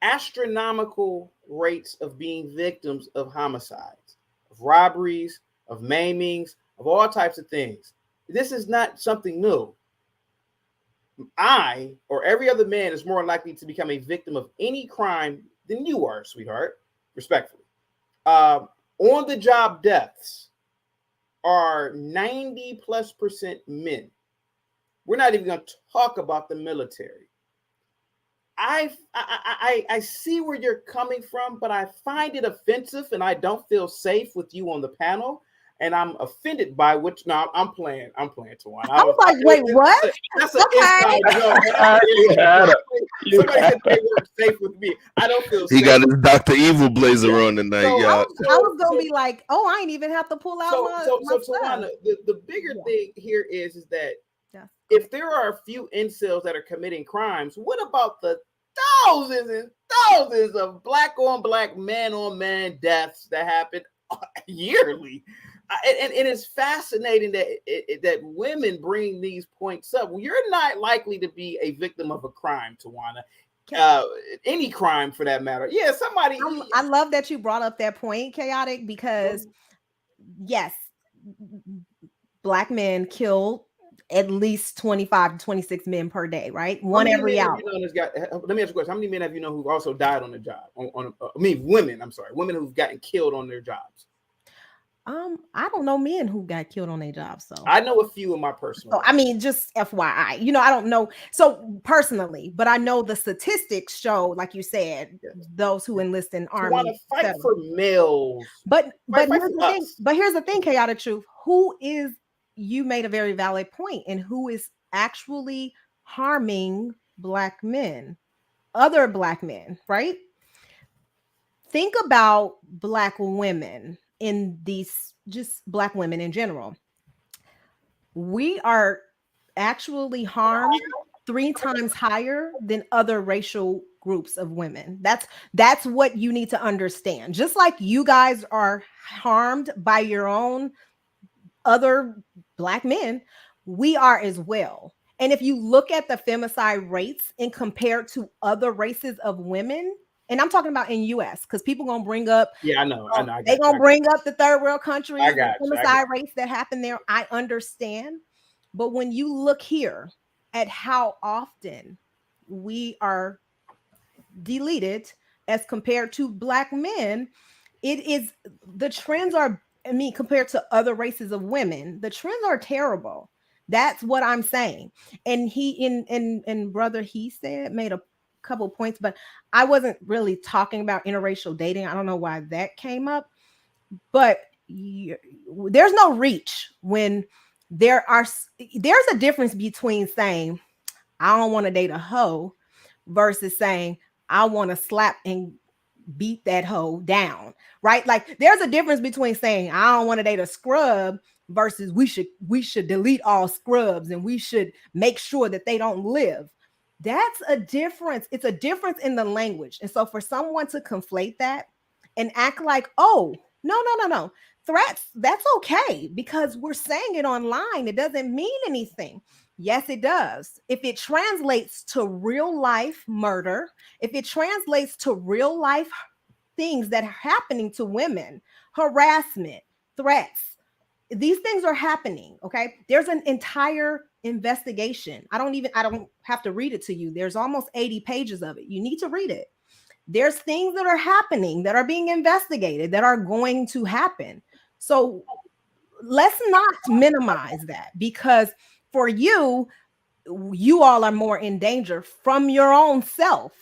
astronomical rates of being victims of homicides, of robberies, of maimings, of all types of things. This is not something new. I or every other man is more likely to become a victim of any crime than you are, sweetheart, respectfully. On-the-job deaths are 90+% men. We're not even going to talk about the military. I see where you're coming from, but I find it offensive, and I don't feel safe with you on the panel. And I'm offended by which. No, I'm playing, Tawana. I was like, wait, what? That's an inside joke. Somebody said they weren't safe with me. I don't feel safe. He got his Dr. Evil blazer on tonight, So y'all. I was gonna be like, oh, I ain't even have to pull out my So stuff. Tawana, the bigger thing here is that if there are a few incels that are committing crimes, what about the thousands and thousands of black on black, man on man deaths that happen yearly? And it's fascinating that women bring these points up. You're not likely to be a victim of a crime, Tawana. Any crime for that matter. Yeah, somebody. I love that you brought up that point, Chaotic, because yes, black men kill at least 25 to 26 men per day, right? One every hour. Let me ask you a question. How many men have you known who've also died on the job? Women. I'm sorry, women who've gotten killed on their jobs. I don't know men who got killed on their job. So I know a few in my personal So, I mean, just FYI, I don't know. So personally, but I know the statistics show, like you said, those who enlist in want to army. fight etc. for males. But Fight here's for the thing. us. But here's the thing, chaotic truth. Who is you made a very valid point, and who is actually harming Black men, other Black men, right? Think about Black women in these, just Black women in general. We are actually harmed 3 times higher than other racial groups of women. That's what you need to understand. Just like you guys are harmed by your own other Black men, we are as well. And if you look at the femicide rates and compare to other races of women, and I'm talking about in US, because people gonna bring up, Yeah, I know. they gonna bring up the third world countries, I the got you. femicide rates that happen there. I understand. But when you look here at how often we are deleted as compared to Black men, it is, the trends are, I mean, compared to other races of women, the trends are terrible. That's what I'm saying. And he in brother, he said, made a couple points, but I wasn't really talking about interracial dating. I don't know why that came up, but there's no reach when there's a difference between saying I don't want to date a hoe versus saying I want to slap and beat that hoe down, right? Like there's a difference between saying I don't want to date a scrub versus we should delete all scrubs and we should make sure that they don't live. That's a difference. It's a difference in the language. And so for someone to conflate that and act like, oh, no. Threats, that's okay because we're saying it online. It doesn't mean anything. Yes, it does. If it translates to real life murder, if it translates to real life things that are happening to women, harassment, threats, these things are happening. Okay. There's an entire investigation. I don't have to read it to you. There's almost 80 pages of it. You need to read it. There's things that are happening that are being investigated that are going to happen. So let's not minimize that because for you all are more in danger from your own self.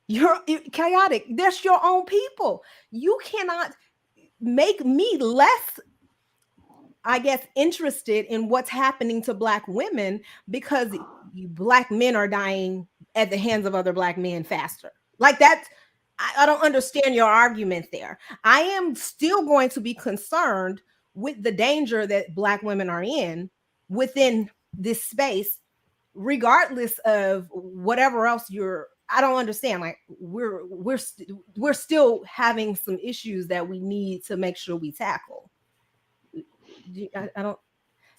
You're chaotic. That's your own people. You cannot make me less, I guess, interested in what's happening to Black women because you Black men are dying at the hands of other Black men faster. Like that, I don't understand your argument there. I am still going to be concerned with the danger that Black women are in within this space, regardless of whatever else I don't understand. Like we're still having some issues that we need to make sure we tackle. I don't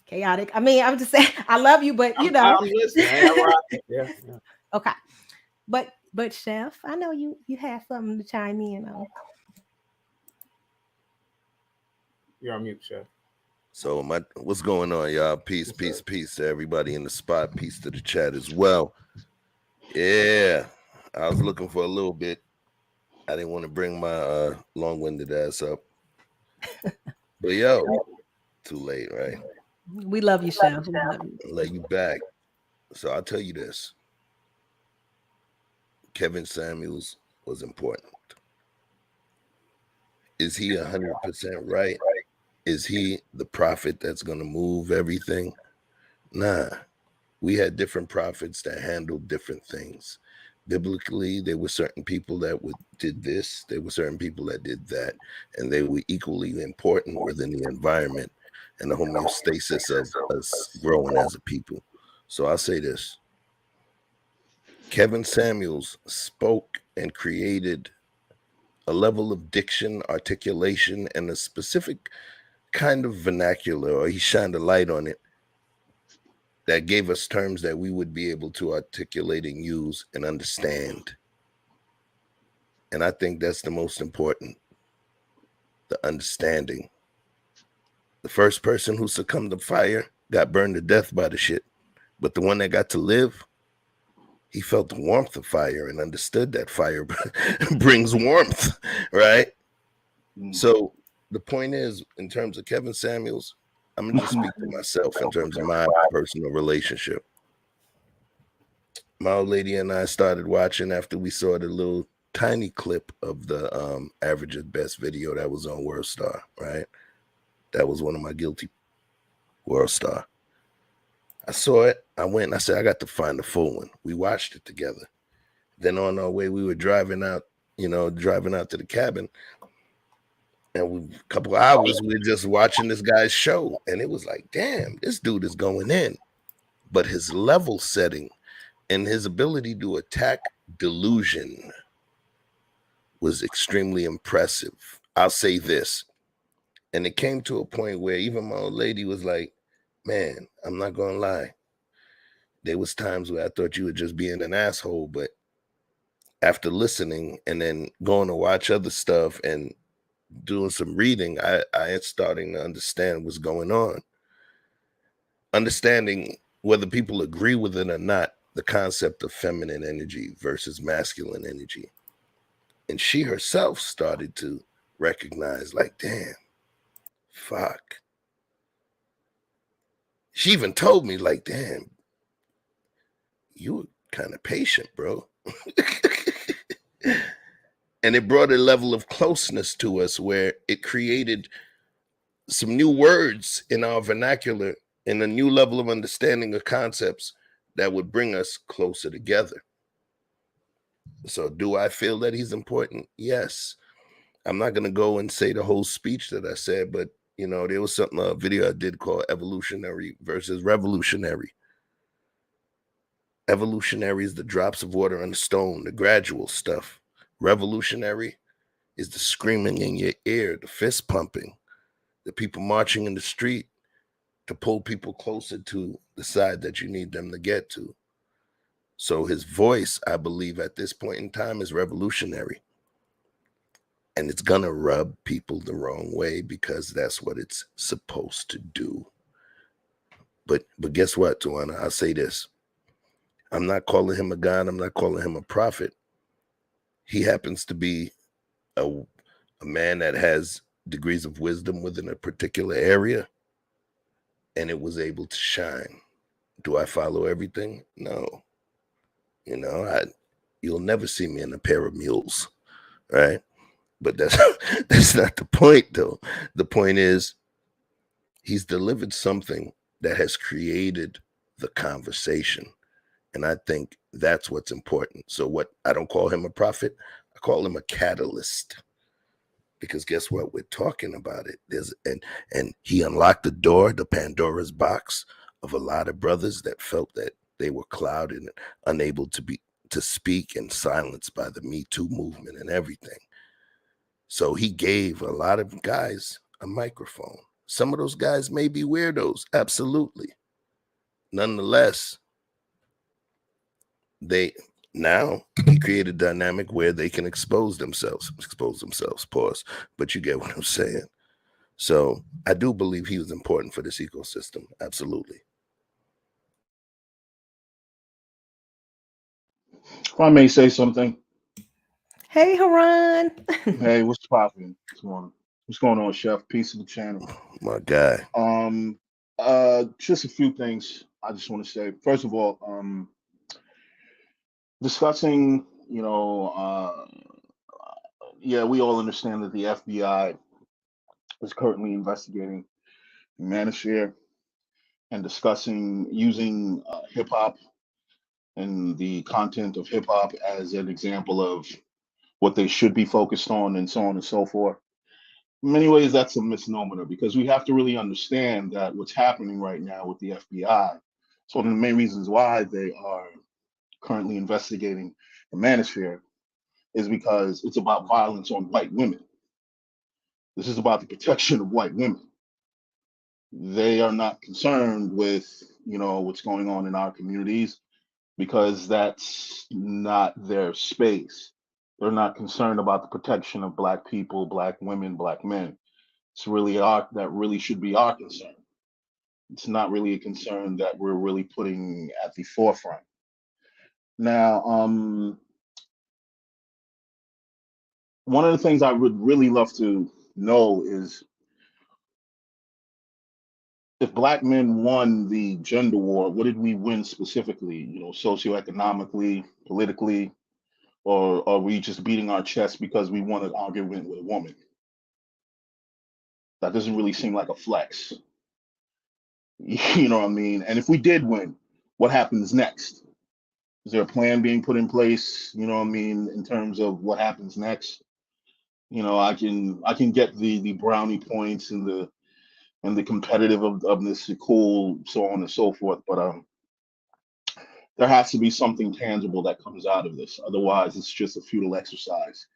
chaotic. I mean, I'm just saying I love you, but I'm listening. Yeah. Okay. But Chef, I know you have something to chime in on. You're on mute, Chef. So what's going on, y'all? Peace to everybody in the spot. Peace to the chat as well. Yeah, I was looking for a little bit. I didn't want to bring my long-winded ass up. But yo, too late, right? We love you, Chef. We love you. I'll let you back. So I'll tell you this. Kevin Samuels was important. Is he 100% right? Is he the prophet that's going to move everything? Nah. We had different prophets that handled different things. Biblically, there were certain people that did this. There were certain people that did that. And they were equally important within the environment and the homeostasis of us growing as a people. So I'll say this. Kevin Samuels spoke and created a level of diction, articulation, and a specific kind of vernacular, or he shined a light on it that gave us terms that we would be able to articulate and use and understand. And I think that's the most important, the understanding. The first person who succumbed to fire got burned to death by the shit, but the one that got to live, he felt the warmth of fire and understood that fire brings warmth, right? So the point is, in terms of Kevin Samuels, I'm gonna just speak to myself in terms of my personal relationship. My old lady and I started watching after we saw the little tiny clip of the average at best video that was on World Star, right? That was one of my guilty World Star. I saw it. I went and I said, I got to find the full one. We watched it together. Then on our way, we were driving out to the cabin. And a couple of hours, we were just watching this guy's show. And it was like, damn, this dude is going in. But his level setting and his ability to attack delusion was extremely impressive. I'll say this. And it came to a point where even my old lady was like, man, I'm not going to lie. There was times where I thought you were just being an asshole. But after listening and then going to watch other stuff and doing some reading, I am starting to understand what's going on. Understanding whether people agree with it or not, the concept of feminine energy versus masculine energy. And she herself started to recognize, like, damn, fuck. She even told me, like, damn, you were kind of patient, bro. And it brought a level of closeness to us where it created some new words in our vernacular and a new level of understanding of concepts that would bring us closer together. So do I feel that he's important? Yes. I'm not going to go and say the whole speech that I said, but there was a video I did called Evolutionary versus Revolutionary. Evolutionary is the drops of water on the stone, the gradual stuff. Revolutionary is the screaming in your ear, the fist pumping, the people marching in the street to pull people closer to the side that you need them to get to. So his voice, I believe at this point in time, is revolutionary. And it's going to rub people the wrong way because that's what it's supposed to do. But guess what, Tawana? I'll say this. I'm not calling him a god. I'm not calling him a prophet. He happens to be a man that has degrees of wisdom within a particular area, and it was able to shine. Do I follow everything? No. You'll never see me in a pair of mules, right? But that's not the point, though. The point is he's delivered something that has created the conversation. And I think that's what's important. So I don't call him a prophet. I call him a catalyst. Because guess what? We're talking about it. And he unlocked the door, the Pandora's box of a lot of brothers that felt that they were clouded and unable to speak and silenced by the Me Too movement and everything. So he gave a lot of guys a microphone. Some of those guys may be weirdos, absolutely. Nonetheless, he created a dynamic where they can expose themselves, pause. But you get what I'm saying. So I do believe he was important for this ecosystem. Absolutely. If I may say something. Hey, Haran. Hey, what's popping? What's going on, Chef? Peace to the channel. My guy. Just a few things I just want to say. First of all, discussing, we all understand that the FBI is currently investigating the Manosphere and discussing using hip hop and the content of hip hop as an example of what they should be focused on and so on and so forth. In many ways, that's a misnomer because we have to really understand that what's happening right now with the FBI. It's one of the main reasons why they are currently investigating the Manosphere is because it's about violence on white women. This is about the protection of white women. They are not concerned with, what's going on in our communities because that's not their space. They're not concerned about the protection of Black people, Black women, Black men. It's really that really should be our concern. It's not really a concern that we're really putting at the forefront. Now, one of the things I would really love to know is if black men won the gender war, what did we win specifically? Socioeconomically, politically, or are we just beating our chest because we won an argument with a woman? That doesn't really seem like a flex. You know what I mean? And if we did win, what happens next? Is there a plan being put in place? You know what I mean, in terms of what happens next? I can get the brownie points and the competitive of this cool, so on and so forth. But there has to be something tangible that comes out of this. Otherwise, it's just a futile exercise.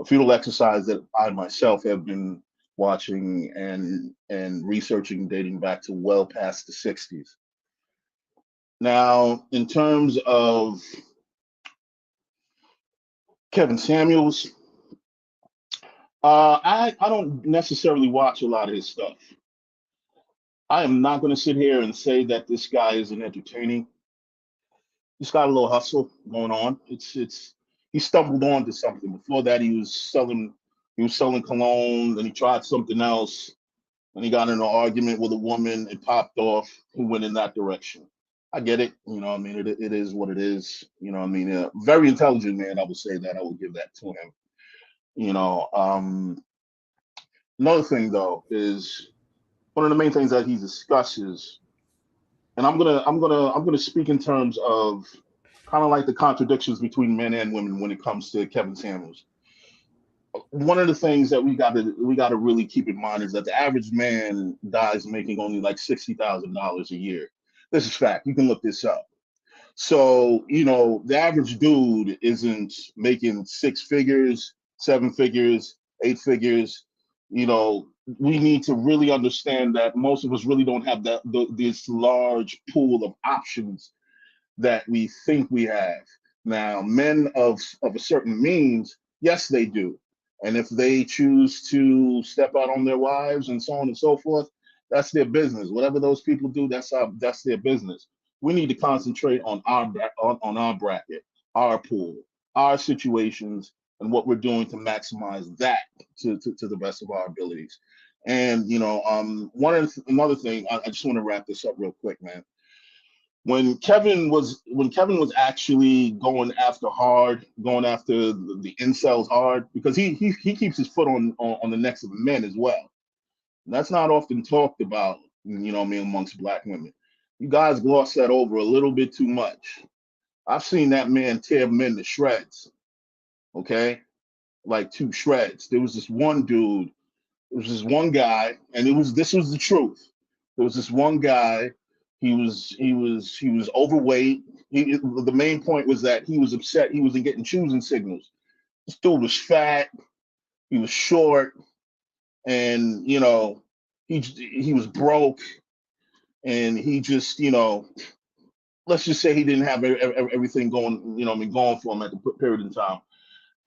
A futile exercise that I myself have been watching and researching dating back to well past the 60s. Now, in terms of Kevin Samuels, I don't necessarily watch a lot of his stuff. I am not going to sit here and say that this guy isn't entertaining. He's got a little hustle going on. It's he stumbled onto something. Before that, he was selling cologne. Then he tried something else. Then he got in an argument with a woman. It popped off. He went in that direction. I get it. I mean, it is what it is. I mean, very intelligent man. I would say that. I would give that to him. You know, um, Another thing though is one of the main things that he discusses, and I'm gonna speak in terms of kind of like the contradictions between men and women when it comes to Kevin Samuels. One of the things that we gotta really keep in mind is that the average man dies making only like $60,000 a year. This is fact. You can look this up. So, the average dude isn't making six figures, seven figures, eight figures. We need to really understand that most of us really don't have this large pool of options that we think we have. Now, men of a certain means, yes, they do. And if they choose to step out on their wives and so on and so forth, that's their business. Whatever those people do, that's their business. We need to concentrate on our bracket, our pool, our situations, and what we're doing to maximize that to the best of our abilities. And another thing, I just want to wrap this up real quick, man. When Kevin was actually going after the incels hard, because he keeps his foot on the necks of men as well. And that's not often talked about, what I mean, amongst black women. You guys gloss that over a little bit too much. I've seen that man tear men to shreds, okay? Like to shreds. There was this one dude, there was this one guy, and this was the truth. There was this one guy. He was overweight. The main point was that he was upset. He wasn't getting choosing signals. This dude was fat. He was short, and he was broke, and he just let's just say he didn't have everything going going for him at the period in time.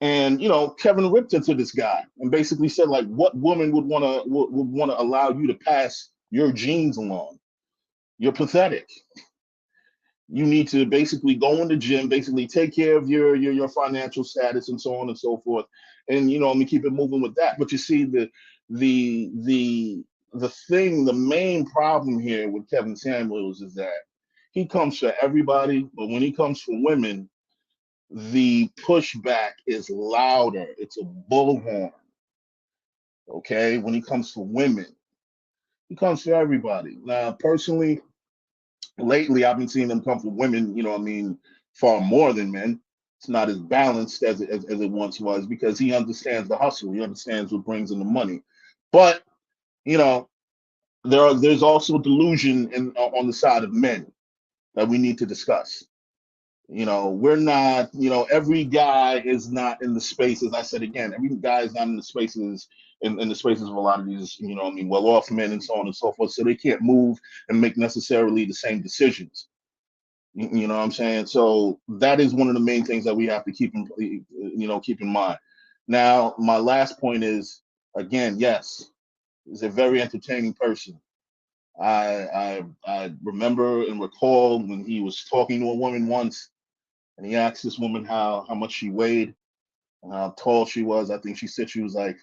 And Kevin ripped into this guy and basically said, like, what woman would want to allow you to pass your genes along? You're pathetic. You need to basically go in the gym, basically take care of your financial status and so on and so forth, and keep it moving with that. But you see, the the main problem here with Kevin Samuels is that he comes for everybody, but when he comes for women, the pushback is louder. It's a bullhorn. Okay, when he comes for women, he comes for everybody. Now, personally, lately I've been seeing him come for women. Far more than men. It's not as balanced as it once was because he understands the hustle. He understands what brings in the money. But you know, there's also delusion on the side of men that we need to discuss. We're not, every guy is not in the spaces. I said again, every guy is not in the spaces in the spaces of a lot of these, well-off men and so on and so forth. So they can't move and make necessarily the same decisions. You know what I'm saying? So that is one of the main things that we have to keep in mind. Now, my last point is, again, yes, he's a very entertaining person. I remember and recall when he was talking to a woman once, and he asked this woman how much she weighed and how tall she was. I think she said she was like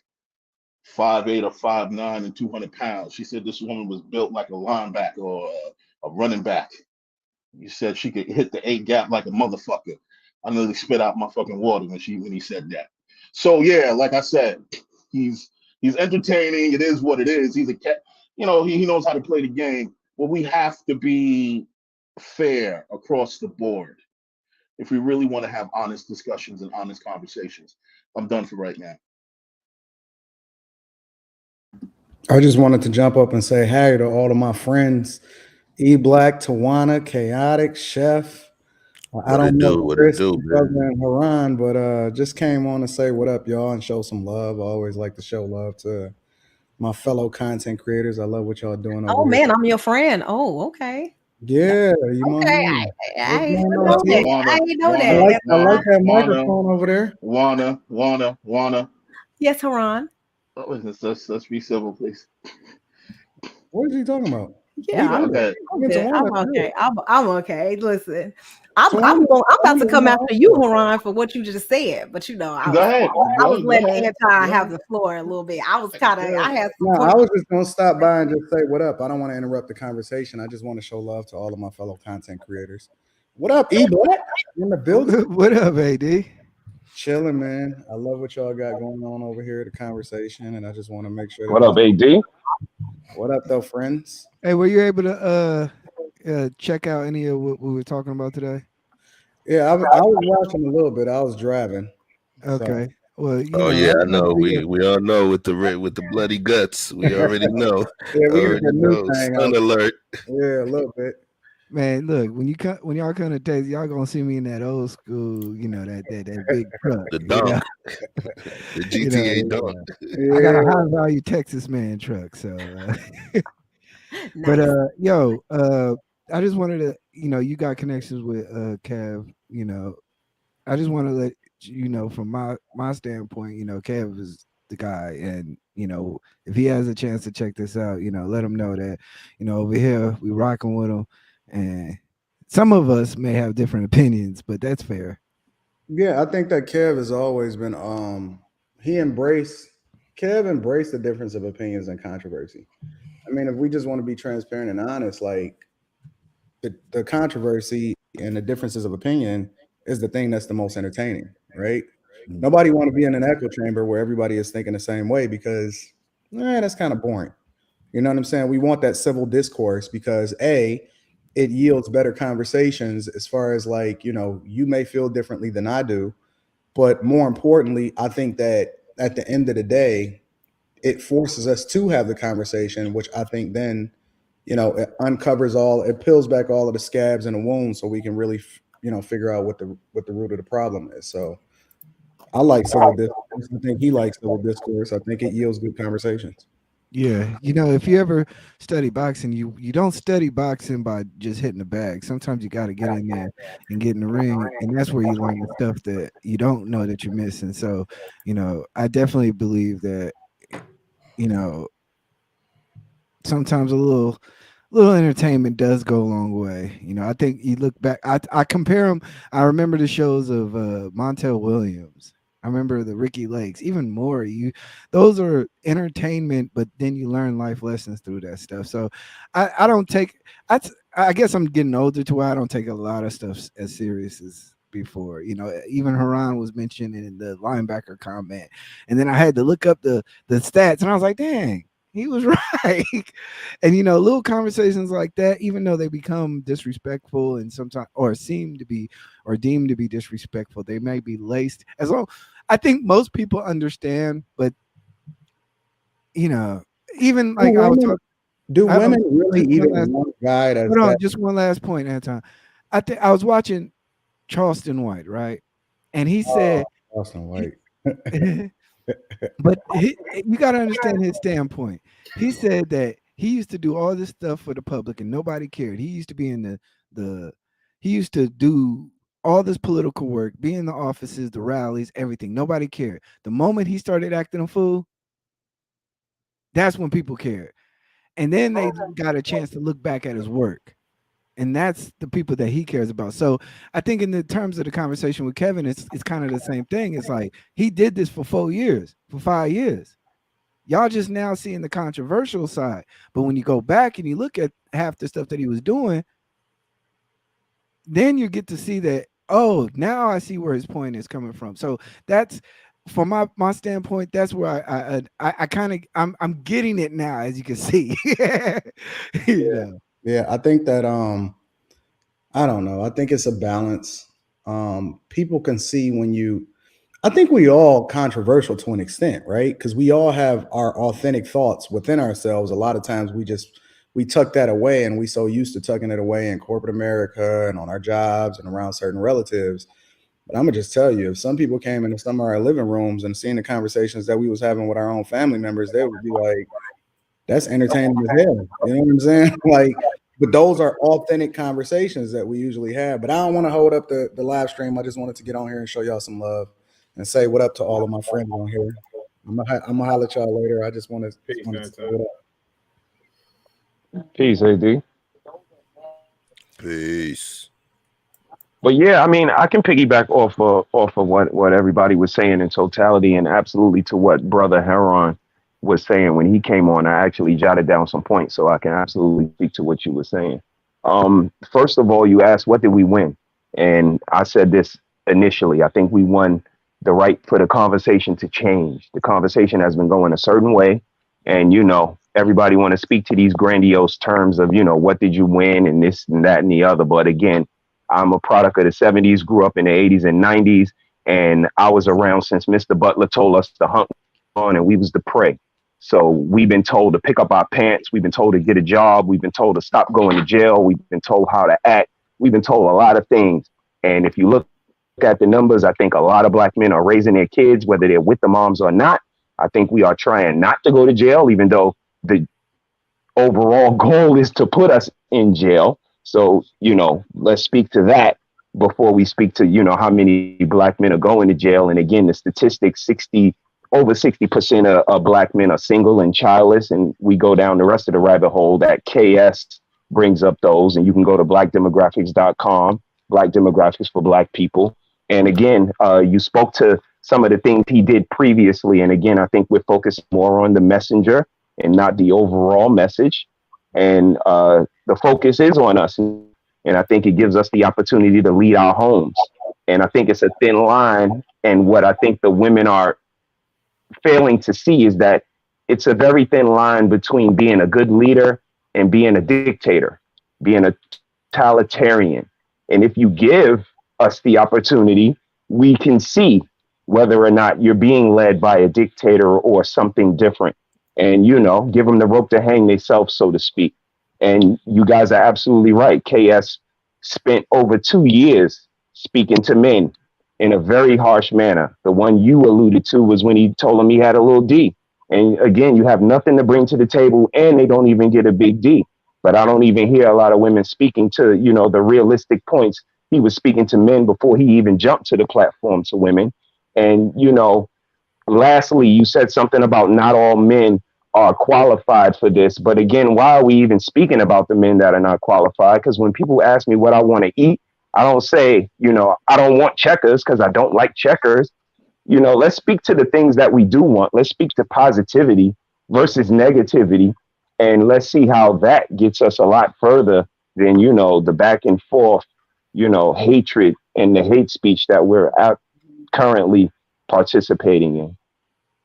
5'8" or 5'9" and 200 pounds. She said this woman was built like a linebacker or a running back. You said she could hit the A gap like a motherfucker. I nearly spit out my fucking water when he said that. So yeah, like I said, he's he's entertaining. It is what it is. He's a cat. He knows how to play the game. But we have to be fair across the board if we really want to have honest discussions and honest conversations. I'm done for right now. I just wanted to jump up and say hi to all of my friends, eBlack, Tawana, Chaotic, Chef. I What it don't know do? What it Chris, do, brother, man? and Haran, but just came on to say what up, y'all, and show some love. I always like to show love to my fellow content creators. I love what y'all doing Oh over here. man, I'm your friend. Oh, okay. Yeah, you my Okay. man. I What's ain't going even on, know T? that. I Wanna, ain't know I wanna, that. like wanna, that wanna, microphone over there. wanna. Yes, Haran. Oh, let's be civil, please. What is he talking about? We Yeah, good. Okay. I'm Me and good. Tawana I'm good. okay. I'm okay. Listen, I'm Tawana, about to Tawana, come my after you, uncle. Haran, for what you just said. But Go ahead. I was Go letting ahead. Anti Go have ahead. the floor a little bit. I was Go kind of ahead. I had some No, I questions. was just gonna stop by and just say what up. I don't want to interrupt the conversation. I just want to show love to all of my fellow content creators. What up, E Black? In the building? What up, AD? Chilling, man. I love what y'all got going on over here, the conversation, and I just want to make sure What that up, it's AD? what up though, friends. Hey, were you able to check out any of what we were talking about today? Yeah, I was watching a little bit. I was driving. So Okay. Well, Oh I yeah, I just wanted know. to get We all know with the bloody guts. We already know. yeah, we got Already that new know. thing Stun out. alert. Yeah, a little bit. man. Look, when y'all come to Texas, y'all gonna see me in that old school, that big truck. The dunk. The You know, GTA dunk. I got a Yeah. high value Texas man truck. So, but Nice. I just wanted to, you got connections with Kev. I just want to let from my standpoint, Kev is the guy, and if he has a chance to check this out, let him know that over here we rocking with him, and some of us may have different opinions, but that's fair. Yeah, I think that Kev has always been he embraced Kev embraced the difference of opinions and controversy. I mean, if we just want to be transparent and honest, like the controversy and the differences of opinion is the thing that's the most entertaining, right? Nobody want to be in an echo chamber where everybody is thinking the same way because that's kind of boring. You know what I'm saying? We want that civil discourse because it yields better conversations as far as like, you may feel differently than I do, but more importantly, I think that at the end of the day, it forces us to have the conversation, which I think then, it uncovers it peels back all of the scabs and the wounds so we can really, figure out what the root of the problem is. So I like civil discourse. I think he likes civil discourse. I think it yields good conversations. Yeah, if you ever study boxing, you don't study boxing by just hitting the bag. Sometimes you got to get in there and get in the ring, and that's where you learn the stuff that you don't know that you're missing. So, I definitely believe that, you know, sometimes a little entertainment does go a long way. I think you look back. I compare them. I remember the shows of Montel Williams. I remember the Ricky Lakes, even more. Those are entertainment, but then you learn life lessons through that stuff. So, I don't take. I guess I'm getting older to where I don't take a lot of stuff as serious as before. Even Haran was mentioned in the linebacker comment, and then I had to look up the stats, and I was like, dang. He was right. And little conversations like that, even though they become disrespectful and sometimes or seem to be or deemed to be disrespectful, they may be laced as long. I think most people understand, but even Do like I was women, talking do I don't women really just one even last want a guy that's hold on, that? just one last point, Anton. I think I was watching Charleston White, right? And he Oh, said Austin White. but you got to understand his standpoint. He said that he used to do all this stuff for the public and nobody cared. He used to be in the he used to do all this political work, be in the offices, the rallies, everything. Nobody cared. The moment he started acting a fool, that's when people cared. And then they got a chance to look back at his work. And that's the people that he cares about. So I think in the terms of the conversation with Kevin, it's kind of the same thing. It's like he did this for 4 years, for 5 years. Y'all just now seeing the controversial side. But when you go back and you look at half the stuff that he was doing, then you get to see that, oh, now I see where his point is coming from. So that's from my standpoint, that's where I kind of I'm getting it now, as you can see. You know. Yeah, I think that I don't know. I think it's a balance. People can see when you I think we all controversial to an extent, right? Because we all have our authentic thoughts within ourselves. A lot of times we tuck that away, and we so used to tucking it away in corporate America and on our jobs and around certain relatives. But I'm gonna just tell you, if some people came into some of our living rooms and seen the conversations that we was having with our own family members, they would be like, that's entertaining as hell. You know what I'm saying? Like, but those are authentic conversations that we usually have. But I don't want to hold up the live stream. I just wanted to get on here and show y'all some love and say what up to all of my friends on here. I'm gonna holler at y'all later. I just want to say what up. Peace, AD. Peace. But yeah, I mean, I can piggyback off of what everybody was saying in totality, and absolutely to what Brother Heron was saying when he came on. I actually jotted down some points, so I can absolutely speak to what you were saying. First of all, you asked, what did we win? And I said this initially. I think we won the right for the conversation to change. The conversation has been going a certain way, and everybody want to speak to these grandiose terms of what did you win and this and that and the other. But again, I'm a product of the 70s, grew up in the 80s and 90s, and I was around since Mr. Butler told us to hunt on and we was the prey. So we've been told to pick up our pants. We've been told to get a job. We've been told to stop going to jail. We've been told how to act. We've been told a lot of things. And if you look at the numbers, I think a lot of black men are raising their kids, whether they're with the moms or not. I think we are trying not to go to jail, even though the overall goal is to put us in jail. So, let's speak to that before we speak to, how many black men are going to jail. And again, the statistics, over 60% of black men are single and childless. And we go down the rest of the rabbit hole that KS brings up those. And you can go to blackdemographics.com, Black Demographics for Black People. And again, you spoke to some of the things he did previously. And again, I think we're focused more on the messenger and not the overall message. And the focus is on us. And I think it gives us the opportunity to lead our homes. And I think it's a thin line. And what I think the women are failing to see is that it's a very thin line between being a good leader and being a dictator, being a totalitarian. And if you give us the opportunity, we can see whether or not you're being led by a dictator or something different. And, give them the rope to hang themselves, so to speak. And you guys are absolutely right. KS spent over 2 years speaking to men in a very harsh manner. The one you alluded to was when he told him he had a little D. And again, you have nothing to bring to the table and they don't even get a big D. But I don't even hear a lot of women speaking to, the realistic points. He was speaking to men before he even jumped to the platform to women. And, lastly, you said something about not all men are qualified for this. But again, why are we even speaking about the men that are not qualified? Because when people ask me what I want to eat, I don't say, I don't want checkers because I don't like checkers. Let's speak to the things that we do want. Let's speak to positivity versus negativity. And let's see how that gets us a lot further than, the back and forth, hatred and the hate speech that we're currently participating in.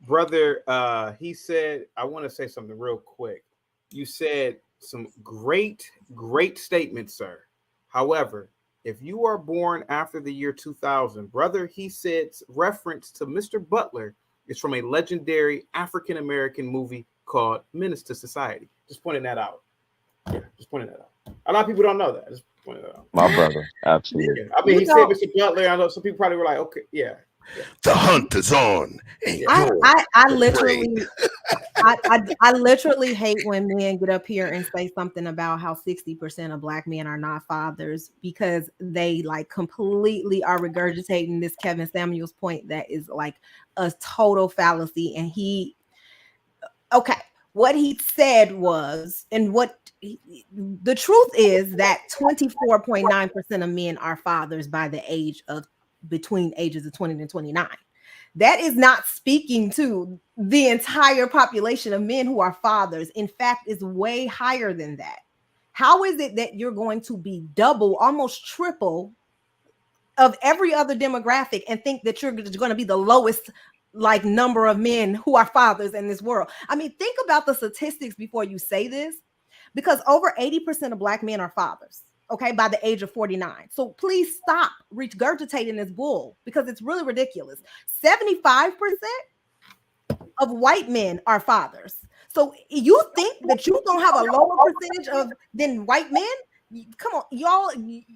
Brother, he said, I want to say something real quick. You said some great statements, sir. However, if you are born after the year 2000, brother, he said reference to Mr. Butler is from a legendary African-American movie called Menace to Society. Just pointing that out. Yeah, just pointing that out. A lot of people don't know that. Just pointing that out. My brother, absolutely. Yeah. I mean, he said Mr. Butler. I know some people probably were like, okay, yeah. The hunt is on. I literally hate when men get up here and say something about how 60% of black men are not fathers, because they completely are regurgitating this Kevin Samuels point that is like a total fallacy. And what he said was, and the truth is that 24.9% of men are fathers by the age of between ages of 20 and 29. That is not speaking to the entire population of men who are fathers. In fact, it's way higher than that. How is it that you're going to be double, almost triple of every other demographic and think that you're going to be the lowest like number of men who are fathers in this world? I mean, think about the statistics before you say this, because over 80% of Black men are fathers, okay, by the age of 49. So please stop regurgitating this bull, because it's really ridiculous. 75% of white men are fathers. So you think that you're gonna have a lower percentage of than white men? Come on, y'all,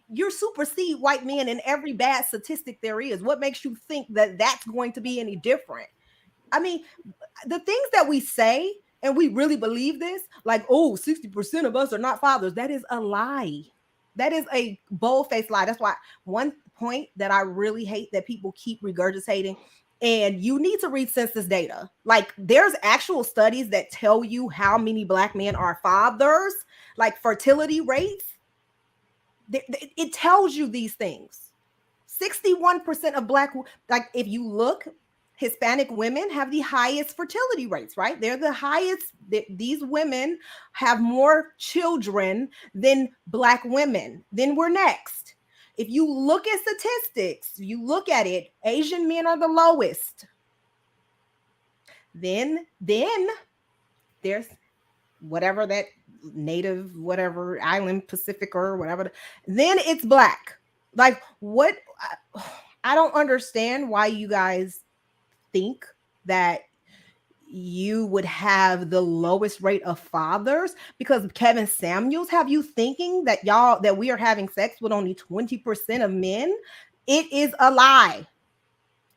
you're supersede white men in every bad statistic there is. What makes you think that that's going to be any different? I mean, the things that we say, and we really believe this, like, oh, 60% of us are not fathers. That is a lie. That is a bold-faced lie. That's why one point that I really hate that people keep regurgitating, and you need to read census data. Like, there's actual studies that tell you how many Black men are fathers, like fertility rates. It tells you these things. 61% of Black, like if you look, Hispanic women have the highest fertility rates, right? They're the highest. These women have more children than Black women. Then we're next. If you look at statistics, you look at it, Asian men are the lowest. Then there's whatever that native, whatever island, Pacific or whatever. Then it's Black. Like, what? I don't understand why you guys think that you would have the lowest rate of fathers, because Kevin Samuels have you thinking that we are having sex with only 20% of men. It is a lie.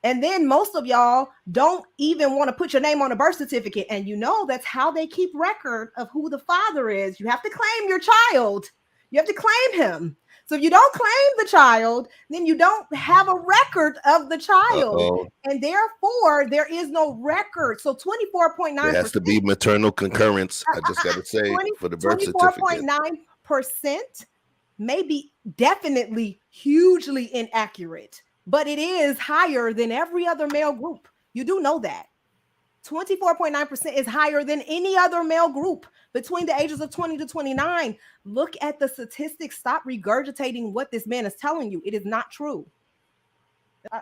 And then most of y'all don't even want to put your name on a birth certificate. And you know that's how they keep record of who the father is. You have to claim your child. You have to claim him. So if you don't claim the child, then you don't have a record of the child. Uh-oh. And therefore, there is no record. So 24.9%. There has to be maternal concurrence. I just got to say, for the birth certificate. 24.9% may be definitely hugely inaccurate, but it is higher than every other male group. You do know that. 24.9% is higher than any other male group between the ages of 20 to 29. Look at the statistics. Stop regurgitating what this man is telling you. It is not true. I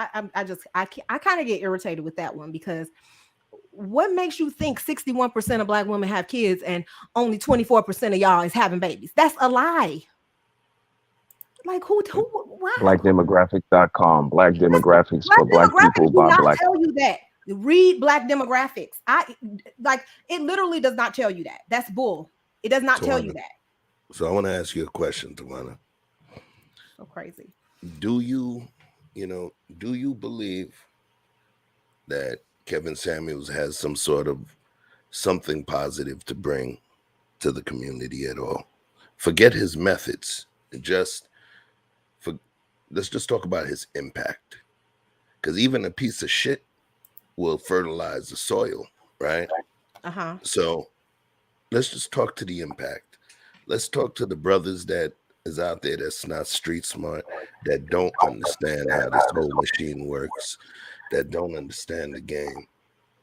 kind of get irritated with that one, because what makes you think 61% of Black women have kids and only 24% of y'all is having babies? That's a lie. Like, who wow. Blackdemographics.com. Black demographics for Black people by Black. Tell you that. Read Black demographics. It literally does not tell you that. That's bull. It does not tell you that. So I want to ask you a question, Tawana. So crazy. Do you believe that Kevin Samuels has some sort of something positive to bring to the community at all? Forget his methods. Let's just talk about his impact. Because even a piece of shit will fertilize the soil, right? Uh-huh. So let's just talk to the impact. Let's talk to the brothers that is out there that's not street smart, that don't understand how this whole machine works, that don't understand the game,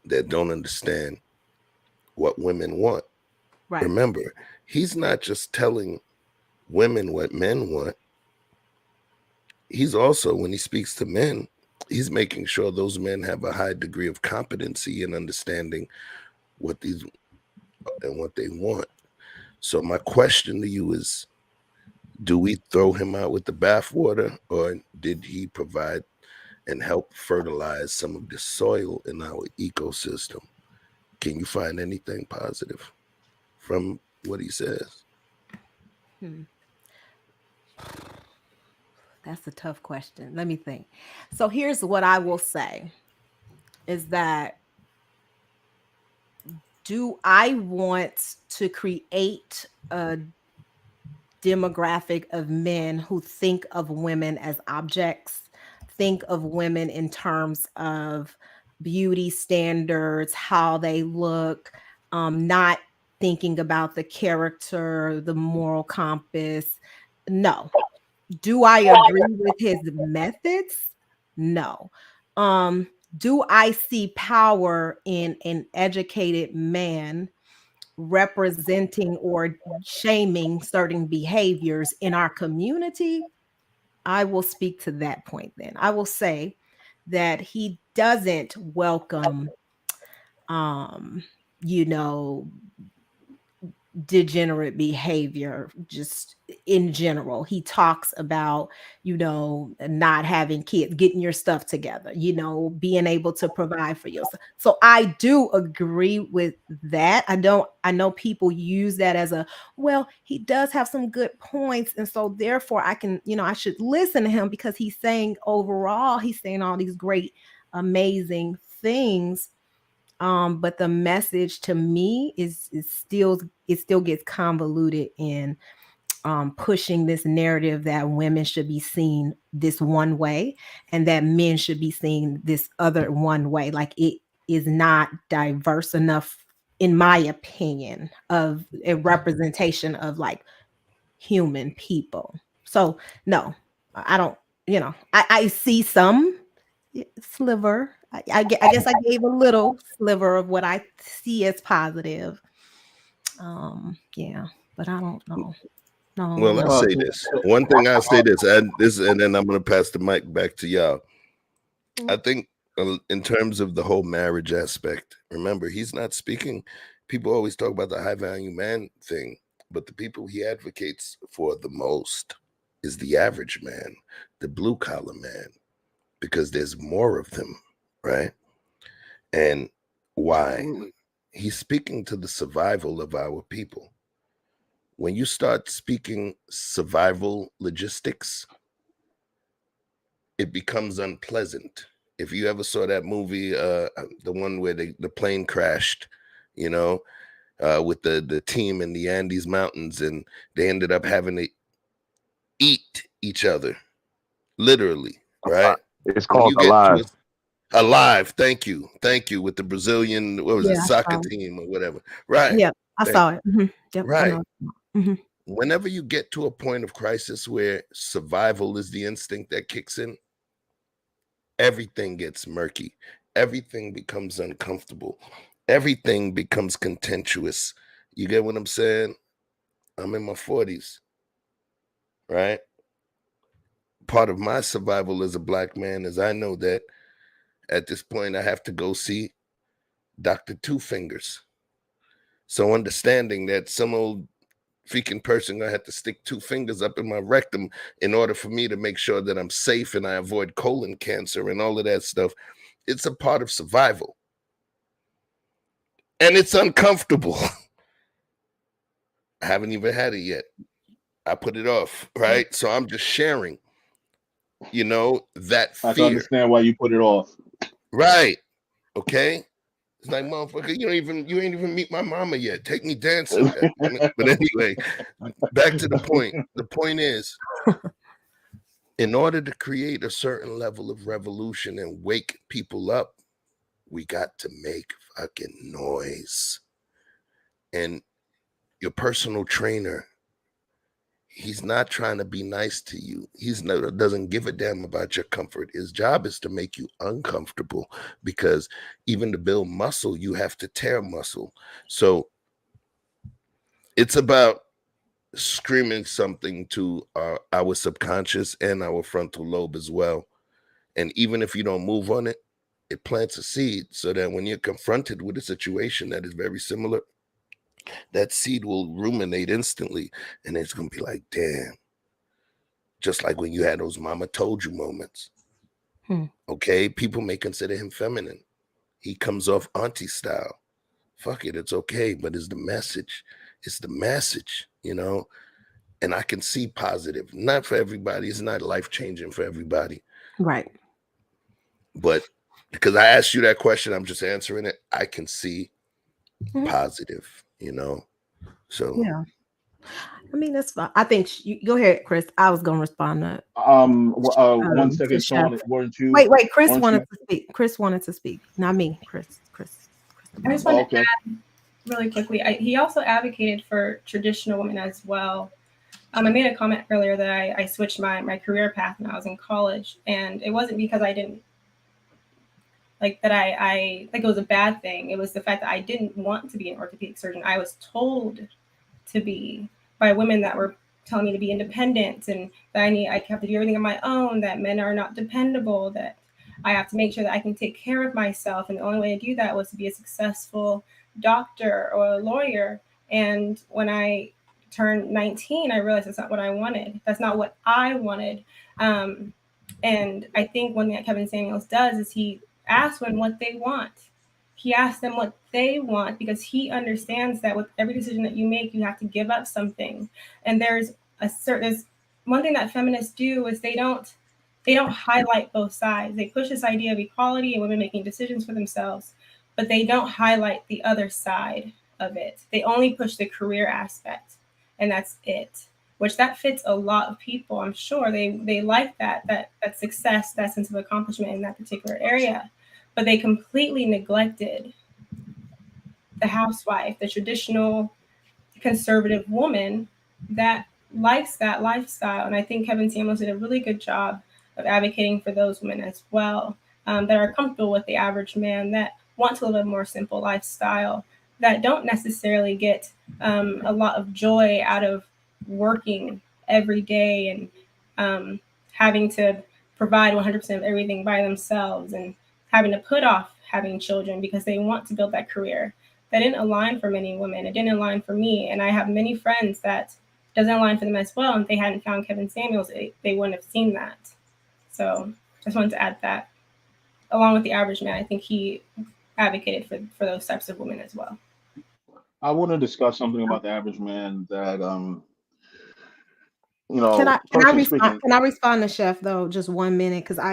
that don't understand what women want. Right. Remember, he's not just telling women what men want. He's also, when he speaks to men, he's making sure those men have a high degree of competency in understanding what they want. So my question to you is, do we throw him out with the bathwater, or did he provide and help fertilize some of the soil in our ecosystem? Can you find anything positive from what he says? That's a tough question. Let me think. So here's what I will say is that, do I want to create a demographic of men who think of women as objects, think of women in terms of beauty standards, how they look, not thinking about the character, the moral compass? No. Do I agree with his methods? No. do I see power in an educated man representing or shaming certain behaviors in our community? I will speak to that point then. I will say that he doesn't welcome you know, degenerate behavior just in general. He talks about, not having kids, getting your stuff together, being able to provide for yourself. So I do agree with that. I know people use that as a, well, he does have some good points, and so therefore I can, I should listen to him because he's saying overall, he's saying all these great, amazing things. But the message to me is still, it still gets convoluted in pushing this narrative that women should be seen this one way and that men should be seen this other one way. Like, it is not diverse enough, in my opinion, of a representation of like human people. So no, I don't, I see some sliver. I guess I gave a little sliver of what I see as positive. Yeah, but I don't know. Well, I No. say this. One thing I say this, and then I'm gonna pass the mic back to y'all. I think in terms of the whole marriage aspect, remember, he's not speaking. People always talk about the high value man thing, but the people he advocates for the most is the average man, the blue collar man, because there's more of them, right? And why? Absolutely. He's speaking to the survival of our people. When you start speaking survival logistics, it becomes unpleasant. If you ever saw that movie, the one where the plane crashed, with the team in the Andes Mountains, and they ended up having to eat each other, literally, right? It's When called you get to Alive. Alive, thank you, with the Brazilian, what was it, Yeah, I soccer saw it. team or whatever, right? Yeah, I Thank saw it. Yep, I Right. know. Mhm. Whenever you get to a point of crisis where survival is the instinct that kicks in, everything gets murky. Everything becomes uncomfortable. Everything becomes contentious. You get what I'm saying? I'm in my 40s, right? Part of my survival as a black man is I know that at this point I have to go see Dr. Two Fingers. So understanding that some old freaking person gonna have to stick 2 fingers up in my rectum in order for me to make sure that I'm safe and I avoid colon cancer and all of that stuff. It's a part of survival. And it's uncomfortable. I haven't even had it yet. I put it off, right? So I'm just sharing, that I can fear. understand why you put it off. Right. Okay. It's like, motherfucker, you ain't even meet my mama yet. Take me dancing. But anyway, back to the point. The point is, in order to create a certain level of revolution and wake people up, we got to make fucking noise. And your personal trainer, he's not trying to be nice to you. Doesn't give a damn about your comfort. His job is to make you uncomfortable, because even to build muscle, you have to tear muscle. So it's about screaming something to our subconscious and our frontal lobe as well. And even if you don't move on it, it plants a seed so that when you're confronted with a situation that is very similar, that seed will ruminate instantly. And it's going to be like, damn. Just like when you had those mama told you moments. Okay, people may consider him feminine. He comes off auntie style. Fuck it, it's okay, but it's the message. It's the message, And I can see positive. Not for everybody. It's not life-changing for everybody. Right. But because I asked you that question, I'm just answering it. I can see positive, So Yeah. I mean, that's fine. I think you go ahead, Chris. I was gonna respond to 1 to second, Chef. Sean. Weren't you? Wait. Chris weren't wanted you? to speak. Chris wanted to speak. Not me. Chris. I just Oh, wanted to okay. add really quickly. He also advocated for traditional women as well. I made a comment earlier that I switched my career path when I was in college, and it wasn't because I didn't like that I like it was a bad thing. It was the fact that I didn't want to be an orthopedic surgeon. I was told to be by women that were telling me to be independent and that I have to do everything on my own, that men are not dependable, that I have to make sure that I can take care of myself. And the only way to do that was to be a successful doctor or a lawyer. And when I turned 19, I realized that's not what I wanted. That's not what I wanted. Um, and I think one thing that Kevin Samuels does is he asks women what they want. He asks them what they want because he understands that with every decision that you make, you have to give up something. And there's one thing that feminists do is they don't highlight both sides. They push this idea of equality and women making decisions for themselves, but they don't highlight the other side of it. They only push the career aspect, and that's it. Which that fits a lot of people. I'm sure they like that success, that sense of accomplishment in that particular area, but they completely neglected the housewife, the traditional conservative woman that likes that lifestyle. And I think Kevin Samuels did a really good job of advocating for those women as well, that are comfortable with the average man, that want to live a more simple lifestyle, that don't necessarily get a lot of joy out of working every day and having to provide 100% of everything by themselves and having to put off having children because they want to build that career. That didn't align for many women. It didn't align for me. And I have many friends that doesn't align for them as well. And if they hadn't found Kevin Samuels, they wouldn't have seen that. So I just wanted to add that. Along with the average man, I think he advocated for those types of women as well. I want to discuss something about the average man that Can I personally respond? speaking. Can I respond to Chef though? Just 1 minute, because Go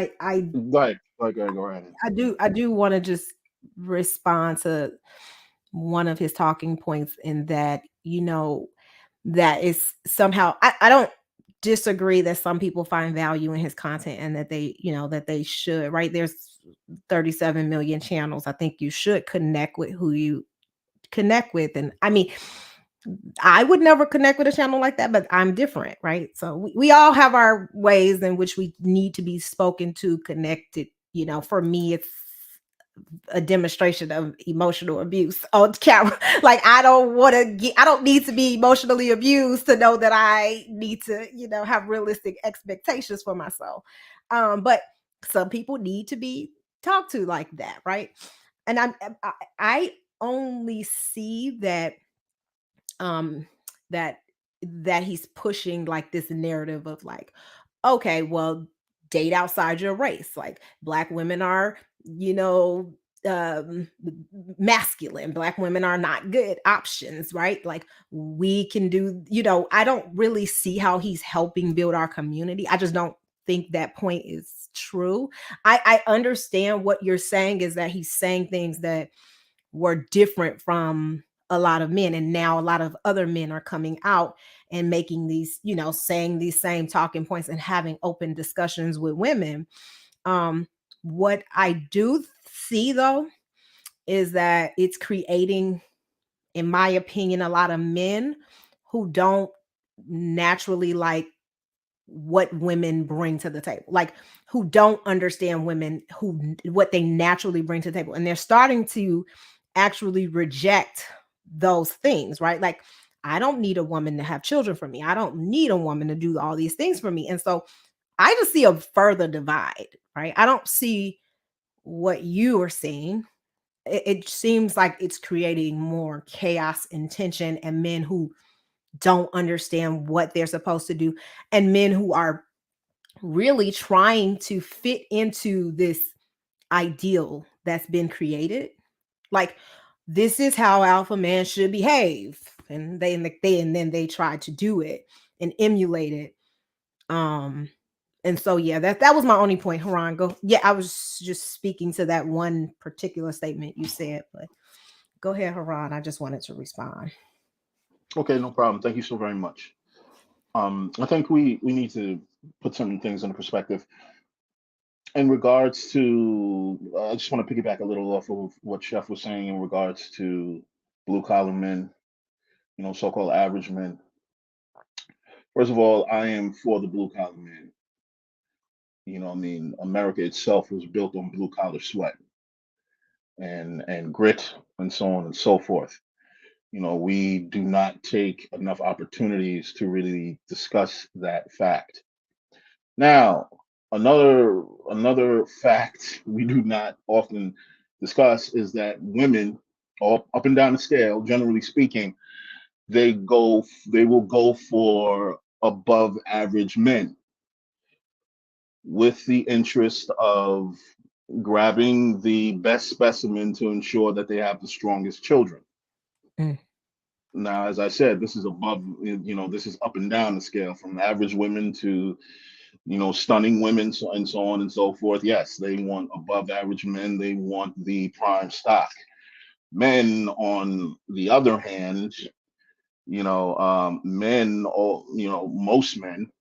ahead. I do want to just respond to one of his talking points in that, that is somehow I don't disagree that some people find value in his content and that they should, right? There's 37 million channels. I think you should connect with who you connect with. And I mean, I would never connect with a channel like that, but I'm different, right? So we all have our ways in which we need to be spoken to, connected. For me, it's a demonstration of emotional abuse on camera. Like I don't need to be emotionally abused to know that I need to, have realistic expectations for myself. But some people need to be talked to like that, right? And I only see that um that he's pushing like this narrative of like, okay, well, date outside your race. Like black women are, um masculine. Black women are not good options, right? Like we can do, I don't really see how he's helping build our community. I just don't think that point is true. I understand what you're saying is that he's saying things that were different from a lot of men, and now a lot of other men are coming out and making these, saying these same talking points and having open discussions with women. What I do see though is that it's creating, in my opinion, a lot of men who don't naturally like what women bring to the table, like who don't understand women, who what they naturally bring to the table, and they're starting to actually reject those things, right? Like I don't need a woman to have children for me. I don't need a woman to do all these things for me. And so I just see a further divide, right? I don't see what you are seeing. It seems like it's creating more chaos and tension, and men who don't understand what they're supposed to do, and men who are really trying to fit into this ideal that's been created. Like this is how alpha man should behave, and then they try to do it and emulate it. And so yeah, that was my only point. Haran, go. Yeah, I was just speaking to that one particular statement you said, but go ahead, Haran. I just wanted to respond. Okay, no problem. Thank you so very much. I think we need to put certain things into perspective in regards to. I just want to piggyback a little off of what Chef was saying in regards to blue collar men, so-called average men. First of all, I am for the blue collar man. America itself was built on blue collar sweat. and grit and so on and so forth. We do not take enough opportunities to really discuss that fact. Now, another fact we do not often discuss is that women, all up and down the scale, generally speaking, they will go for above average men with the interest of grabbing the best specimen to ensure that they have the strongest children. Mm. Now, as I said, this is this is up and down the scale from average women to, stunning women, and so on and so forth. Yes, they want above average men. They want the prime stock. Men, on the other hand, men, or, most men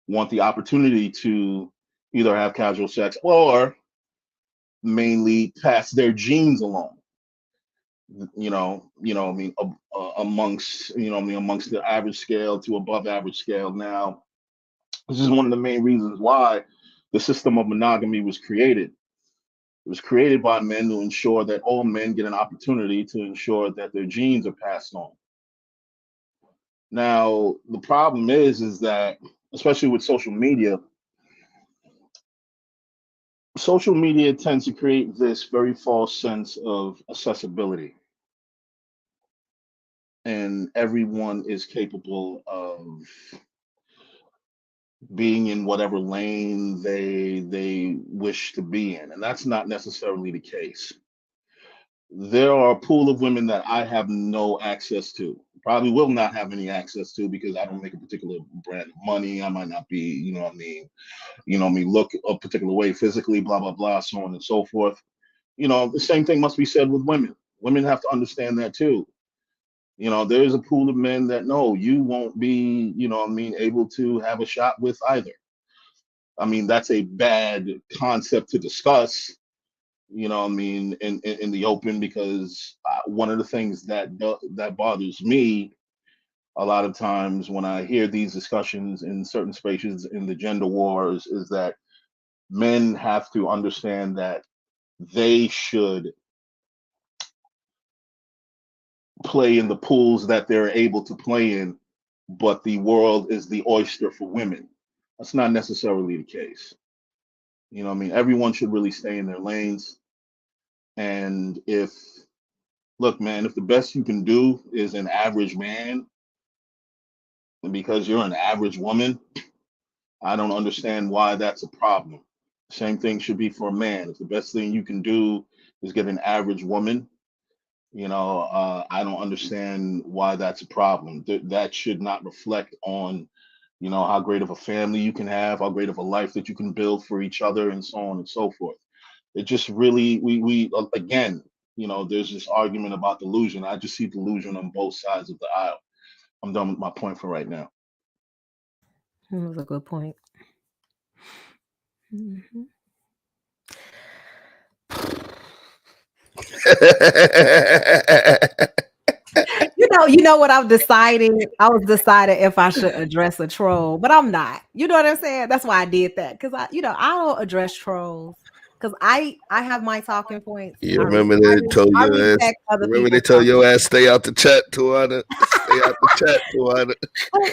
want the opportunity to either have casual sex or mainly pass their genes along. I mean, amongst, amongst the average scale to above average scale. Now, this is one of the main reasons why the system of monogamy was created. It was created by men to ensure that all men get an opportunity to ensure that their genes are passed on. Now, the problem is that, especially with social media tends to create this very false sense of accessibility, and everyone is capable of being in whatever lane they wish to be in, and that's not necessarily the case. There are a pool of women that I have no access to, probably will not have any access to, because I don't make a particular brand of money. I might not be, look a particular way physically, blah blah blah, so on and so forth. The same thing must be said with women. Women have to understand that too. There is a pool of men that, no, you won't be, able to have a shot with either. I mean, that's a bad concept to discuss, in the open, because one of the things that bothers me a lot of times when I hear these discussions in certain spaces in the gender wars is that men have to understand that they should play in the pools that they're able to play in, but the world is the oyster for women. That's not necessarily the case. Everyone should really stay in their lanes. And look, man, if the best you can do is an average man, and because you're an average woman, I don't understand why that's a problem. Same thing should be for a man. If the best thing you can do is get an average woman, I don't understand why that's a problem. That should not reflect on, how great of a family you can have, how great of a life that you can build for each other, and so on and so forth. It just really, we again, there's this argument about delusion. I just see delusion on both sides of the aisle. I'm done with my point for right now. That was a good point. Mhm. You know what I've decided? I was deciding if I should address a troll, but I'm not. You know what I'm saying? That's why I did that. Because I don't address trolls. Because I have my talking points. You remember they told I your ass. respect other Remember they people's told talking your ass stay out the chat, Tawana. Stay out the chat, Tawana.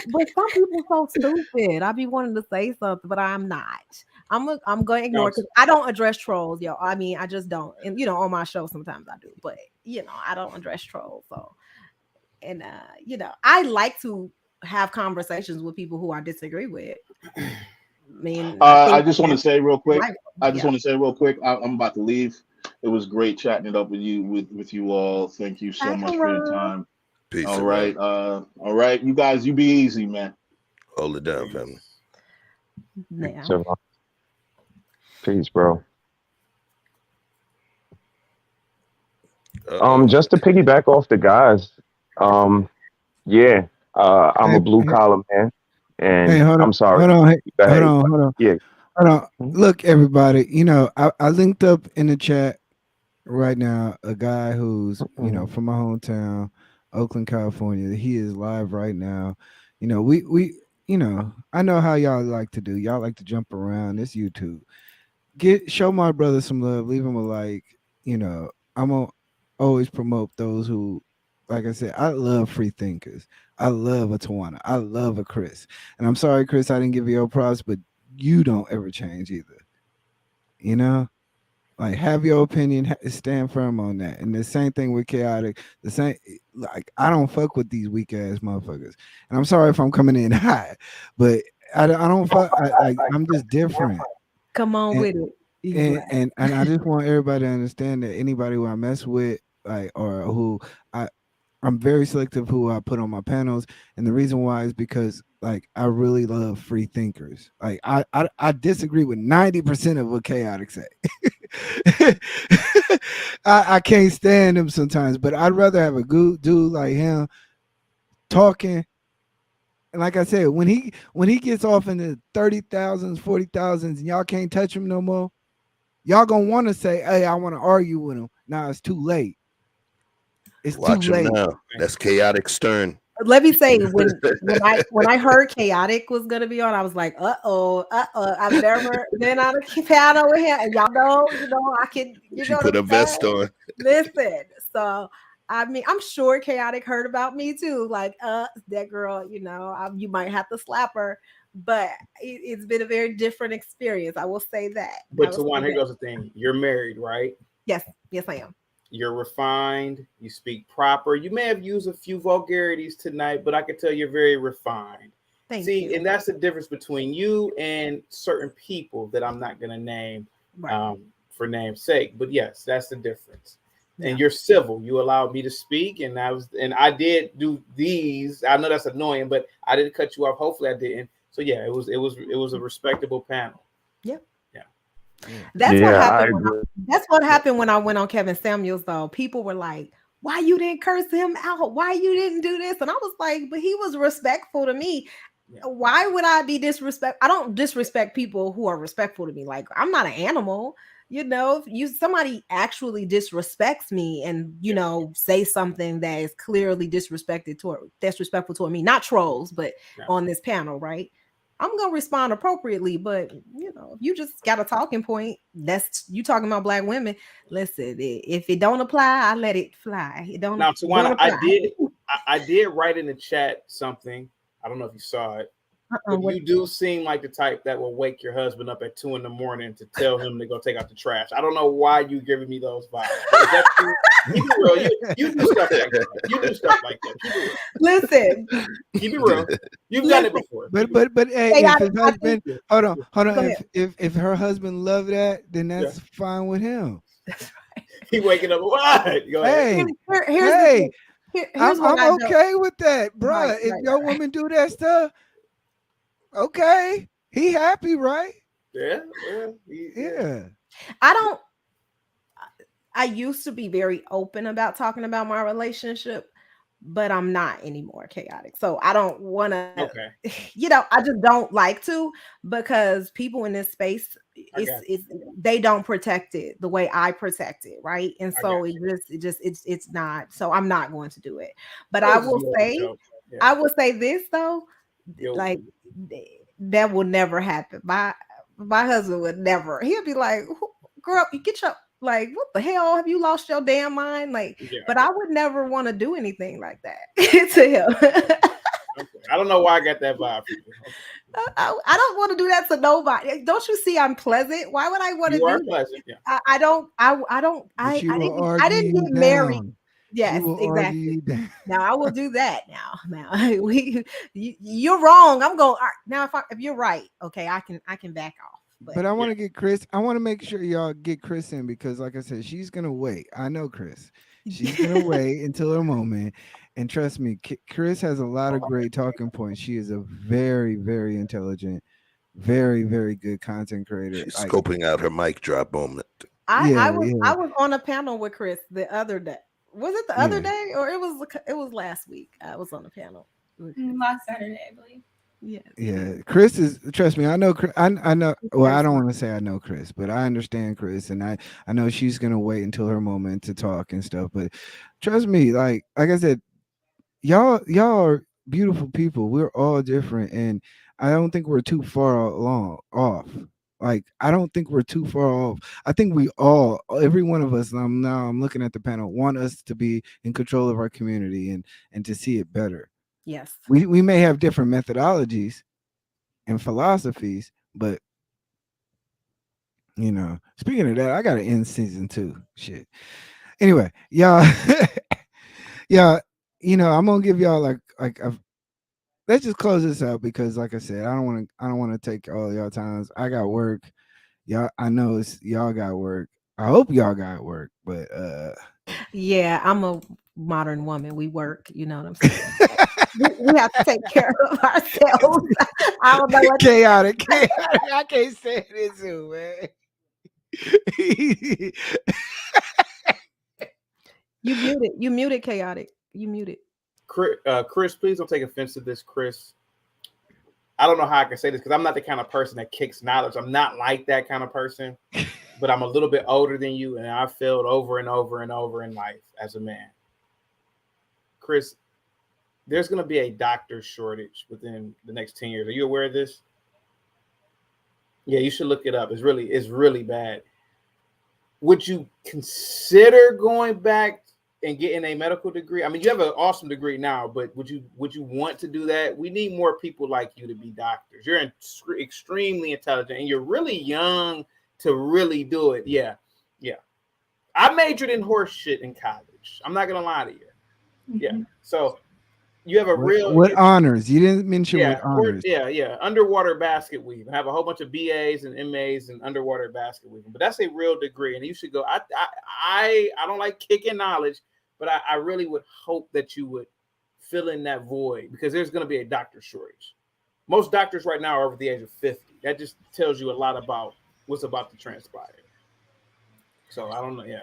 But some people so stupid. I be wanting to say something, but I'm not. I'm going to ignore because I don't address trolls, yo. I mean, I just don't. And on my show sometimes I do, but I don't address trolls. So, and I like to have conversations with people who I disagree with. I mean, I just want to say real quick. Yeah. I'm about to leave. It was great chatting it up with you, with you all. Thank you so much for your time. Peace. All right. All right. You guys, you be easy, man. Hold it down, family. Yeah. So, peace, bro. Just to piggyback off the guys, yeah, I'm a blue collar man, and Hey, hold on, I'm sorry. hold on, hey, Go hold ahead. on, hold on, Yeah. hold on. Mhm. Look, everybody, I linked up in the chat right now a guy who's from my hometown, Oakland, California. He is live right now. We I know how y'all like to do. Y'all like to jump around. This YouTube. Show my brother some love. Leave him a like. I'm gonna always promote those who, like I said, I love free thinkers. I love a Tawana. I love a Chris. And I'm sorry, Chris, I didn't give you your props, but you don't ever change either. You know, like have your opinion, stand firm on that. And the same thing with chaotic. The same, like I don't fuck with these weak ass motherfuckers. And I'm sorry if I'm coming in hot, but I don't fuck. Like I'm just different. Come on And with it. and eBlack. and I just want everybody to understand that anybody who I mess with, like, or who I I'm very selective who I put on my panels, and the reason why is because like I really love free thinkers. Like I disagree with 90% of what chaotic say. I can't stand him sometimes, but I'd rather have a good dude like him talking. And like I said, when he gets off in the 30,000s, 40,000s, and y'all can't touch him no more, y'all gonna want to say, "Hey, I want to argue with him." Now it's too late. It's too Watch him late. now. That's chaotic Stern. Let me say when I heard chaotic was gonna be on, I was like, I've never been on a panel with him, and y'all know, I can, She what put I'm a vest saying? on. Listen, so I mean, I'm sure chaotic heard about me too. Like, that girl, you might have to slap her, but it's been a very different experience. I will say that. I But will say Tawan, here that. goes the thing. You're married, right? Yes, yes, I am. You're refined. You speak proper. You may have used a few vulgarities tonight, but I can tell you're very refined. Thank See, you. and that's the difference between you and certain people that I'm not going to name Right. for name's sake. But yes, that's the difference. Yeah. And you're civil. You allowed me to speak, and I did do these. I know that's annoying, but I didn't cut you off. Hopefully, I didn't. So yeah, it was a respectable panel. Yeah. Yeah. That's what Yeah, I happened agree. that's what happened when I went on Kevin Samuels though. People were like, "Why you didn't curse him out? Why you didn't do this?" And I was like, "But he was respectful to me. Yeah. Why would I be disrespect? I don't disrespect people who are respectful to me. Like, I'm not an animal. If somebody actually disrespects me and say something that is clearly disrespectful toward me, not trolls, but Yeah. on this panel, right? I'm gonna respond appropriately, but if you just got a talking point, that's you talking about black women. Listen, if it don't apply, I let it fly. Now, Don't Tawana, apply. I did write in the chat something. I don't know if you saw it, but What, you do seem like the type that will wake your husband up at 2 a.m. to tell him to go take out the trash. I don't know why you giving me those vibes. Is that true? Keep it real. You do stuff like that. You do stuff like that. Keep it real. listen, Keep it real. You've done it listen. before. But hey, if Chaotic, his I think. husband, hold on, Go if ahead. if her husband loved that, then Yeah. that's fine with him. He waking up. What? Go ahead. Hey, Here's the hey, thing. Here's what I'm I don't. okay with that, bruh. Right, If right, your right. woman do that stuff, okay, he happy, right? Yeah. Yeah. I don't. I used to be very open about talking about my relationship, but I'm not anymore chaotic. So I don't want to, Okay. I just don't like to, because people in this space, I got it's they don't protect it the way I protect it, right? And I so got it's not. So I'm not going to do it. But It I was just will more of a say, joke. Yeah. I will say this though, Yo. like that will never happen. My husband would never. He'll be like, "Girl, you get your like, what the hell? Have you lost your damn mind?" Like, Yeah. but I would never want to do anything like that to him. Okay. I don't know why I got that vibe from you. Okay. I don't want to do that to nobody. Don't you see I'm pleasant? Why would I want to You are do that? pleasant. Yeah. I don't. I don't. But she will I argue didn't you get married. down. She Yes, will argue exactly. you down. Now I will do that. Now you're wrong. I'm going. All right, now if you're right, okay, I can back off. But But I want Yeah. to get Chris. I want to make sure y'all get Chris in because, like I said, she's gonna wait. I know Chris. She's gonna wait until her moment, and trust me, Chris has a lot of great talking points. She is a very, very intelligent, very, very good content creator. She's Like, scoping out her mic drop moment. yeah, I yeah, was on a panel with Chris the other day. Was it the other yeah. day or it was last week? I was on a panel with Chris. Last Saturday, I believe. Yes, Yeah, Chris is. Trust me, I know. I know. he's Well, very I don't smart. want to say I know Chris, but I understand Chris, and I know she's gonna wait until her moment to talk and stuff. But trust me, like I said, y'all are beautiful people. We're all different, and I don't think we're too far along off. Like, I don't think we're too far off. I think we all, every one of us, and I'm looking at the panel, want us to be in control of our community and to see it better. Yes. We may have different methodologies and philosophies, but speaking of that, I gotta end season 2. Shit. Anyway, y'all, yeah, I'm gonna give y'all let's just close this out because, like I said, I don't want to take all y'all times. I got work. Y'all, I know it's y'all got work. I hope y'all got work, but Yeah, I'm a modern woman. We work, you know what I'm saying? we have to take care of ourselves. I don't know what chaotic. I can't say this too, man. You muted chaotic. You muted. Chris, please don't take offense to this, Chris. I don't know how I can say this because I'm not the kind of person that kicks knowledge. I'm not like that kind of person, but I'm a little bit older than you, and I've failed over and over and over in life as a man. Chris, there's going to be a doctor shortage within the next 10 years. Are you aware of this? Yeah, you should look it up. It's really bad. Would you consider going back and getting a medical degree? I mean, you have an awesome degree now, but would you want to do that? We need more people like you to be doctors. You're extremely intelligent and you're really young to really do it. Yeah. I majored in horse shit in college. I'm not gonna lie to you. Yeah. So you have a what honors? You didn't mention what honors. Yeah. Underwater basket weaving. I have a whole bunch of BAs and MAs in underwater basket weaving, but that's a real degree, and you should go. I don't like kicking knowledge, but I really would hope that you would fill in that void because there's going to be a doctor shortage. Most doctors right now are over the age of 50. That just tells you a lot about what's about to transpire. So I don't know. Yeah.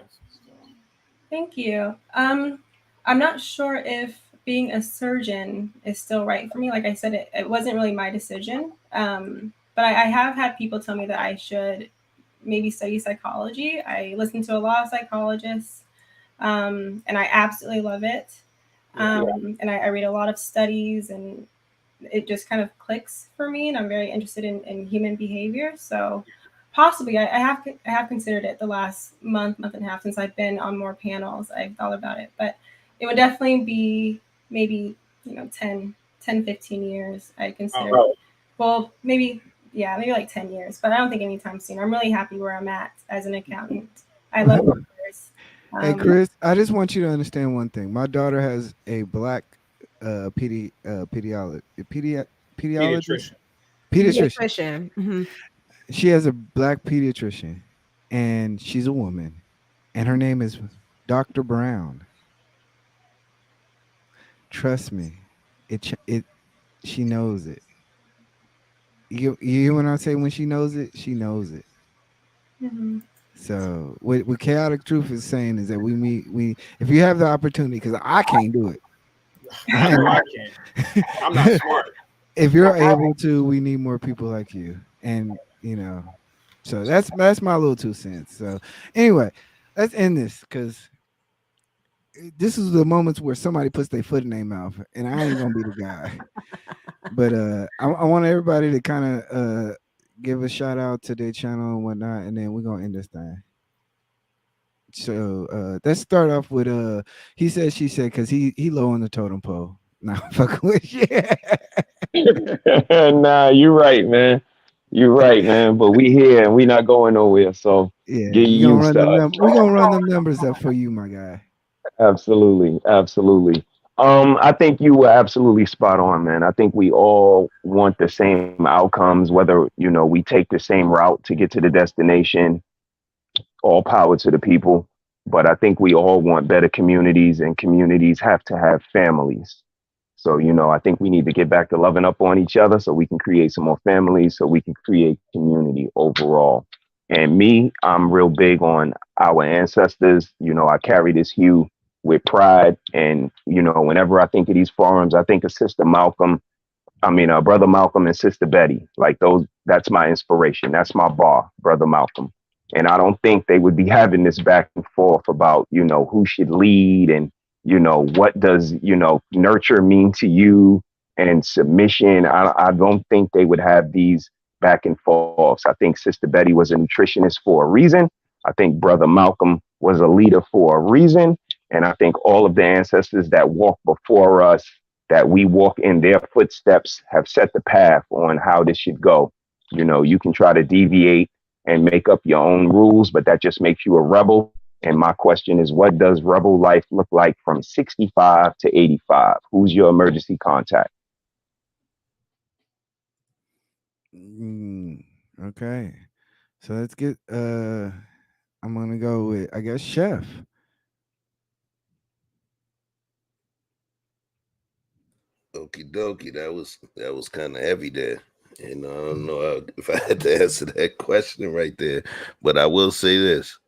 Thank you. I'm not sure if being a surgeon is still right for me. Like I said, it wasn't really my decision. But I have had people tell me that I should maybe study psychology. I listen to a lot of psychologists, and I absolutely love it. And I read a lot of studies, and it just kind of clicks for me. And I'm very interested in human behavior. So possibly, I have considered it the last month and a half since I've been on more panels. I've thought about it, but it would definitely be maybe 10, 15 years. I consider. Well, maybe like 10 years, but I don't think anytime soon. I'm really happy where I'm at as an accountant. I love numbers. Hey, Chris, I just want you to understand one thing. My daughter has a black pediatrician. Mm-hmm. She has a black pediatrician, and she's a woman, and her name is Dr. Brown. Trust me, she knows it. You hear when I say when she knows it, she knows it. Mm-hmm. So what Chaotic Truth is saying is that we if you have the opportunity, because I can't do it. I know I can't. I'm not smart. If you're able to, we need more people like you, and so that's my little 2 cents. So anyway, let's end this because this is the moments where somebody puts their foot in their mouth, and I ain't gonna be the guy. But I want everybody to kind of give a shout out to their channel and whatnot, and then we're gonna end this thing. So let's start off with he said, she said, because he low on the totem pole. Nah, fucking with you. Nah, you're right, man. You're right, man. But we here and we not going nowhere. So yeah, get used to us. We're gonna run them numbers up for you, my guy. Absolutely. I think you were absolutely spot on, man. I think we all want the same outcomes, whether we take the same route to get to the destination. All power to the people. But I think we all want better communities, and communities have to have families. So, I think we need to get back to loving up on each other so we can create some more families, so we can create community overall. And me, I'm real big on our ancestors. I carry this hue with pride. And, whenever I think of these forums, I think of Brother Malcolm and Sister Betty. Like that's my inspiration. That's my bar, Brother Malcolm. And I don't think they would be having this back and forth about, who should lead and, what does, nurture mean to you and submission. I don't think they would have these back and forths. I think Sister Betty was a nutritionist for a reason. I think Brother Malcolm was a leader for a reason. And I think all of the ancestors that walked before us, that we walk in their footsteps, have set the path on how this should go. You know, you can try to deviate and make up your own rules, but that just makes you a rebel. And my question is, what does rebel life look like from 65 to 85? Who's your emergency contact? Okay. So let's get I'm gonna go with, I guess, Chef. Okie dokie, that was kind of heavy there. And I don't know if I had to answer that question right there, but I will say this,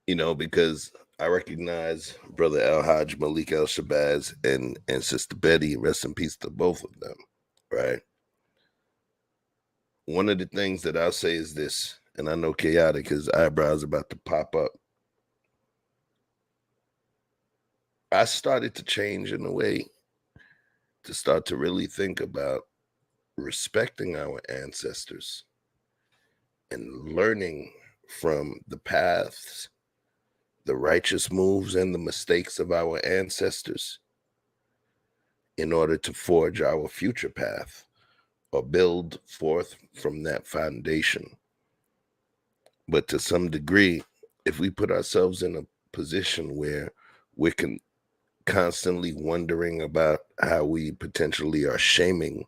you know, because I recognize Brother El Hajj Malik El Shabazz and Sister Betty, rest in peace to both of them, right? One of the things that I'll say is this, and I know Chaotic, his eyebrows about to pop up. I started to change in a way to start to really think about respecting our ancestors and learning from the paths, the righteous moves, and the mistakes of our ancestors in order to forge our future path or build forth from that foundation. But to some degree, if we put ourselves in a position where we're constantly wondering about how we potentially are shaming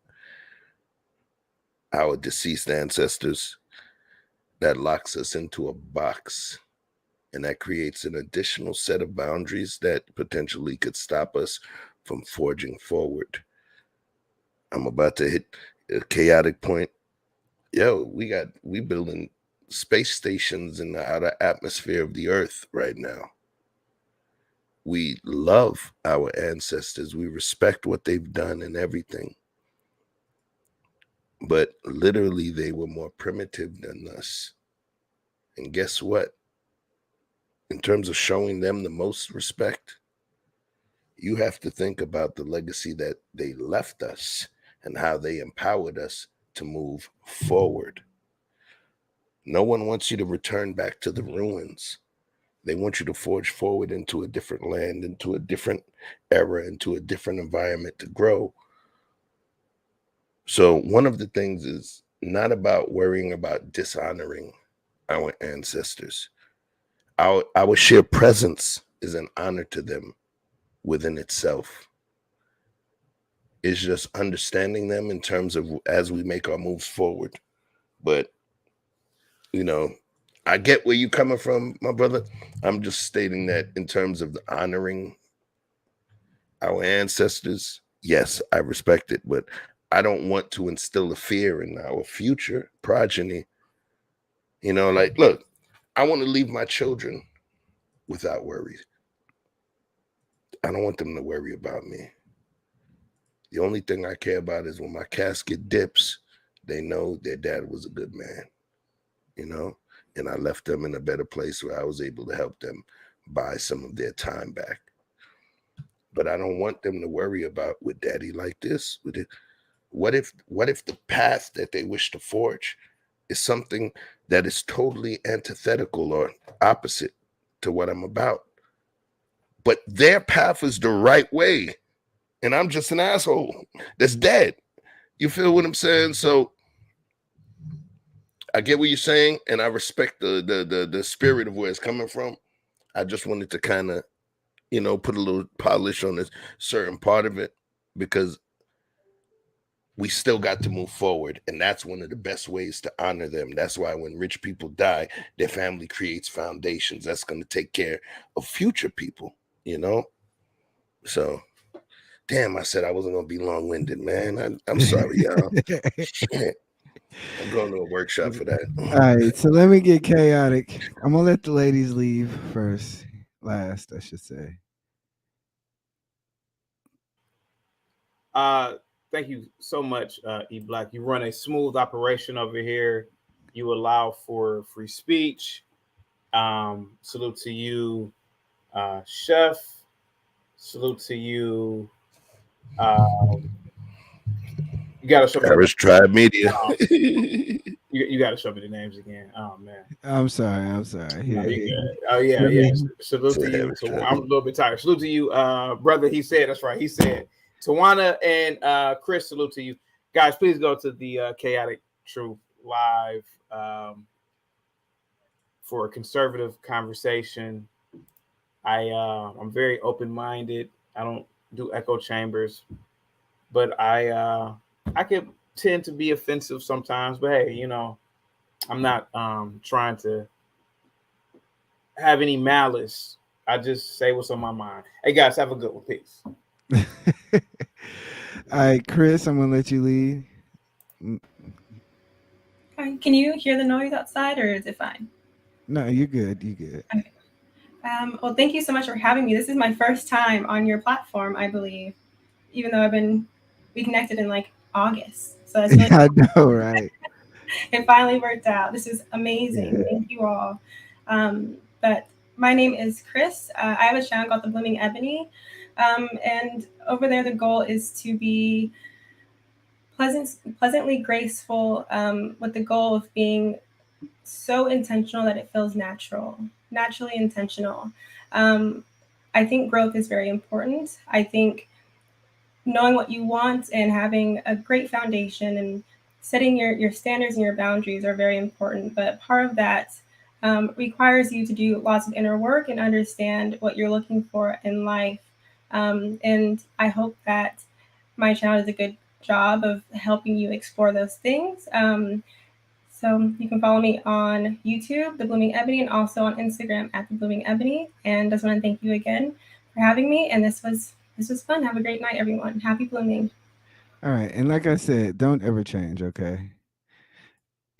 our deceased ancestors, that locks us into a box, and that creates an additional set of boundaries that potentially could stop us from forging forward. I'm about to hit a chaotic point. Yo, we building space stations in the outer atmosphere of the earth right now. We love our ancestors. We respect what they've done and everything. But literally, they were more primitive than us. And guess what? In terms of showing them the most respect, you have to think about the legacy that they left us and how they empowered us to move forward. No one wants you to return back to the ruins. They want you to forge forward into a different land, into a different era, into a different environment to grow. So one of the things is not about worrying about dishonoring our ancestors. Our sheer presence is an honor to them within itself. It's just understanding them in terms of as we make our moves forward. But, you know, I get where you're coming from, my brother. I'm just stating that in terms of the honoring our ancestors, yes, I respect it, but I don't want to instill a fear in our future progeny. You know, like, look, I want to leave my children without worries. I don't want them to worry about me. The only thing I care about is when my casket dips, they know their dad was a good man, you know, and I left them in a better place where I was able to help them buy some of their time back. But I don't want them to worry about with daddy like this. With it, what if the path that they wish to forge is something that is totally antithetical or opposite to what I'm about? But their path is the right way, and I'm just an asshole that's dead. You feel what I'm saying? So I get what you're saying, and I respect the spirit of where it's coming from. I just wanted to kind of, you know, put a little polish on this certain part of it because we still got to move forward, and that's one of the best ways to honor them. That's why when rich people die, their family creates foundations that's going to take care of future people, you know? So, damn, I said I wasn't going to be long-winded, man. I'm sorry, y'all. Shit. I'm going to a workshop for that. All right, so let me get chaotic. I'm gonna let the ladies leave first, last, I should say. Thank you so much, eBlack. You run a smooth operation over here. You allow for free speech. Salute to you, Chef. Salute to you, You gotta show me Harris Tribe Media. Oh. You gotta show me the names again. Oh man. I'm sorry. No, Yeah, you good. Oh yeah, let yeah. me- Salute to you. Harris Tribe. I'm a little bit tired. Salute to you, brother. He said that's right. He said Tawana and Chris. Salute to you guys. Please go to the Chaotic Truth live for a conservative conversation. I'm very open minded. I don't do echo chambers, but I can tend to be offensive sometimes. But hey, you know, I'm not trying to have any malice. I just say what's on my mind. Hey guys, have a good one. Peace. All right, Chris, I'm gonna let you lead. Fine. Can you hear the noise outside, or is it fine? No, you're good. You good. Okay. Well, thank you so much for having me. This is my first time on your platform, I believe, even though we connected in like August. So that's really I know, right? it finally worked out. This is amazing. Yeah. Thank you all. But my name is Chris. I have a channel called The Blooming Ebony. And over there, the goal is to be pleasantly graceful, with the goal of being so intentional that it feels naturally intentional. I think growth is very important. I think knowing what you want and having a great foundation and setting your standards and your boundaries are very important. But part of that requires you to do lots of inner work and understand what you're looking for in life. And I hope that my channel does a good job of helping you explore those things. So you can follow me on YouTube, The Blooming Ebony, and also on Instagram at The Blooming Ebony. And just want to thank you again for having me. And this was fun. Have a great night, everyone. Happy blooming. All right, and like I said, don't ever change, okay?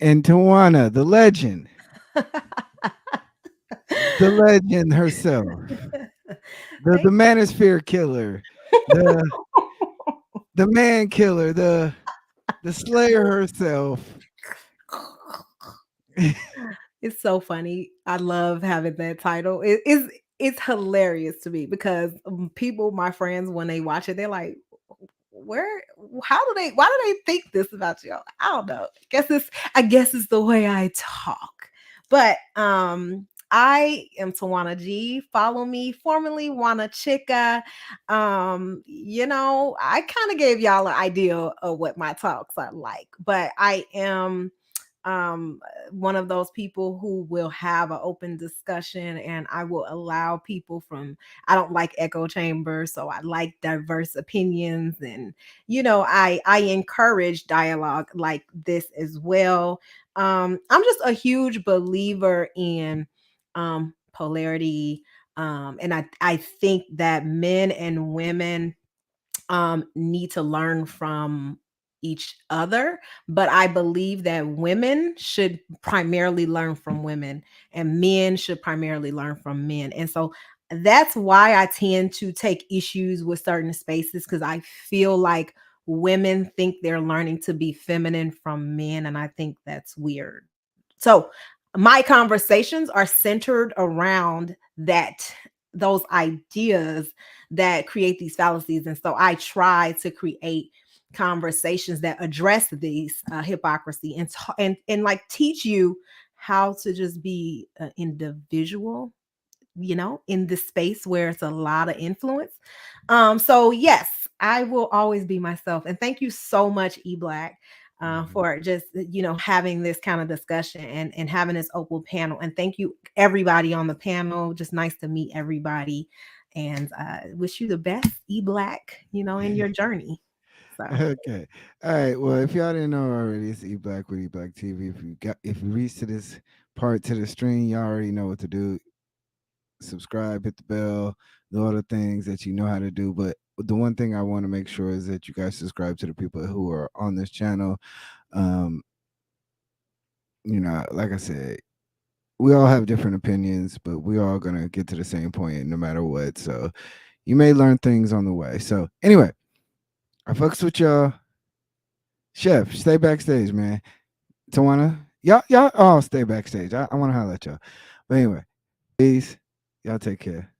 And Tawana, the legend herself, the manosphere killer, the man killer, the slayer herself. It's so funny. I love having that title. It's hilarious to me because people, my friends, when they watch it, they're like, why do they think this about you? I don't know. I guess it's the way I talk. But I am Tawana G. Follow me, formerly Wana Chica. I kind of gave y'all an idea of what my talks are like, but I am one of those people who will have an open discussion, and I will allow people from, I don't like echo chambers, so I like diverse opinions, and I encourage dialogue like this as well. I'm just a huge believer in polarity, and I think that men and women need to learn from each other, but I believe that women should primarily learn from women and men should primarily learn from men. And so that's why I tend to take issues with certain spaces, because I feel like women think they're learning to be feminine from men, and I think that's weird. So my conversations are centered around those ideas that create these fallacies. And so I try to create conversations that address these hypocrisy and like teach you how to just be an individual, in this space where it's a lot of influence. So yes, I will always be myself. And thank you so much, eBlack, for just having this kind of discussion and having this open panel. And thank you everybody on the panel. Just nice to meet everybody, and wish you the best, eBlack, in your journey. So Okay. All right. Well, if y'all didn't know already, it's eBlack with eBlack TV. If you reach to this part to the stream, y'all already know what to do. Subscribe, hit the bell, do all the things that you know how to do. But the one thing I want to make sure is that you guys subscribe to the people who are on this channel. Like I said, we all have different opinions, but we all gonna get to the same point no matter what. So you may learn things on the way. So anyway, I fucks with y'all. Chef, stay backstage, man. Tawana, y'all all stay backstage. I want to holler at y'all. But anyway, peace. Y'all take care.